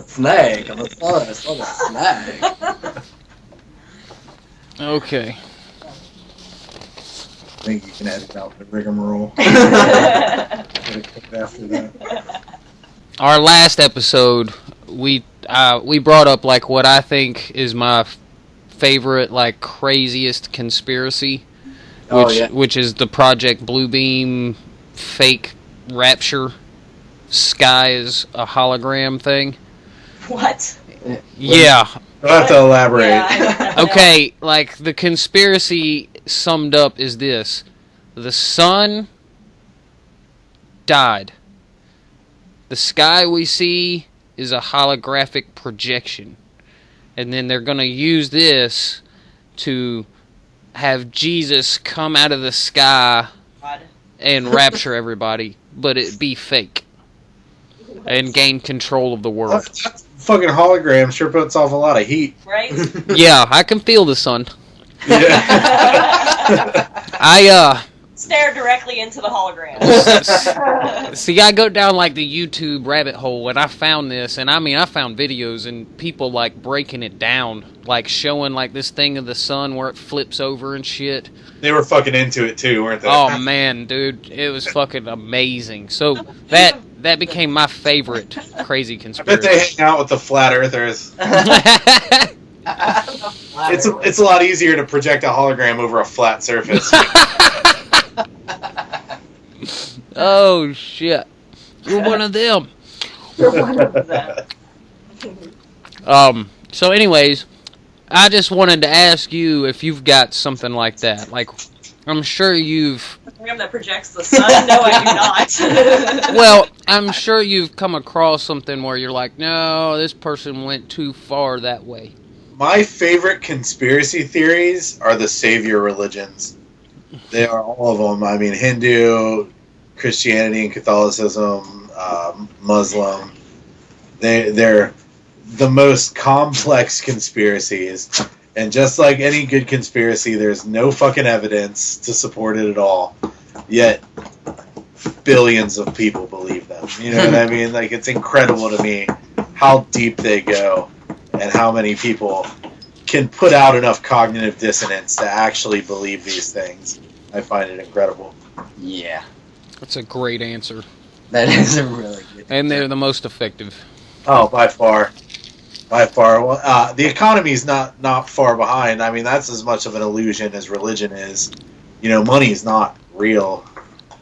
Snake. I saw the snake. Okay. I think you can edit out the rigmarole. After that. Our last episode, we brought up like what I think is my favorite, like craziest conspiracy, which is the Project Bluebeam fake rapture sky is a hologram thing. What? Yeah. I'll have to elaborate. Yeah, Okay, like the conspiracy summed up is this: the sun died. The sky we see is a holographic projection. And then they're going to use this to have Jesus come out of the sky God. and rapture everybody, but it be fake. And gain control of the world. That fucking hologram sure puts off a lot of heat. Right? Yeah, I can feel the sun. Yeah. Stare directly into the hologram. See, I go down like the YouTube rabbit hole and I found this, and I mean, I found videos and people like breaking it down, like showing like this thing of the sun where it flips over and shit. They were fucking into it too, weren't they? Oh man, dude, it was fucking amazing. So that became my favorite crazy I bet conspiracy. they hang out with the flat earthers. It's a lot easier to project a hologram over a flat surface. Oh shit, you're one of them. So anyways, I just wanted to ask you if you've got something like that. Like, I'm sure you've... Program that projects the sun? No, I do not. Well, I'm sure you've come across something where you're like, no, this person went too far that way. My favorite conspiracy theories are the savior religions. They are all of them. I mean, Hindu, Christianity and Catholicism, Muslim. They're the most complex conspiracies. And just like any good conspiracy, there's no fucking evidence to support it at all. Yet, billions of people believe them. You know what I mean? Like, it's incredible to me how deep they go and how many people can put out enough cognitive dissonance to actually believe these things. I find it incredible. Yeah. That's a great answer. That is a really good And they're the most effective. Oh, by far. By far. Well, the economy's not far behind. I mean, that's as much of an illusion as religion is. You know, money's not real.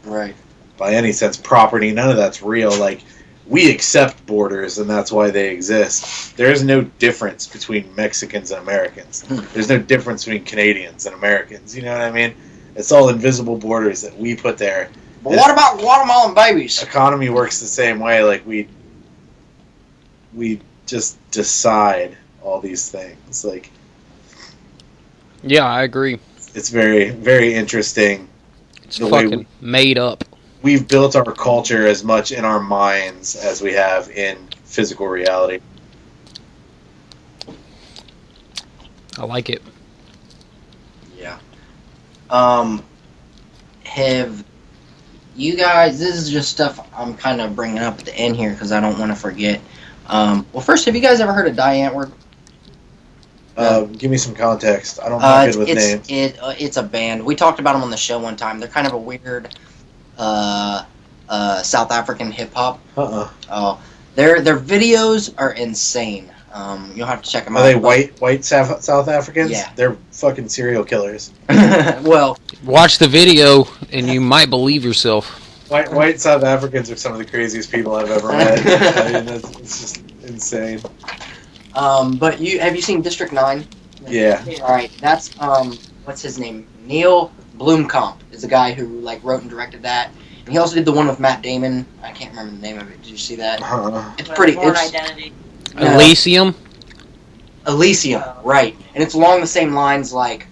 Right. By any sense. Property, none of that's real. Like, we accept borders, and that's why they exist. There is no difference between Mexicans and Americans. There's no difference between Canadians and Americans. You know what I mean? It's all invisible borders that we put there. But what about Guatemalan babies? Economy works the same way. Like, we just decide all these things. Like, Yeah, I agree. it's very, very interesting. It's The way fucking made up. We've built our culture as much in our minds as we have in physical reality. I like it. Yeah. Have you guys... This is just stuff I'm kind of bringing up at the end here because I don't want to forget. Well, first, have you guys ever heard of Die Antwoord? Give me some context. I don't know good with names. It's a band. We talked about them on the show one time. They're kind of a weird South African hip hop. Oh, their videos are insane. You'll have to check them out. Are they white South Africans? Yeah. They're fucking serial killers. Well, Watch the video, and you might believe yourself. White South Africans are some of the craziest people I've ever met. I mean, it's just insane. but have you seen District 9? Yeah. All right, that's what's his name? Neil Blomkamp is the guy who like wrote and directed that. And he also did the one with Matt Damon. I can't remember the name of it. Did you see that? It's pretty. Born It's Identity. Elysium? Elysium, right? And it's along the same lines, like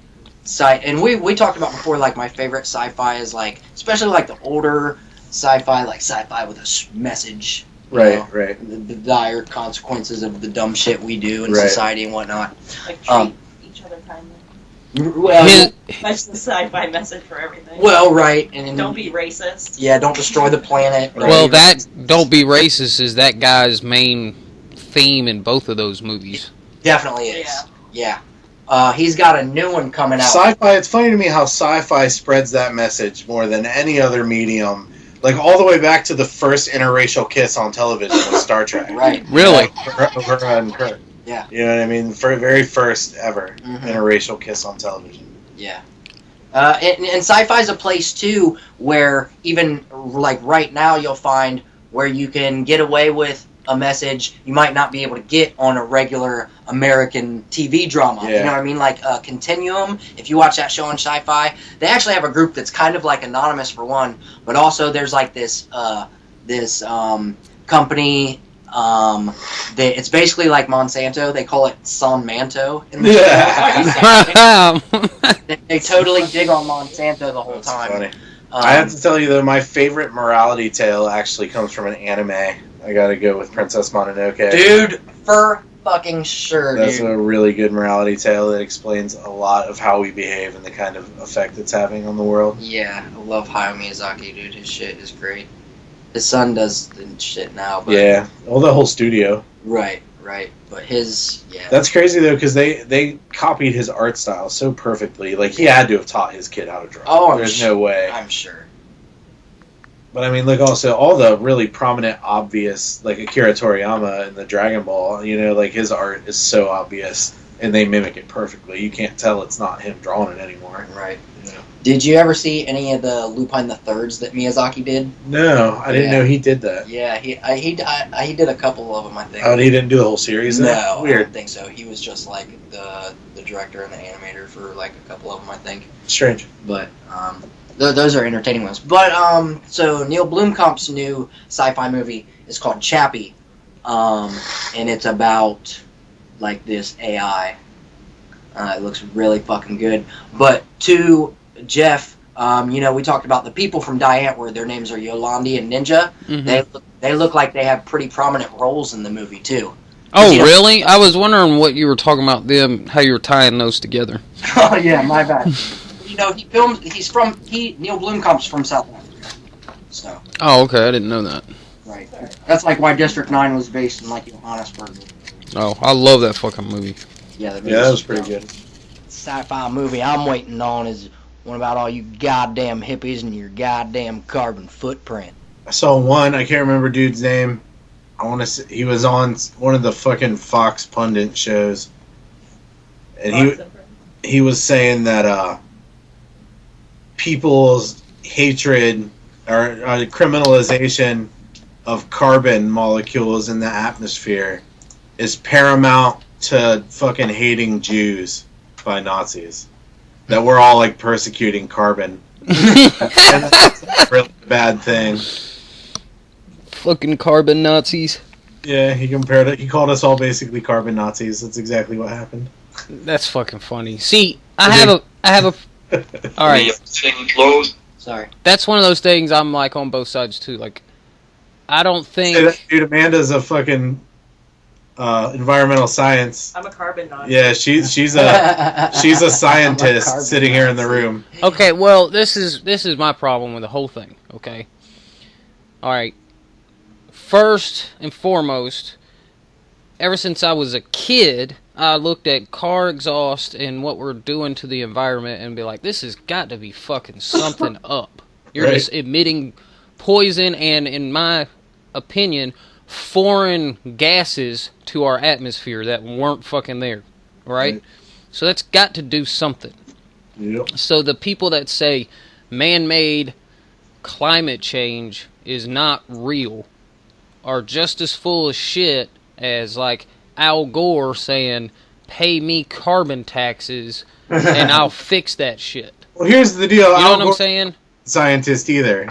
and we talked about before. Like my favorite sci-fi is like, especially like the older sci-fi, like sci-fi with a message. you Right, know, right. The dire consequences of the dumb shit we do in Right. society and whatnot. Like treat each other kindly. Well, That's the sci-fi message for everything. well, right, and Don't be racist. yeah, don't destroy the planet. Right? Well, that Don't Be Racist is that guy's main theme in both of those movies. definitely is. Yeah. He's got a new one coming out. Sci-fi. It's funny to me how sci-fi spreads that message more than any other medium. Like, all the way back to the first interracial kiss on television with Star Trek. Right. Really? Uhura and Kirk. Yeah. You know what I mean? Very first ever Mhm. interracial kiss on television. Yeah. And sci-fi is a place too where even like right now you'll find where you can get away with a message you might not be able to get on a regular American TV drama. Yeah. You know what I mean? Like Continuum. If you watch that show on Sci-Fi, they actually have a group that's kind of like anonymous for one, but also there's like this company. It's basically like Monsanto. They call it Sonmanto in the show. They totally dig on Monsanto the whole That's time. funny. I have to tell you, though, my favorite morality tale actually comes from an anime. I gotta go with Princess Mononoke. Dude, for fucking sure, That's dude. a really good morality tale that explains a lot of how we behave and the kind of effect it's having on the world. Yeah, I love Hayao Miyazaki, dude. His shit is great. His son does the shit now, but Yeah, well, the whole studio. right. But his, yeah. That's crazy, though, because they copied his art style so perfectly. Like, he had to have taught his kid how to draw. Oh, There's no way. I'm sure. But I mean, like, also all the really prominent, obvious, like Akira Toriyama in the Dragon Ball. You know, like his art is so obvious, and they mimic it perfectly. You can't tell it's not him drawing it anymore. Right. You know? Did you ever see any of the Lupin the Thirds that Miyazaki did? No, I didn't Yeah. know he did that. Yeah, he did a couple of them, I think. Oh, and he didn't do the whole series. Then? No, I Weird, don't think so. He was just like the director and the animator for like a couple of them, I think. strange. But those are entertaining ones. But so Neil Blomkamp's new sci-fi movie is called Chappie, and it's about like this AI. It looks really fucking good. But to Jeff, you know, we talked about the people from Die Antwoord. Their names are Yolandi and Ninja. Mhm. They look like they have pretty prominent roles in the movie too. Oh, You know- really? I was wondering what you were talking about them, how you were tying those together. Oh yeah, my bad. You know, Neil Blomkamp's from South Africa. So, Oh, okay, I didn't know that. right. That's like why District 9 was based in like Johannesburg. Oh, I love that fucking movie. Yeah, That was pretty good. Sci-fi movie I'm waiting on is one about all you goddamn hippies and your goddamn carbon footprint. I saw one. I can't remember dude's name. I want to. He was on one of the fucking Fox pundit shows, and he was saying that people's hatred or criminalization of carbon molecules in the atmosphere is paramount to fucking hating Jews by Nazis. That we're all like persecuting carbon. And that's a really bad thing. Fucking carbon Nazis. Yeah, he compared it. He called us all basically carbon Nazis. That's exactly what happened. That's fucking funny. See, I have a. All right, Thing closed. Sorry. that's one of those things I'm like on both sides too. Like, I don't Say that, think. dude, Amanda's a fucking environmental science. I'm a carbon Nazi. Yeah, she's a scientist sitting here in the room. Okay, well, this is my problem with the whole thing. Okay. All right. First and foremost, ever since I was a kid, I looked at car exhaust and what we're doing to the environment and be like, this has got to be fucking something up. You're Right. just emitting poison and, in my opinion, foreign gases to our atmosphere that weren't fucking there. Right? So that's got to do something. Yep. So the people that say man-made climate change is not real are just as full of shit as like Al Gore saying, pay me carbon taxes and I'll fix that shit. Well, here's the deal. You know what I'm saying? Scientist either.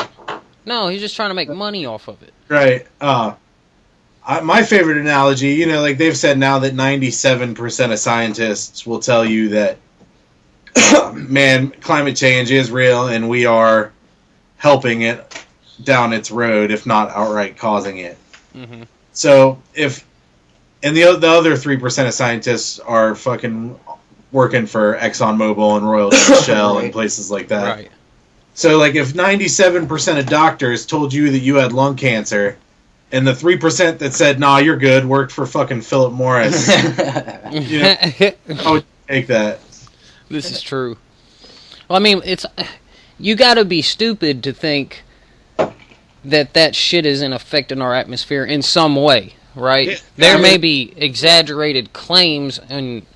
No, he's just trying to make money off of it. Right. My favorite analogy, you know, like they've said now that 97% of scientists will tell you that, man, climate change is real and we are helping it down its road, if not outright causing it. Mm-hmm. So and the other 3% of scientists are fucking working for ExxonMobil and Royal Shell and places like that. Right. So, like, if 97% of doctors told you that you had lung cancer, and the 3% that said, nah, you're good, worked for fucking Philip Morris, you know, I would take that. This is true. Well, I mean, you got to be stupid to think that shit isn't affecting our atmosphere in some way, right? Yeah, there may be exaggerated claims on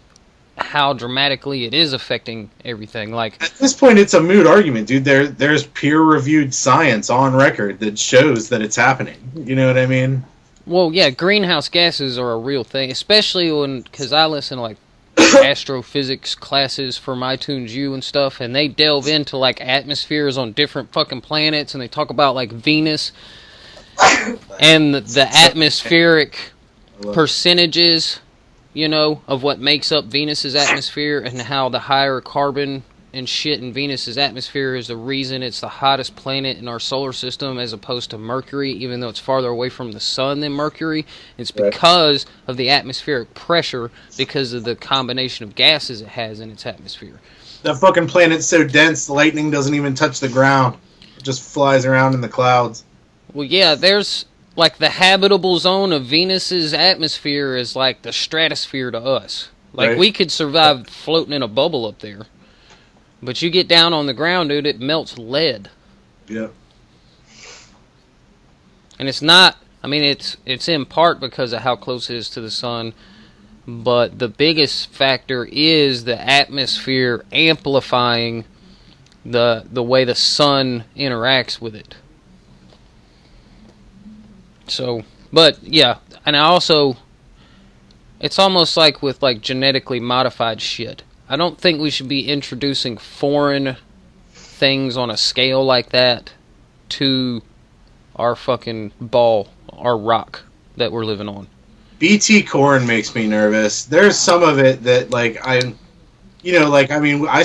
how dramatically it is affecting everything. Like, at this point, it's a moot argument, dude. There's peer-reviewed science on record that shows that it's happening. You know what I mean? well, yeah, greenhouse gases are a real thing, especially because I listen to, like, astrophysics classes from iTunes U and stuff, and they delve into, like, atmospheres on different fucking planets, and they talk about, like, Venus and the atmospheric percentages, you know, of what makes up Venus's atmosphere, and how the higher carbon and shit in Venus's atmosphere is the reason it's the hottest planet in our solar system as opposed to Mercury, even though it's farther away from the sun than Mercury. It's because of the atmospheric pressure, because of the combination of gases it has in its atmosphere. That fucking planet's so dense, the lightning doesn't even touch the ground. It just flies around in the clouds. Well, yeah, there's, like, the habitable zone of Venus's atmosphere is like the stratosphere to us. Like, Right. we could survive floating in a bubble up there. But you get down on the ground, dude, it melts lead. Yep. And it's not, I mean, it's in part because of how close it is to the sun, but the biggest factor is the atmosphere amplifying the way the sun interacts with it. So, but yeah, and I also, it's almost like with, like, genetically modified shit. I don't think we should be introducing foreign things on a scale like that to our fucking ball, our rock that we're living on. BT corn makes me nervous. There's some of it that, like, I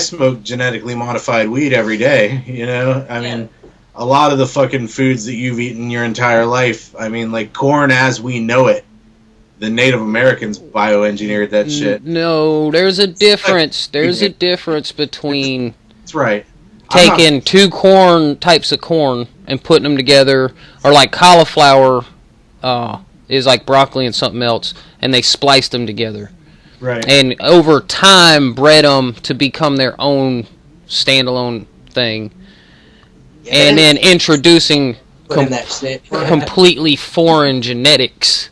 smoke genetically modified weed every day, you know? I mean, a lot of the fucking foods that you've eaten your entire life, I mean, like, corn as we know it, the Native Americans bioengineered that shit. No, there's a difference. There's a difference between That's right. taking two types of corn and putting them together, or like cauliflower is like broccoli and something else, and they spliced them together. Right. And over time bred them to become their own standalone thing. And then introducing completely foreign genetics.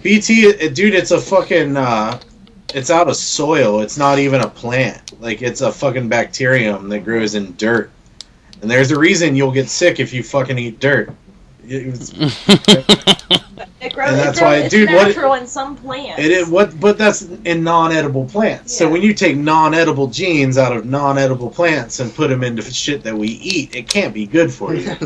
BT, dude, it's a fucking, it's out of soil. It's not even a plant. Like, it's a fucking bacterium that grows in dirt. And there's a reason you'll get sick if you fucking eat dirt. It grows, and that's why, dude, what natural in some plants. But that's in non-edible plants. Yeah. So when you take non-edible genes out of non-edible plants and put them into shit that we eat, it can't be good for you.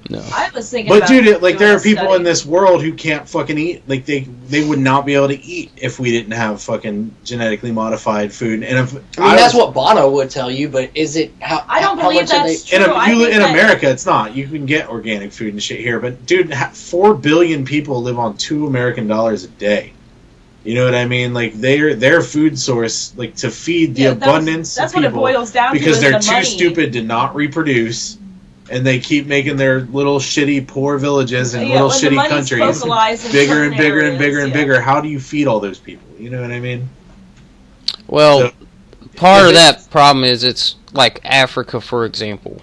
No. I was thinking, but dude, like, there are people in this world who can't fucking eat. Like, they would not be able to eat if we didn't have fucking genetically modified food. And if that's what Bono would tell you, but is it how? I don't believe that's true. In America, it's not. You can get organic food and shit here, but dude, 4 billion people live on $2 American a day. You know what I mean? Like, their food source, like, to feed the abundance that's of people, what it boils down to. Because they're the too money. stupid to not reproduce. And they keep making their little shitty poor villages and little shitty countries bigger and bigger and bigger and bigger. How do you feed all those people? You know what I mean? Well, part of that problem is it's like Africa, for example.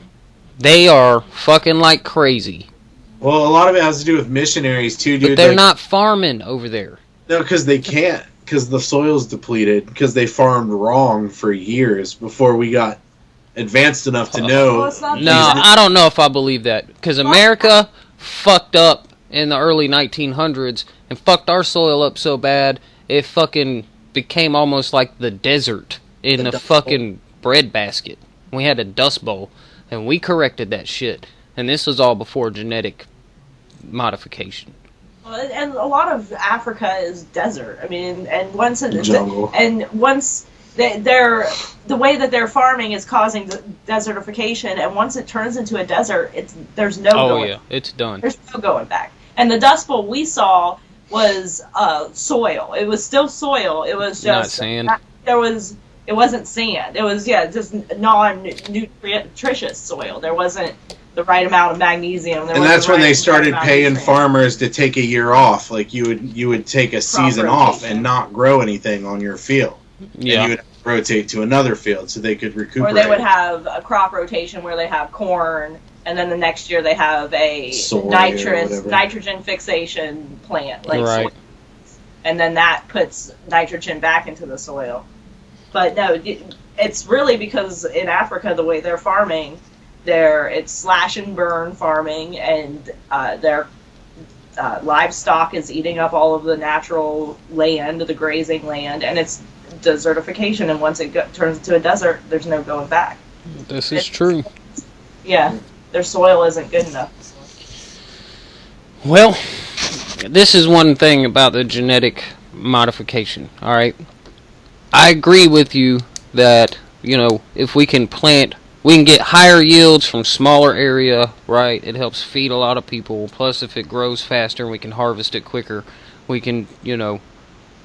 They are fucking like crazy. Well, a lot of it has to do with missionaries too, dude. But they're not farming over there. No, because they can't. Because the soil's depleted. Because they farmed wrong for years before we got advanced enough to know. No, I don't know if I believe that, because America fucked up in the early 1900s and fucked our soil up so bad it fucking became almost like the desert in a fucking bread basket. We had a dust bowl, and we corrected that shit. And this was all before genetic modification. And a lot of Africa is desert. I mean, and once the way that they're farming is causing desertification, and once it turns into a desert, there's no going. Yeah, it's done. There's no going back. And the Dust Bowl we saw was soil. It was still soil. It was just not sand. It wasn't sand. It was just non-nutritious soil. There wasn't the right amount of magnesium. And that's when they started paying farmers to take a year off. Like, you would take a season off and not grow anything on your field. Yeah. And you would rotate to another field so they could recuperate. Or they would have a crop rotation where they have corn and then the next year they have a Soy or whatever. nitrogen fixation plant, like Right. soy. And then that puts nitrogen back into the soil. But no, it's really because in Africa, the way they're farming, it's slash and burn farming, and their livestock is eating up all of the natural land, the grazing land, and it's desertification. And once it turns into a desert, there's no going back. This is true. Yeah, their soil isn't good enough. Well, this is one thing about the genetic modification, alright? I agree with you that, if we can plant, we can get higher yields from smaller area, right? It helps feed a lot of people. Plus, if it grows faster and we can harvest it quicker, we can,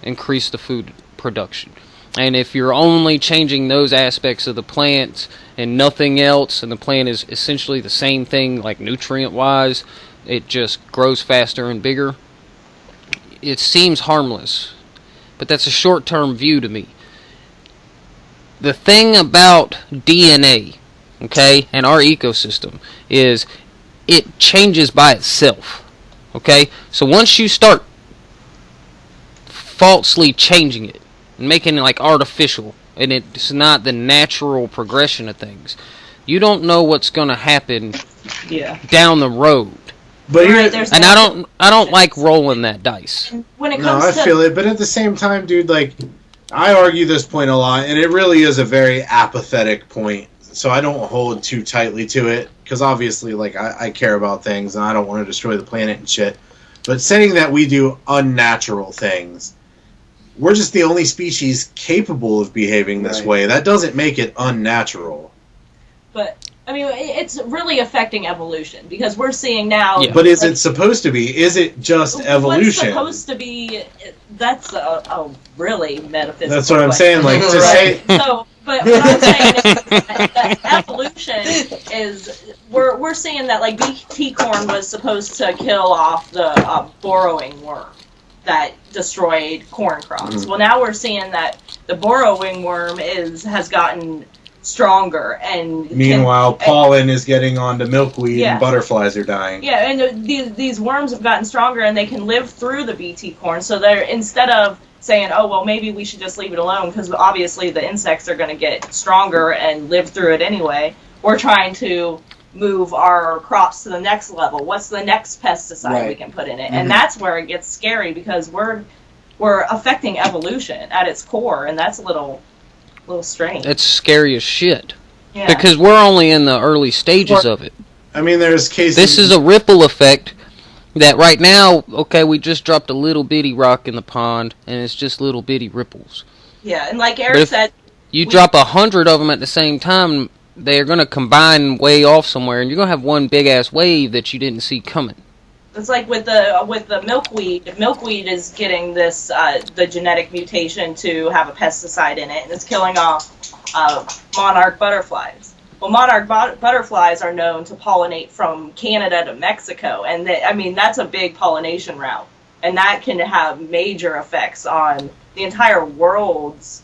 increase the food production. And if you're only changing those aspects of the plant and nothing else, and the plant is essentially the same thing, like nutrient-wise, it just grows faster and bigger, it seems harmless. But that's a short-term view to me. The thing about DNA, okay, and our ecosystem is it changes by itself, okay? So once you start falsely changing it and making it like artificial, and it's not the natural progression of things, you don't know what's going to happen down the road. But And I don't like rolling that dice. When it no, comes I feel it. But at the same time, dude, like, I argue this point a lot, and it really is a very apathetic point. So I don't hold too tightly to it, because obviously, like, I care about things, and I don't want to destroy the planet and shit. But saying that we do unnatural things, we're just the only species capable of behaving this way. That doesn't make it unnatural. But I mean, it's really affecting evolution, because we're seeing now. Yeah. But is it supposed to be? Is it just evolution? What's supposed to be? That's a really metaphysical. That's what I'm question. saying. Like, to say. So, but what I'm saying is that evolution is we're seeing that, like, BT corn was supposed to kill off the burrowing worm that destroyed corn crops. Mm-hmm. Well, now we're seeing that the burrowing worm has gotten stronger, and Meanwhile, pollen is getting onto milkweed, and butterflies are dying. Yeah, and these worms have gotten stronger, and they can live through the BT corn. So they're, instead of saying, oh, well, maybe we should just leave it alone, because obviously the insects are going to get stronger and live through it anyway, we're trying to move our crops to the next level. What's the next pesticide we can put in it? And that's where it gets scary, because we're affecting evolution at its core, and that's a little strange. It's scary as shit. Yeah. Because we're only in the early stages of it. I mean, there's cases. This is a ripple effect that right now, okay, we just dropped a little bitty rock in the pond, and it's just little bitty ripples. Yeah, and like Eric said, you drop 100 of them at the same time, they're going to combine way off somewhere, and you're going to have one big-ass wave that you didn't see coming. it's like with the milkweed. Milkweed is getting this the genetic mutation to have a pesticide in it, and it's killing off monarch butterflies. Well, monarch butterflies are known to pollinate from Canada to Mexico, and that's a big pollination route, and that can have major effects on the entire world's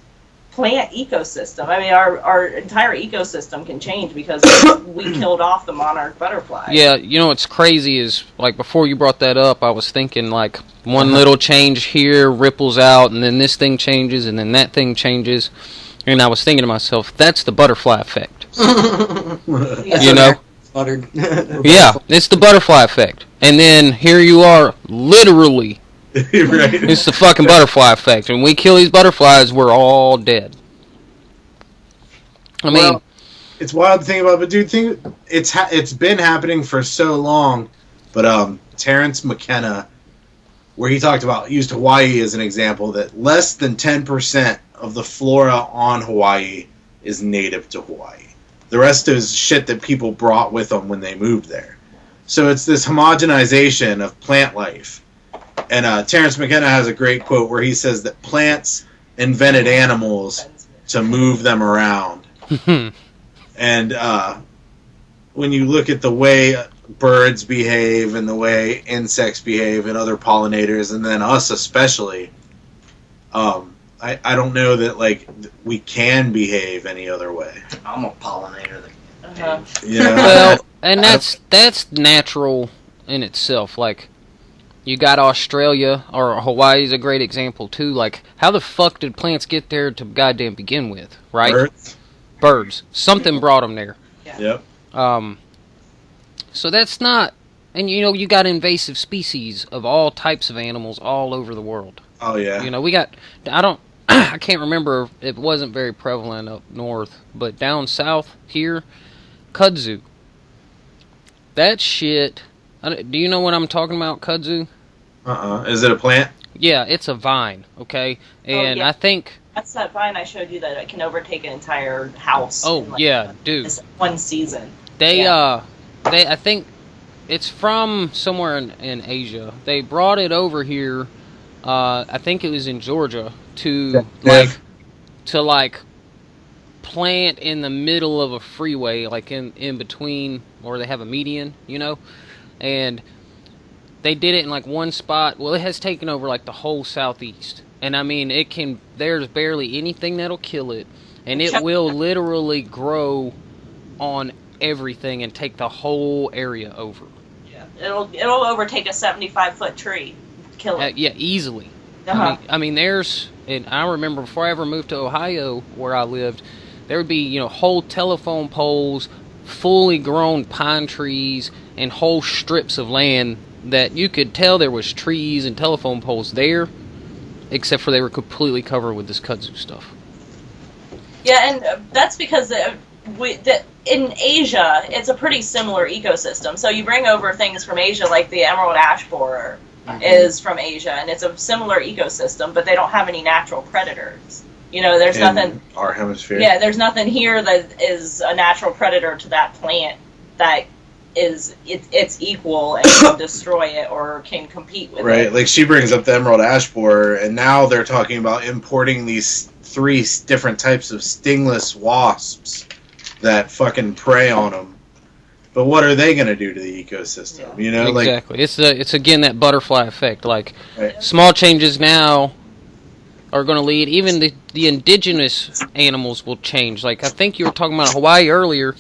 plant ecosystem. I mean, our entire ecosystem can change because we killed off the monarch butterfly. Yeah, you know what's crazy is, like, before you brought that up, I was thinking, like, one little change here ripples out, and then this thing changes, and then that thing changes, and I was thinking to myself, that's the butterfly effect. You know? Yeah, it's the butterfly effect. And then here you are, literally. Right. It's the fucking butterfly effect. And we kill these butterflies, we're all dead. I mean, it's wild to think about, but dude, it's been happening for so long. But Terrence McKenna, where he used Hawaii as an example, that less than 10% of the flora on Hawaii is native to Hawaii. The rest is shit that people brought with them when they moved there. So it's this homogenization of plant life. And Terrence McKenna has a great quote where he says that plants invented animals to move them around. And when you look at the way birds behave and the way insects behave and other pollinators, and then us especially, I don't know that, like, we can behave any other way. I'm a pollinator. Uh-huh. Yeah. Well, and that's natural in itself. Like, you got Australia, or Hawaii's a great example too. Like, how the fuck did plants get there to goddamn begin with, right? Birds. Something brought them there. Yep. So that's not, and you got invasive species of all types of animals all over the world. Oh yeah. We got, I can't remember, it wasn't very prevalent up north, but down south here, kudzu. That shit, do you know what I'm talking about, kudzu? Is it a plant? Yeah, it's a vine, okay? And I think... That's that vine I showed you that it can overtake an entire house. Oh, in yeah, dude. This one season. I think it's from somewhere in Asia. They brought it over here, I think it was in Georgia, to plant in the middle of a freeway, like in between, or they have a median, and they did it in like one spot. Well, it has taken over like the whole southeast, and I mean, there's barely anything that'll kill it, and it will literally grow on everything and take the whole area over. Yeah, it'll overtake a 75-foot tree, kill it. Yeah, easily. Uh-huh. I mean, and I remember before I ever moved to Ohio, where I lived, there would be whole telephone poles, fully grown pine trees, and whole strips of land that you could tell there was trees and telephone poles there, except for they were completely covered with this kudzu stuff. Yeah, and that's because in Asia, it's a pretty similar ecosystem. So you bring over things from Asia, like the emerald ash borer is from Asia, and it's a similar ecosystem, but they don't have any natural predators. There's nothing... our hemisphere. Yeah, there's nothing here that is a natural predator to that plant that is it's equal and can destroy it or can compete with it. Right, like she brings up the emerald ash borer, and now they're talking about importing these 3 different types of stingless wasps that fucking prey on them. But what are they going to do to the ecosystem? Exactly. It's again that butterfly effect. Like, right. Small changes now are going to lead. Even the indigenous animals will change. Like, I think you were talking about Hawaii earlier.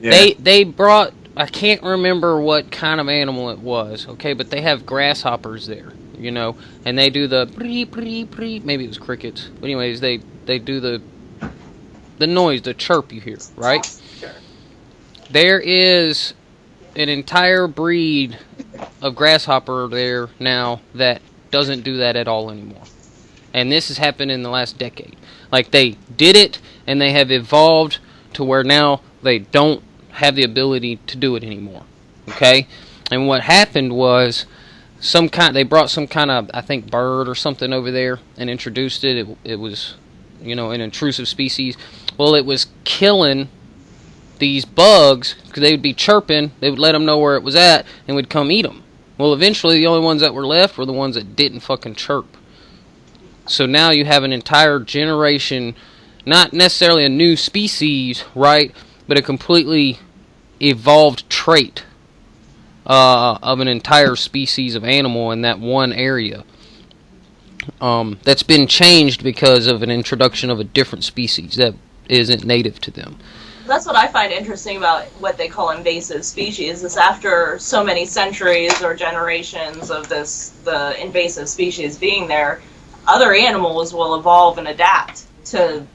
Yeah. They brought, I can't remember what kind of animal it was. Okay, but they have grasshoppers there. And they do the pre. Maybe it was crickets. But anyways, they do the noise, the chirp you hear, right? Sure. There is an entire breed of grasshopper there now that doesn't do that at all anymore. And this has happened in the last decade. Like, they did it, and they have evolved to where now they don't have the ability to do it anymore. Okay? And what happened was they brought some kind of, I think, bird or something over there and introduced it. It was, an intrusive species. Well, it was killing these bugs because they would be chirping. They would let them know where it was at and would come eat them. Well, eventually the only ones that were left were the ones that didn't fucking chirp. So now you have an entire generation, not necessarily a new species, right, but a completely evolved trait of an entire species of animal in that one area. That's been changed because of an introduction of a different species that isn't native to them. That's what I find interesting about what they call invasive species, is after so many centuries or generations of the invasive species being there, other animals will evolve and adapt to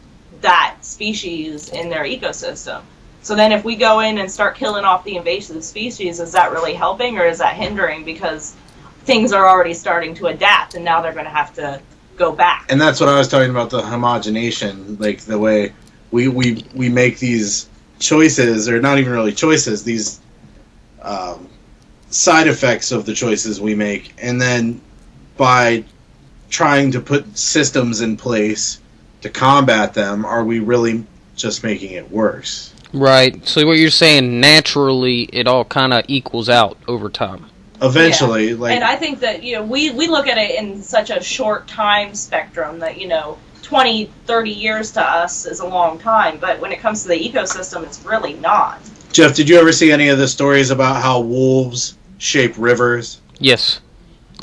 that species in their ecosystem. So then if we go in and start killing off the invasive species, is that really helping or is that hindering? Because things are already starting to adapt and now they're going to have to go back. And that's what I was talking about, the homogenation, like the way we make these choices, or not even really choices, these side effects of the choices we make, and then by trying to put systems in place to combat them, are we really just making it worse? Right. So what you're saying, naturally, it all kind of equals out over time. Eventually, yeah. And I think that we look at it in such a short time spectrum that 20, 30 years to us is a long time, but when it comes to the ecosystem, it's really not. Jeff, did you ever see any of the stories about how wolves shape rivers? Yes.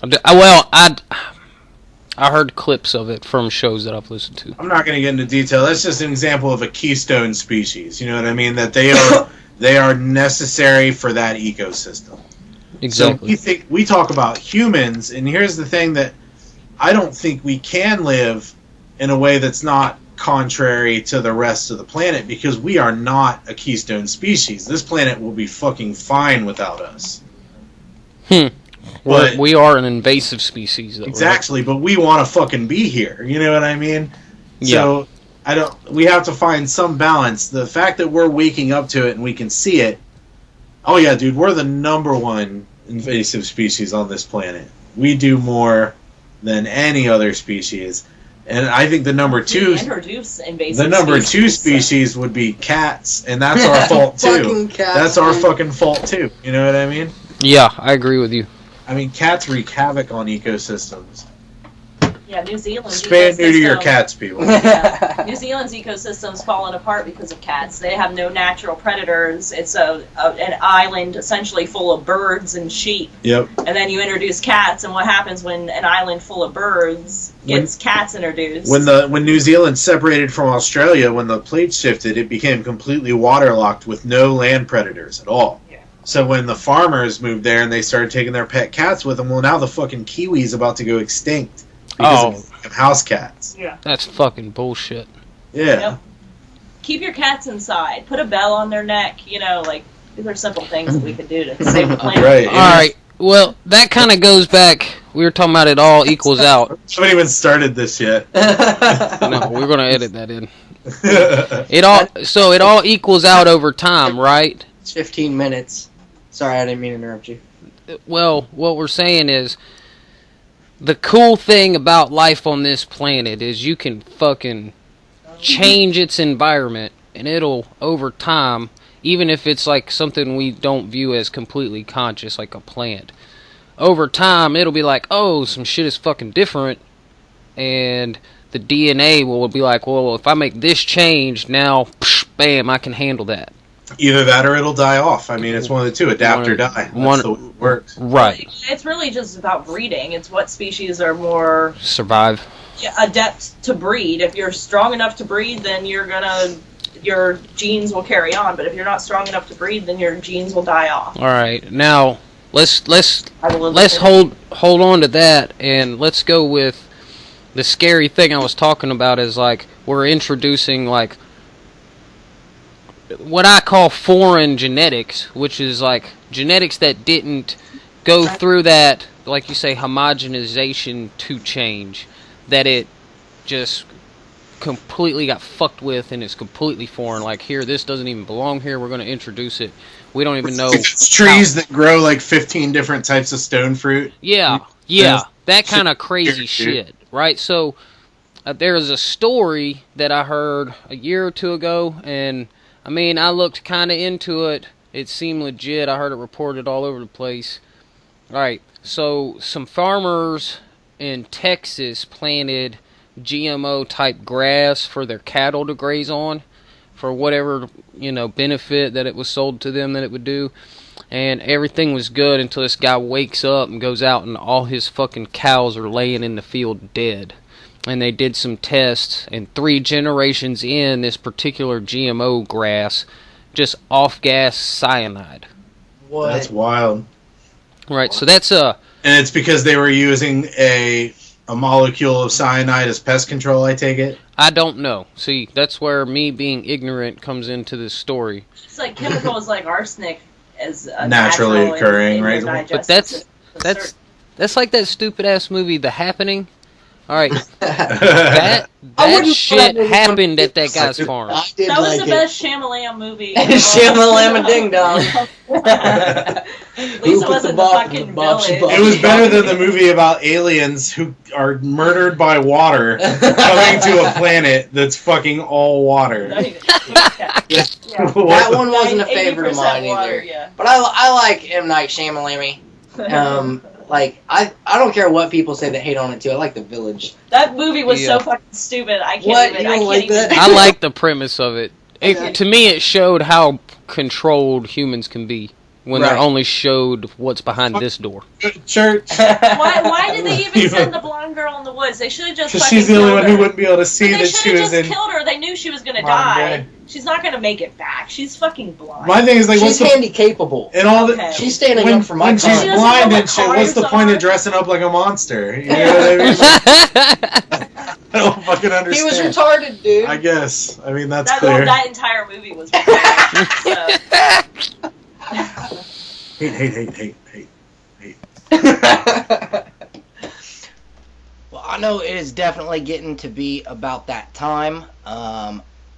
Well, I heard clips of it from shows that I've listened to. I'm not going to get into detail. That's just an example of a keystone species. You know what I mean? That They are necessary for that ecosystem. Exactly. So we talk about humans, and here's the thing that I don't think we can live in a way that's not contrary to the rest of the planet, because we are not a keystone species. This planet will be fucking fine without us. But we are an invasive species, though. Exactly, right? But we want to fucking be here. You know what I mean? Yeah. So we have to find some balance. The fact that we're waking up to it and we can see it. Oh yeah, dude, we're the number one invasive species on this planet. We do more than any other species. And I think the number two species would be cats, and that's our fault too. That's our fucking fault too. You know what I mean? Yeah, I agree with you. I mean, cats wreak havoc on ecosystems. Yeah, New Zealand's Spay new to your cats, people. Yeah. New Zealand's ecosystem's fallen apart because of cats. They have no natural predators. It's an island essentially full of birds and sheep. Yep. And then you introduce cats, and what happens when an island full of birds gets cats introduced? When New Zealand separated from Australia, when the plate shifted, it became completely waterlocked with no land predators at all. Yeah. So when the farmers moved there and they started taking their pet cats with them, well, now the fucking kiwi's about to go extinct. Because of house cats. Yeah. That's fucking bullshit. Yeah. Yep. Keep your cats inside. Put a bell on their neck. You know, like, these are simple things that we could do to save the planet. Right. All right. Well, that kind of goes back. We were talking about it all equals out. I haven't even started this yet. No, we're gonna edit that in. It all equals out over time, right? It's 15 minutes. Sorry, I didn't mean to interrupt you. Well, what we're saying is, the cool thing about life on this planet is you can fucking change its environment, and it'll, over time, even if it's like something we don't view as completely conscious, like a plant, over time it'll be like, oh, some shit is fucking different, and the DNA will be like, well, if I make this change, now, psh, bam, I can handle that. Either that or it'll die off. I mean, it's one of the two. Adapt or die. That's the way it works. Right. It's really just about breeding. It's what species are more survive. Adept to breed. If you're strong enough to breed, then your genes will carry on. But if you're not strong enough to breed, then your genes will die off. All right. Now let's hold on to that, and let's go with the scary thing I was talking about. Is like we're introducing like what I call foreign genetics, which is like genetics that didn't go through that, like you say, homogenization to change, that it just completely got fucked with and it's completely foreign. Like, here, this doesn't even belong here, we're going to introduce it. We don't even know. It's trees that grow like 15 different types of stone fruit. Yeah, that kind of crazy shit, right? So, there's a story that I heard a year or two ago, and I mean, I looked kind of into it. It seemed legit. I heard it reported all over the place. Alright, so some farmers in Texas planted GMO-type grass for their cattle to graze on, for whatever, benefit that it was sold to them that it would do. And everything was good until this guy wakes up and goes out and all his fucking cows are laying in the field dead. And they did some tests, and 3 generations in, this particular GMO grass just off-gas cyanide. What? That's wild. Right, so that's a... And it's because they were using a molecule of cyanide as pest control, I take it? I don't know. See, that's where me being ignorant comes into this story. It's like chemicals like arsenic as naturally occurring, right? But that's like that stupid-ass movie, The Happening. Alright, that shit happened at that guy's farm. That was the best Shyamalan movie. Shyamalan Ding Dong. At least it wasn't the fucking village. It was better than the movie about aliens who are murdered by water coming to a planet that's fucking all water. That one wasn't a favorite of mine either. Yeah. But I like M. Night Shyamalan. Like, I don't care what people say that hate on it too. I like The Village. That movie was so fucking stupid. I can't What? even. You don't I can't like even. that? I like the premise of it. To me, it showed how controlled humans can be when they're only showed what's behind this door. Church. Why did they even send the blonde girl in the woods? They should have just. Because she's the only one who wouldn't be able to see that she was in. They should have just killed her. They knew she was going to die. She's not gonna make it back. She's fucking blind. My thing is like, She's what's the handy capable. and all the Okay. She's standing when, up for my when she's cause. She doesn't blind know and what shit? What's the cars point are. of dressing up like a monster? You know what I mean? I don't fucking He understand. was retarded, dude. I guess. I mean, that's That, clear. that entire movie was retarded. So. Hate. Well, I know it is definitely getting to be about that time.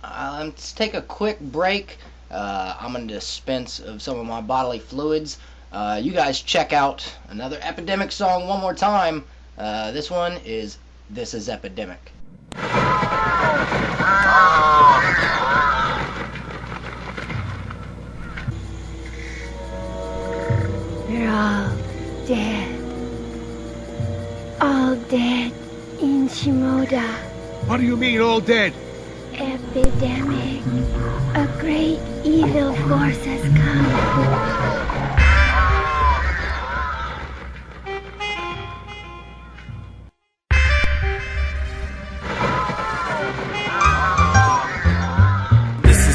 Let's take a quick break. I'm going to dispense of some of my bodily fluids. You guys check out another EpidemiK song one more time. This one is This Is EpidemiK. We're all dead. All dead in Shimoda. What do you mean, all dead? Epidemic. A great evil force has come.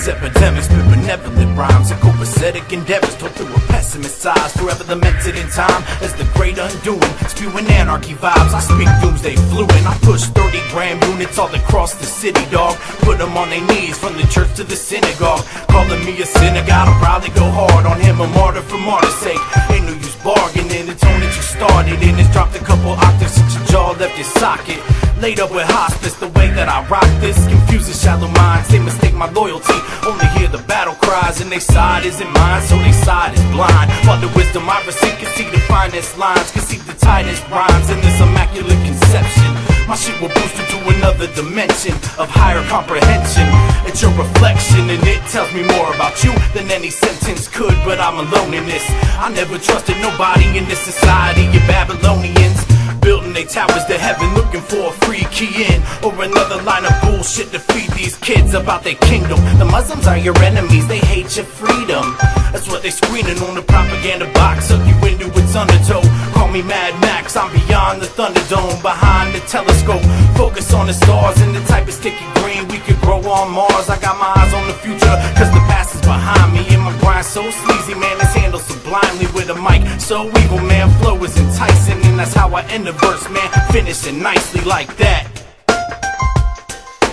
Epidemics with benevolent rhymes and copacetic endeavors told through a pessimist's eyes, forever lamented in time as the great undoing, spewing anarchy vibes. I speak doomsday fluent. I push 30-gram units all across the city, dog. Put them on their knees from the church to the synagogue. Calling me a sinner, gotta probably go hard on him, a martyr for martyr's sake. Ain't no use bargaining. The tone that you started in has dropped a couple octaves since your jaw left your socket. Laid up with hospice, the way that I rock this confuses shallow minds. They mistake my loyalty, only hear the battle cries, and they side isn't mine, so they side is blind. While the wisdom I receive, can see the finest lines, can see the tightest rhymes in this immaculate conception. My shit will boost you to another dimension of higher comprehension. It's your reflection, and it tells me more about you than any sentence could. But I'm alone in this. I never trusted nobody in this society. You Babylonians building they towers to heaven, looking for a free key in, or another line of bullshit to feed these kids about their kingdom. The Muslims are your enemies, they hate your freedom. That's what they screening on the propaganda box. Suck you into its undertow. Call me Mad Max, I'm beyond the Thunderdome, behind the telescope. Focus on the stars and the type of sticky green we could grow on Mars. I got my eyes on the future, cause the past is behind me. And my grind so sleazy, man, it's handled sublimely with a mic. So evil, man, flow is enticing, and that's how I end the verse, man. Finishing nicely like that.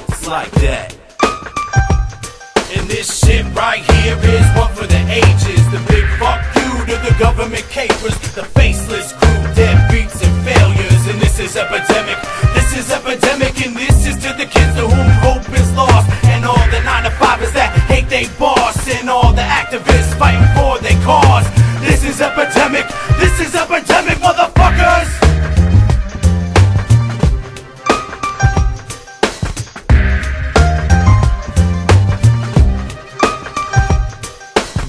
It's like that. And this shit right here is one for the ages. The big fuck you to the government capers, the faceless crew, deadbeats and failures. And this is epidemic. This is epidemic, and this is to the kids to whom hope is lost, and all the 9-to-5ers that hate they boss, and all the activists fighting for their cause. This is epidemic. This is epidemic, motherfuckers.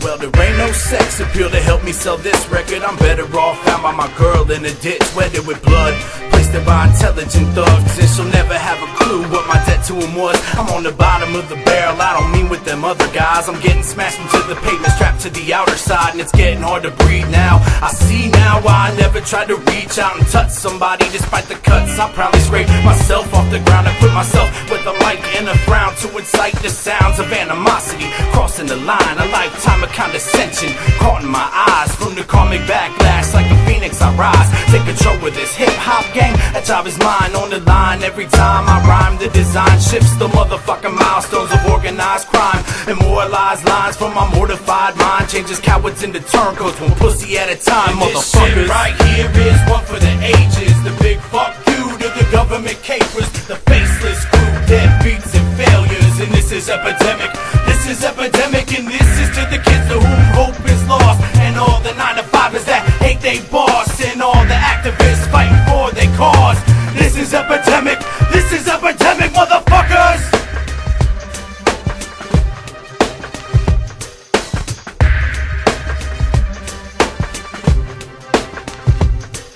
Well, there ain't no sex appeal to help me sell this record. I'm better off found by my girl in a ditch, wetted with blood, placed there by intelligent thugs, and she'll never have a clue what my debt to him was. I'm on the bottom of the barrel, I don't mean with them other guys. I'm getting smashed into the pavement, strapped to the outer side, and it's getting hard to breathe now. I see now why I never tried to reach out and touch somebody. Despite the cuts, I proudly scrape myself off the ground and put myself with a mic and a frown to incite the sounds of animosity, crossing the line, a lifetime of condescension caught in my eyes. From the karmic backlash, like a phoenix I rise. Take control of this hip-hop gang, that job is mine. On the line every time I rhyme, the design shifts the motherfucking milestones of organized crime. Immortalized lines from my mortified mind, changes cowards into turncoats, one pussy at a time, motherfuckers. This shit right here is one for the ages. The big fuck you to the government capers, the faceless crew, deadbeats and failures. And this is epidemic. This is epidemic, and this is to the kids to whom hope is lost, and all the 9-to-5ers that hate they boss, and all the activists fighting for their cause. This is epidemic. This is epidemic, motherfuckers.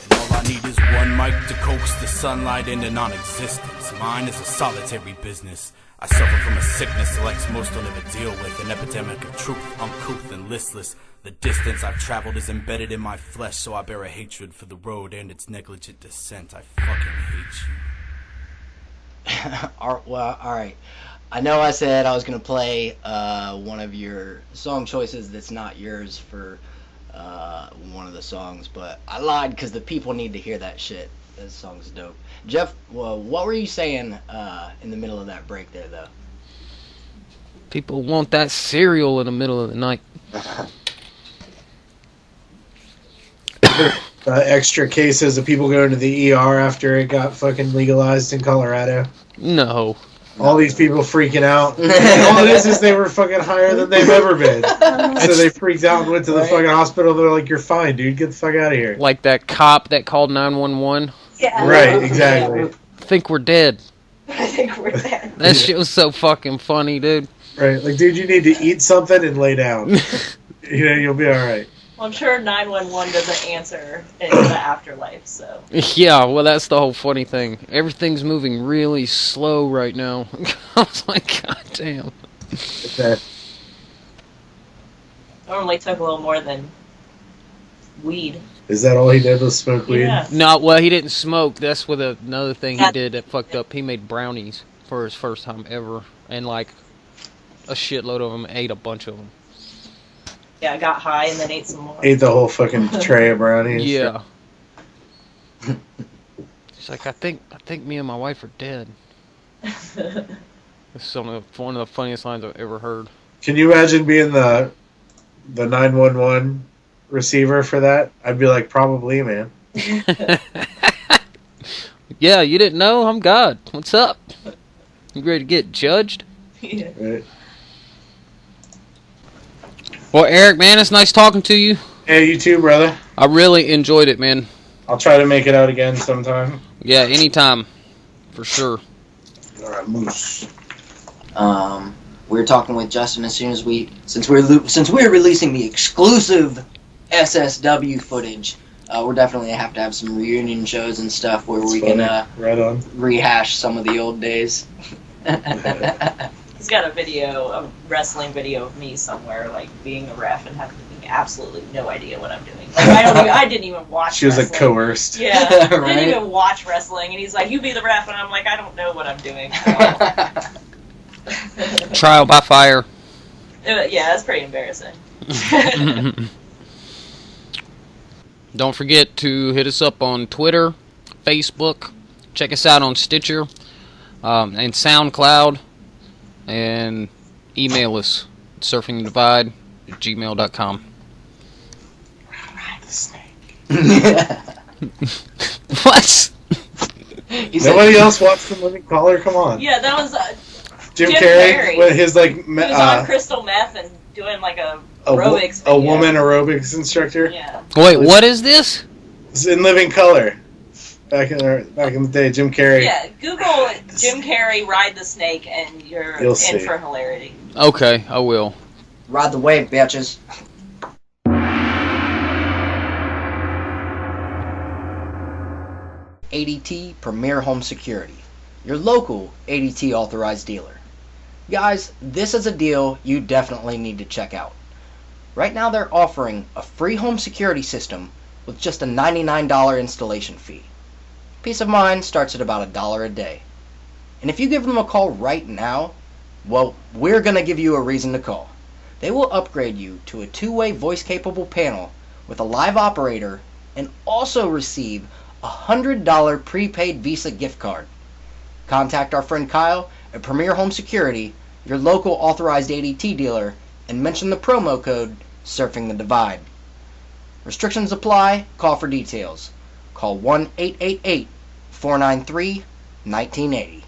And all I need is one mic to coax the sunlight into non-existence. Mine is a solitary business. I suffer from a sickness selects most don't ever deal with, an epidemic of truth, uncouth and listless. The distance I've traveled is embedded in my flesh, so I bear a hatred for the road and its negligent descent. I fucking hate you. Alright. I know I said I was going to play one of your song choices that's not yours for one of the songs, but I lied because the people need to hear that shit. That song's dope. Jeff, well, what were you saying in the middle of that break there, though? People want that cereal in the middle of the night. Extra cases of people going to the ER after it got fucking legalized in Colorado. No. All these people freaking out. And all it is they were fucking higher than they've ever been. So they freaked out and went to the fucking hospital. They're like, "You're fine, dude. Get the fuck out of here." Like that cop that called 911. Yeah. Right, exactly. I think we're dead. I think we're dead. That shit was so fucking funny, dude. Right, like, dude, you need to eat something and lay down. You'll be alright. Well, I'm sure 911 doesn't answer in the afterlife, so. Yeah, well, that's the whole funny thing. Everything's moving really slow right now. I was like, God damn. Okay. Normally took a little more than weed. Is that all he did was smoke weed? Yeah. No, well, he didn't smoke. That's what another thing he did that fucked up. He made brownies for his first time ever. And, like, a shitload of them. Ate a bunch of them. Yeah, I got high and then ate some more. Ate the whole fucking tray of brownies. Yeah. She's like, I think me and my wife are dead. It's one of the funniest lines I've ever heard. Can you imagine being the 911 receiver for that? I'd be like, probably, man. Yeah, you didn't know? I'm God. What's up? You ready to get judged? Yeah. Right. Well, Eric, man, it's nice talking to you. Hey, you too, brother. I really enjoyed it, man. I'll try to make it out again sometime. Yeah, anytime. For sure. Alright, moose. We were talking with Justin as soon as since we're releasing the exclusive SSW footage, we're definitely have to have some reunion shows and stuff where we can right on. rehash some of the old days. He's got a wrestling video of me somewhere, like being a ref and having absolutely no idea what I'm doing. Like, I didn't even watch. She was wrestling. like coerced. Yeah, Right? didn't even watch wrestling, and he's like, "You be the ref," and I'm like, "I don't know what I'm doing." Trial by fire. Yeah, that's pretty embarrassing. Don't forget to hit us up on Twitter, Facebook. Check us out on Stitcher and SoundCloud. And email us at surfingthedivide@gmail.com. Ride the snake. What? Nobody else watched The Living Color? Come on. Yeah, that was Jim Jim Carrey Carrey. with his like he was on crystal meth and doing like a aerobics video. a woman aerobics instructor. Yeah. Wait, what is this? It's in Living Color. Back in the day, Jim Carrey. Yeah, Google Jim Carrey ride the snake and you'll in see. for hilarity. Okay, I will. Ride the wave, bitches. ADT Premier Home Security, your local ADT authorized dealer. Guys, this is a deal you definitely need to check out. Right now they're offering a free home security system with just a $99 installation fee. Peace of mind starts at about $1 a day. And if you give them a call right now, well, we're going to give you a reason to call. They will upgrade you to a 2-way voice-capable panel with a live operator and also receive a $100 prepaid Visa gift card. Contact our friend Kyle at Premier Home Security, your local authorized ADT dealer, and mention the promo code SURFINGTHEDIVIDE. Restrictions apply. Call for details. Call 1-888-493-1980.